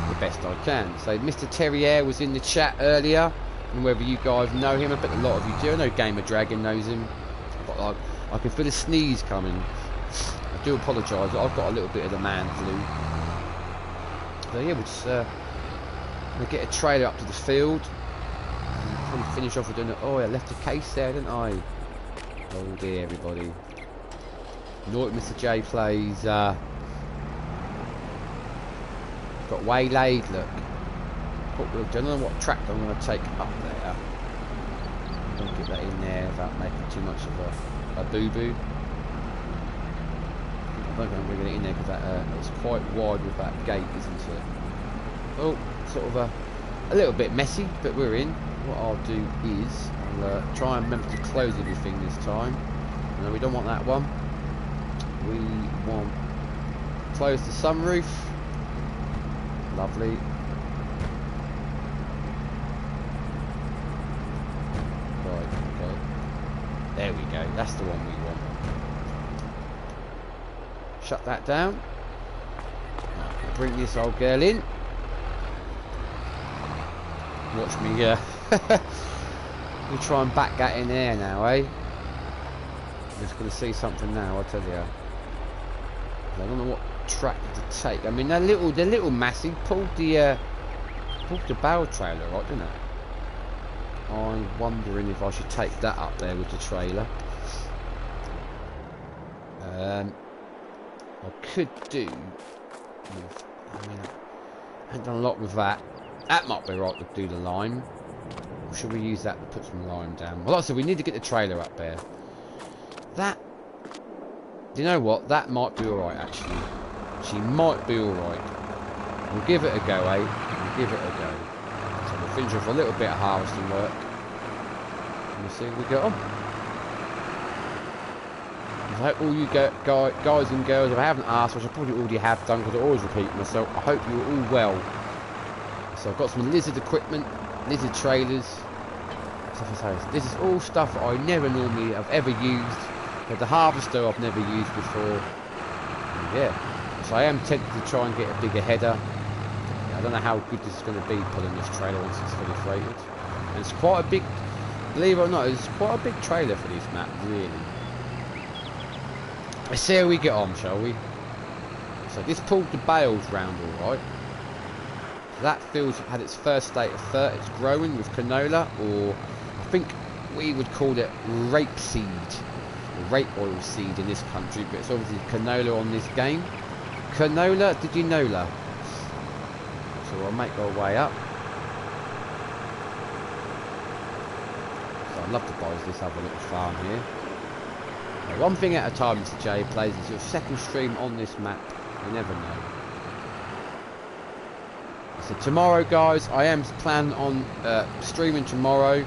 the best I can. So Mr. Terrier was in the chat earlier, and whether you guys know him, I bet a lot of you do. I know Gamer Dragon knows him, but I can feel a sneeze coming. I do apologise, I've got a little bit of the man flu. So yeah, we'll just gonna get a trailer up to the field and probably finish off with doing it. Oh, I left a case there, didn't I? Oh dear, everybody. You know what Mr. J plays? Got waylaid, look. I don't know what tractor I'm going to take up there. I'm going to get that in there without making too much of a boo-boo. I don't think I'm going to get it in there because it's quite wide with that gate, isn't it? Oh, sort of a little bit messy, but we're in. What I'll do is I'll try and remember to close everything this time. No, we don't want that one. We want to close the sunroof. Lovely. Right, okay. There we go. That's the one we want. Shut that down. Bring this old girl in. Watch me, we try and back that in there now, eh? I'm just going to see something now, I tell you. I don't know what tractor to take. I mean, they're little massive. Pulled the barrel trailer, right, didn't it? I'm wondering if I should take that up there with the trailer. I could do with, I mean, I haven't done a lot with that. That might be right to do the lime. Or should we use that to put some lime down? Well, like I said, we need to get the trailer up there. That, you know what? That might be alright, actually. She might be alright. We'll give it a go, eh? We'll give it a go. So we'll finish off a little bit of harvesting work. And we'll see if we get on. I hope all you guys and girls, if I haven't asked, which I probably already have done because I always repeat myself, I hope you're all well. So I've got some lizard equipment, lizard trailers, stuff like this. This is all stuff that I never normally have ever used, but the harvester I've never used before. And yeah, so I am tempted to try and get a bigger header. I don't know how good this is going to be pulling this trailer once it's fully freighted. And it's quite a big, believe it or not, it's quite a big trailer for this map, really. Let's see how we get on, shall we? So this pulled the bales round alright. That field's had its first state of fert. It's growing with canola, or I think we would call it rapeseed, or rape oil seed in this country, but it's obviously canola on this game. Canola, did you know that? So I'll make our way up. So I'd love to buy this other little farm here. Now, one thing at a time, Mr. J plays, is your second stream on this map. You never know. So tomorrow, guys, I am planning on streaming tomorrow.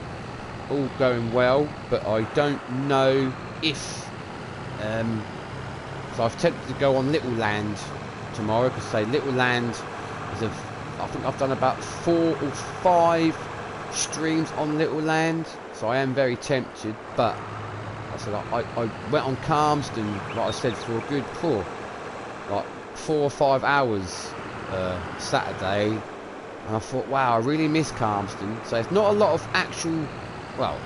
All going well, but I don't know if... so I've tempted to go on Little Land tomorrow, because say Little Land is a... I think I've done about 4 or 5 streams on Little Land, so I am very tempted, but I said I went on Calmston, like I said, for a good like 4 or 5 hours Saturday, and I thought, wow, I really miss Calmston. So it's not a lot of actual, well,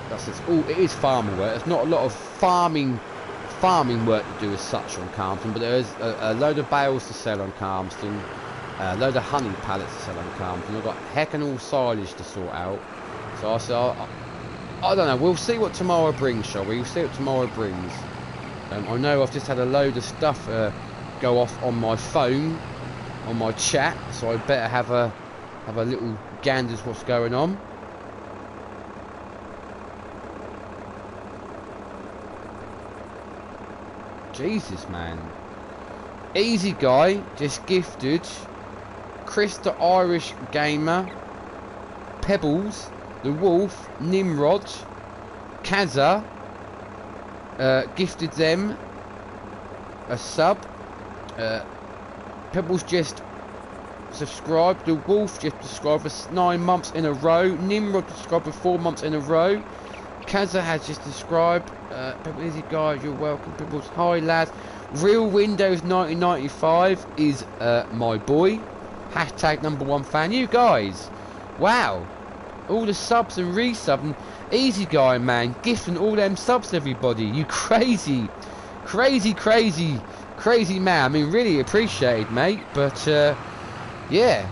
it is farming work. There's not a lot of farming work to do as such on Calmston, but there is a load of bales to sell on Calmston, a load of honey pallets to sell on Calmston. I've got heck and all silage to sort out. So I said, I don't know, we'll see what tomorrow brings, shall we? We'll see what tomorrow brings. I know I've just had a load of stuff go off on my phone, on my chat, so I better have a little ganders what's going on. Jesus, man. Easy Guy just gifted Chris the Irish Gamer, Pebbles, the Wolf, Nimrod, Kaza, gifted them a sub. Pebbles just subscribed. The Wolf just subscribed for 9 months in a row. Nimrod subscribed for 4 months in a row. Kaza has just subscribed. Pebbles, easy guys, you're welcome. Pebbles, hi lads. Real Windows 1995 is my boy. Hashtag #1 fan. You guys, wow. All the subs and resub, and Easy Guy, man, gifting all them subs to everybody. You crazy man. I mean, really appreciated, mate. But yeah,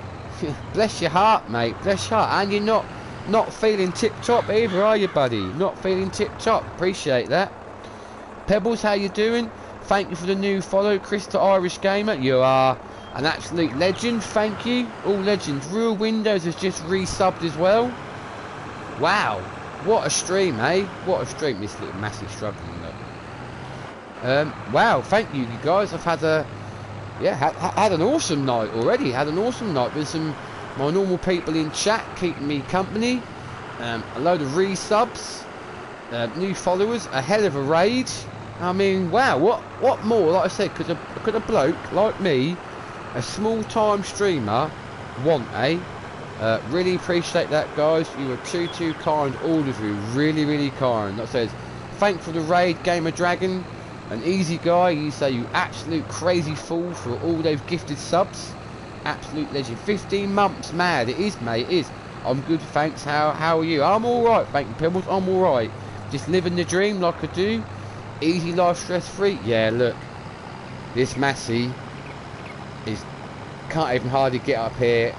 bless your heart, mate. Bless your heart. And you're not feeling tip top either, are you, buddy? Not feeling tip top. Appreciate that. Pebbles, how you doing? Thank you for the new follow, Chris the Irish Gamer. You are an absolute legend. Thank you. All legends. Real Windows has just resubbed as well. Wow, what a stream, eh? What a stream. This little massive struggling look. Wow, thank you guys. I've had had an awesome night already. Had an awesome night with my normal people in chat keeping me company. A load of resubs, new followers, a hell of a raid. I mean, wow, what more? Like I said, could a bloke like me, a small time streamer, want, eh? Really appreciate that, guys. You were too kind, all of you. Really kind. That says, thanks for the raid, Gamer Dragon. An Easy Guy, you say you absolute crazy fool for all those gifted subs. Absolute legend. 15 months, mad. It is, mate, it is. I'm good, thanks. How are you? I'm alright, thank you, Pebbles. I'm alright. Just living the dream like I do. Easy life, stress free. Yeah, look. This Massey can't even hardly get up here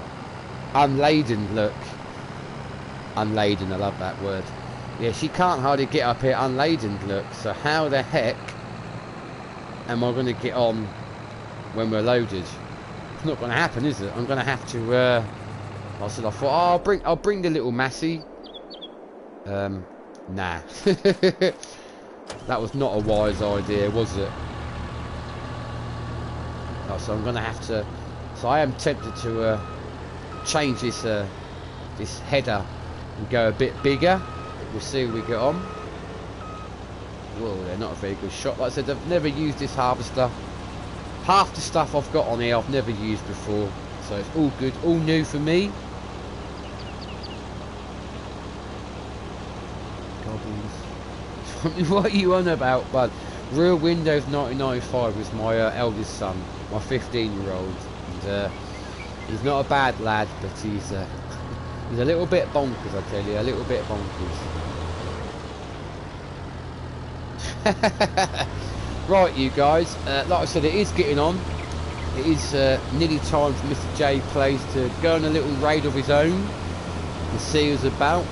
unladen, look. Unladen, I love that word. Yeah, she can't hardly get up here unladen, look. So how the heck am I going to get on when we're loaded. It's not going to happen, is it? I'm going to have to. I said I thought, oh, I'll bring the little Massey. Nah. That was not a wise idea, was it? Oh, so I'm going to have to. So I am tempted to change this this header and go a bit bigger. We'll see how we get on. Whoa, they're not a very good shot. Like I said, I've never used this harvester. Half the stuff I've got on here I've never used before, so it's all good, all new for me. What are you on about, bud? Real Windows 1995 was my eldest son, my 15-year-old. And he's not a bad lad, but he's a little bit bonkers, I tell you, a little bit bonkers. Right, you guys, like I said, it is getting on. It is nearly time for Mr. J Plays to go on a little raid of his own and see who's about.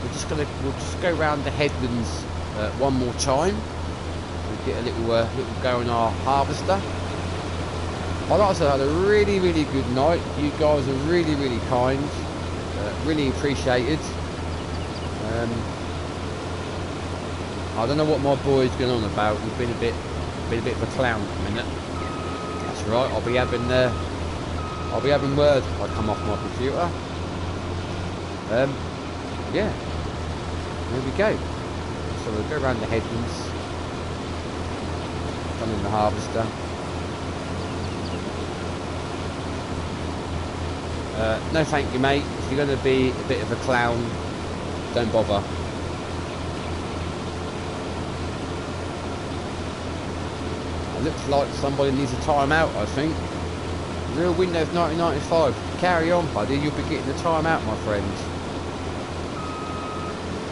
We'll just go around the headlands one more time. We'll get a little go on our harvester. I'd like to say I had a really good night. You guys are really kind. Really appreciated. I don't know what my boy's going on about. We've been a bit of a clown for a minute. That's right. I'll be having words if I come off my computer. Yeah. There we go. So we'll go around the headlands. Done in the harvester. No thank you, mate. If you're going to be a bit of a clown, don't bother. It looks like somebody needs a timeout, I think. Real Windows 1995. Carry on, buddy. You'll be getting the timeout, my friend.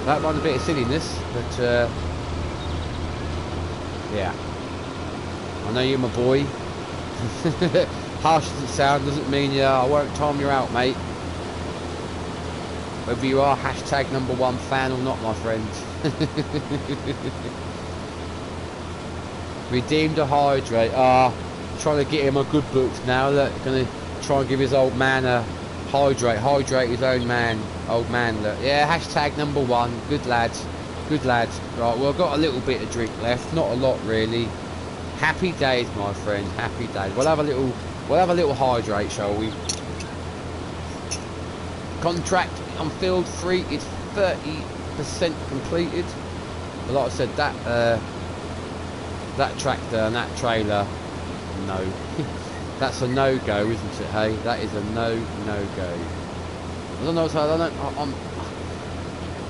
That runs a bit of silliness, but yeah. I know you're my boy. Harsh as it sounds doesn't mean I won't time you out, mate. Whether you are hashtag #1 fan or not, my friend. Redeemed a hydrate. Trying to get him on good books now. Look, gonna try and give his old man a hydrate his own man, old man. Look, yeah, hashtag #1. Good lads, good lads. Right, well, I've got a little bit of drink left, not a lot really. Happy days, my friend. Happy days. We'll have a little hydrate, shall we? Contract on field 3 is 30% completed. But like I said, that tractor and that trailer, no. That's a no-go, isn't it, hey? That is a no-go. I don't know,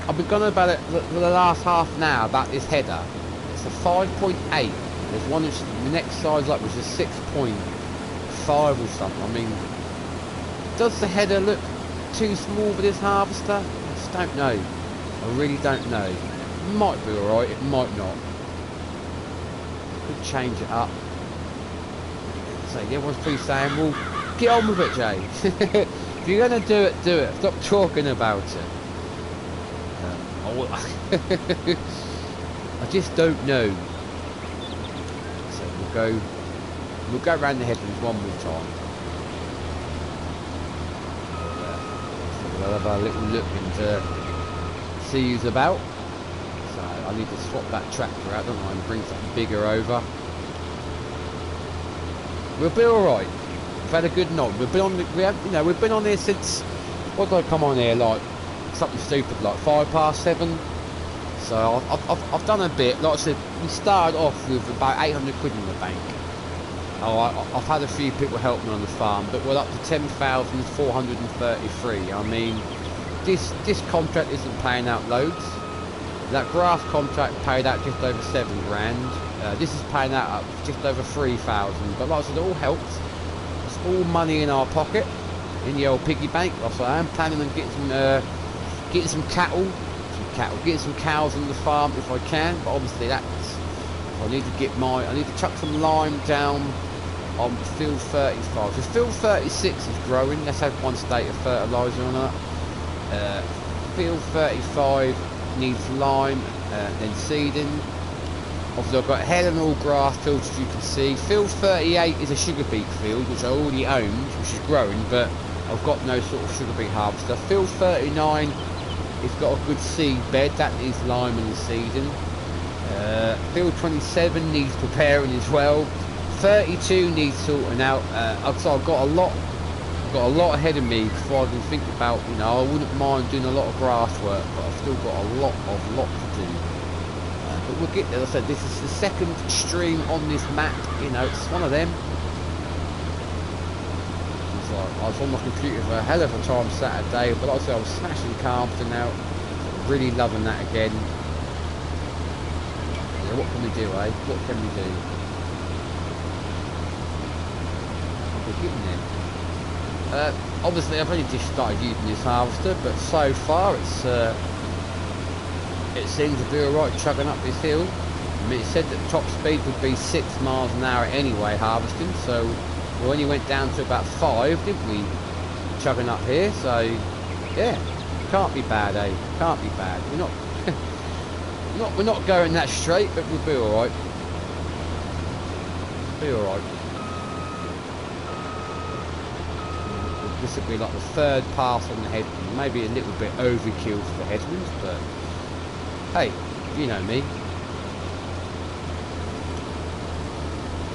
I've been going about it for the last half an hour about this header. It's a 5.8. There's one which the next size up, which is 6.5 or something. I mean, does the header look too small for this harvester? I just don't know. I really don't know. It might be alright, it might not. Could change it up. So everyone's pretty saying, well, get on with it, Jay. If you're going to do it, do it. Stop talking about it. I just don't know. So we'll go around the headlands one more time. So we'll have a little look and see who's about. So I need to swap that tractor out, don't I, and bring something bigger over. We'll be all right. We've had a good night. We've been on. We've been on here since. What did I come on here like? Something stupid like 7:05. So I've done a bit. Like I said, we started off with about 800 quid in the bank. I've had a few people help me on the farm, but we're up to 10,433. I mean, this contract isn't paying out loads. That grass contract paid out just over 7 grand. This is paying out up just over 3,000. But like I said, it all helps. It's all money in our pocket, in the old piggy bank. So I am planning on getting some cattle, getting some cows on the farm if I can. But obviously I need to chuck some lime down on field 35. So field 36 is growing. Let's have one state of fertiliser on that. Field 35 needs lime, then seeding. Obviously I've got Helen all grass fields, as you can see. Field 38 is a sugar beet field, which I already owned, which is growing, but I've got no sort of sugar beet harvester. Field 39, it's got a good seed bed, that is lime and seeding. Field 27 needs preparing as well. 32 needs sorting out. So I've got a lot ahead of me before I can think about, you know, I wouldn't mind doing a lot of grass work, but I've still got a lot to do. But we'll get there. As I said, this is the second stream on this map, you know, it's one of them. It's like, I was on my computer for a hell of a time Saturday, but like I said, I was smashing Carpenter out, really loving that again. Yeah, what can we do, eh? What can we do? We're getting there. Obviously I've only just started using this harvester, but so far it seems to do alright chugging up this hill. I mean, it said that top speed would be 6 miles an hour anyway harvesting, so we only went down to about 5, didn't we, chugging up here, so yeah, can't be bad, eh? Can't be bad. We're not going that straight, but we'll be alright. Be alright. This would be like the third pass on the headwind, maybe a little bit overkill for the headwinds, but hey, you know me.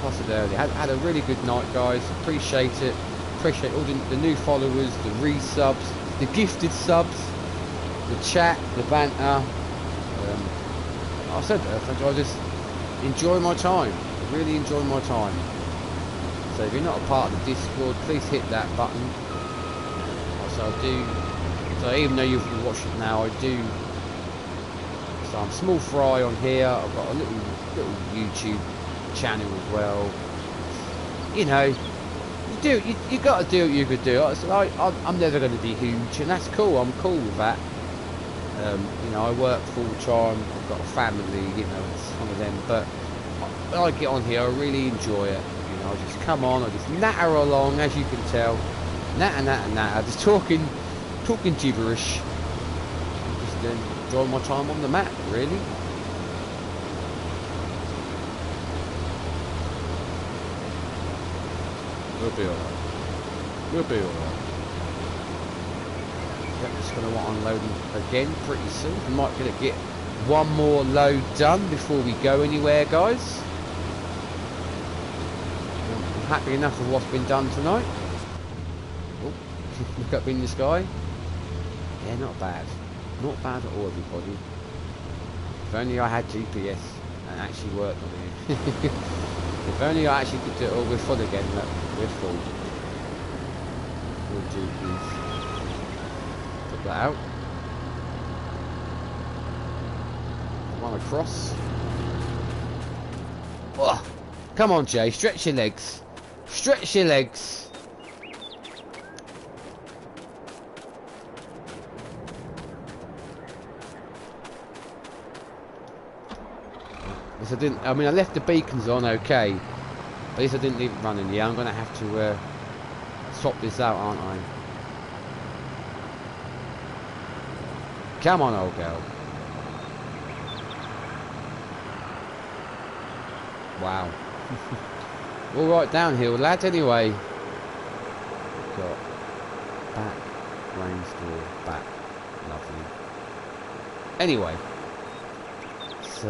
Like I said earlier, had a really good night, guys. Appreciate it. Appreciate all the new followers, the resubs, the gifted subs, the chat, the banter. I said that, I just enjoy my time. I really enjoy my time. So if you're not a part of the Discord, please hit that button. So I do. So even though you've watched it now, I do. So I'm small fry on here. I've got a little YouTube channel as well. You know, you got to do what you could do. I'm never going to be huge, and that's cool. I'm cool with that. You know, I work full time. I've got a family. You know, it's one of them. But when I get on here, I really enjoy it. You know, I just come on. I just natter along, as you can tell. Natter. Just talking gibberish. I'm just enjoying my time on the map, really. We'll be alright. We'll be alright. I'm just going to want unloading again pretty soon. We might gonna get one more load done before we go anywhere, guys. I'm happy enough with what's been done tonight. Oh, look up in the sky. Yeah, not bad. Not bad at all, everybody. If only I had GPS and actually worked on it. If only I actually could do it. Oh, we're full again. Look, we're full. We'll do this. Put that out. One across. Oh, come on, Jay. Stretch your legs. Stretch your legs. I mean, I left the beacons on okay. At least I didn't leave it running. Yeah, I'm going to have to swap this out, aren't I? Come on, old girl. Wow. All right downhill, lads, anyway. Got back, range door, back. Lovely. Anyway. It's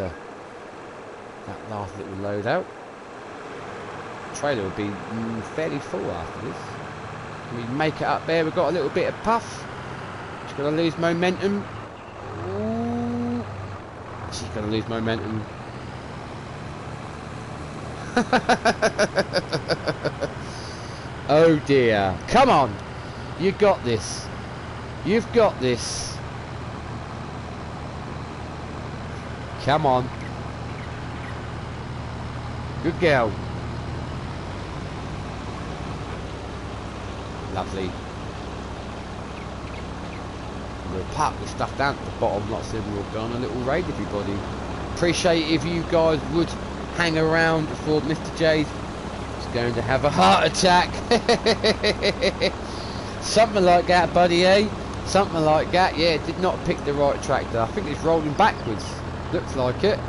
that last little load out. Trailer will be fairly full after this. Can we make it up there? We've got a little bit of puff. She's going to lose momentum. Ooh. She's going to lose momentum. Oh dear. Come on. You got this. You've got this. Come on. Good girl. Lovely. We'll park the stuff down at the bottom, like I said, we'll go on a little raid, everybody. Appreciate if you guys would hang around for Mr. J's. He's going to have a heart attack. Something like that, buddy, eh? Something like that. Yeah, did not pick the right tractor. I think it's rolling backwards. Looks like it.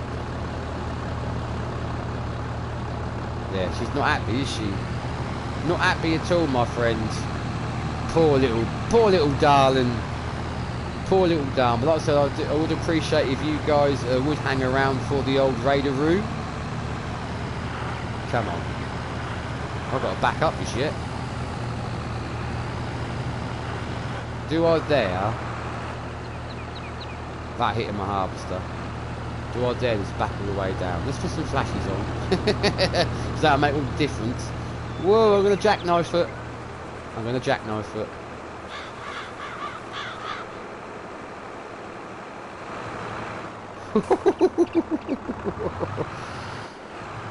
there. She's not happy, is she? Not happy at all, my friends. Poor little darling. Poor little darling. But like I said, I would appreciate if you guys would hang around for the old Raider room. Come on. I've got to back up this yet. Do I dare? That hitting my harvester. Do I dare just back all the way down? Let's put some flashes on. Does that make all the difference? Whoa, I'm going to jackknife it. I'm going to jackknife it.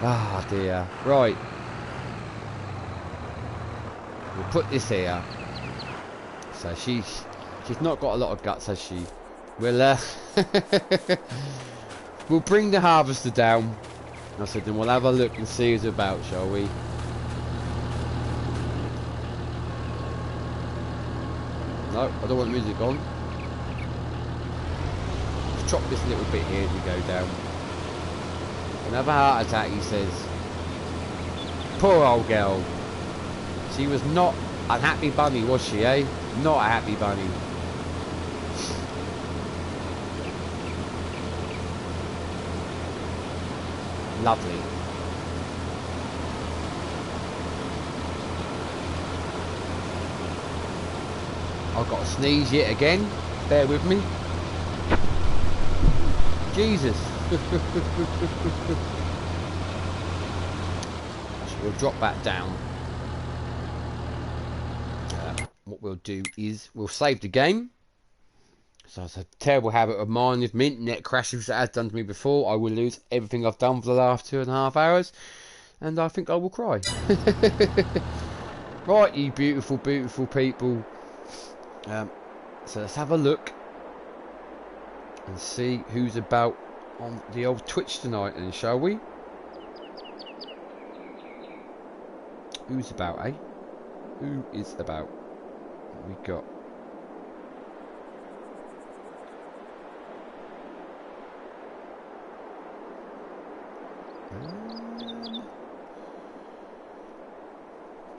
Ah, dear. Right. We'll put this here. So she's not got a lot of guts, has she? We'll we'll bring the harvester down. I said, then we'll have a look and see who's about, shall we? No, I don't want music on. Let's chop this little bit here as we go down. Another heart attack, he says. Poor old girl. She was not a happy bunny, was she, eh? Not a happy bunny. Lovely. I've got to sneeze yet again. Bear with me. Jesus. So we'll drop that down. What we'll do is we'll save the game. So it's a terrible habit of mine. If my internet crashes, as it has done to me before, I will lose everything I've done for the last 2.5 hours, and I think I will cry. Right, you beautiful, beautiful people. So let's have a look and see who's about on the old Twitch tonight, then, shall we? Who's about, eh? Who is about? What we got?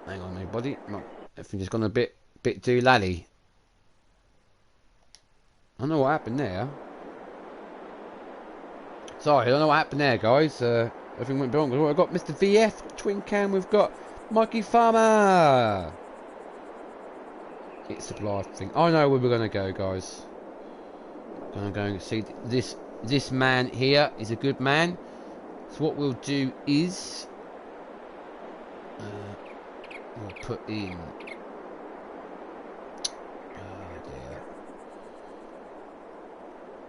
Hang on, everybody. Everything's gone a bit too laddie. I don't know what happened there. Sorry, I don't know what happened there, guys. Everything went wrong. We've got Mr. VF, Twin Cam. We've got Mikey Farmer. It's the Blythe thing. I know where we're going to go, guys. Going to go and see this man here is a good man. So what we'll do is we'll put in. Oh dear.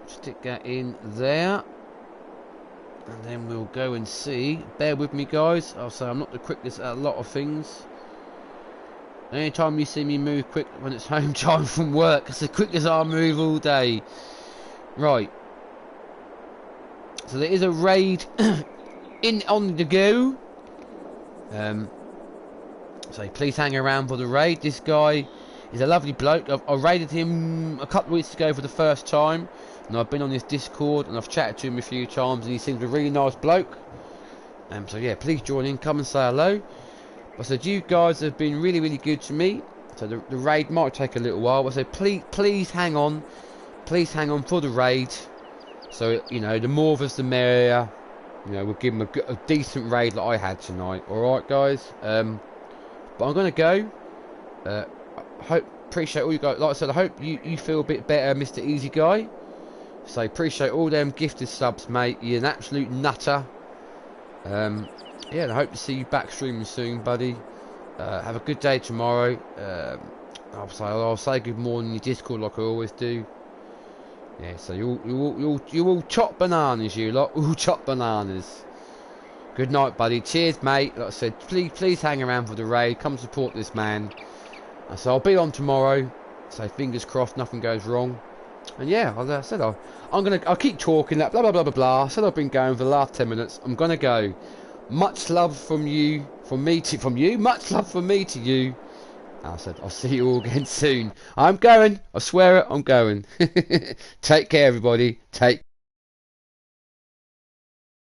Stick that in there. And then we'll go and see. Bear with me, guys. I'll say I'm not the quickest at a lot of things. Anytime you see me move quick when it's home time from work, it's the quickest I move all day. Right. So there is a raid on the go. So please hang around for the raid. This guy is a lovely bloke. I raided him a couple of weeks ago for the first time. And I've been on his Discord and I've chatted to him a few times and he seems a really nice bloke. So yeah, please join in, come and say hello. I said you guys have been really, really good to me. So the raid might take a little while. I said please hang on. Please hang on for the raid. So, you know, the more of us the merrier. You know, we'll give him a decent raid like I had tonight. Alright, guys. But I'm going to go. Appreciate all you guys. Like I said, I hope you feel a bit better, Mr. Easy Guy. So appreciate all them gifted subs, mate. You're an absolute nutter. Yeah, and I hope to see you back streaming soon, buddy. Have a good day tomorrow. I'll say good morning in your Discord like I always do. Yeah, so you all chop bananas, you lot. All chop bananas. Good night, buddy. Cheers, mate. Like I said, please hang around for the raid. Come support this man. So I'll be on tomorrow. So fingers crossed, nothing goes wrong. And yeah, as I said, I'll keep talking that blah blah blah blah blah. I said I've been going for the last 10 minutes. I'm gonna go. Much love from you, from you. Much love from me to you. I said I'll see you all again soon. I'm going. I swear it. I'm going. Take care, everybody. Take.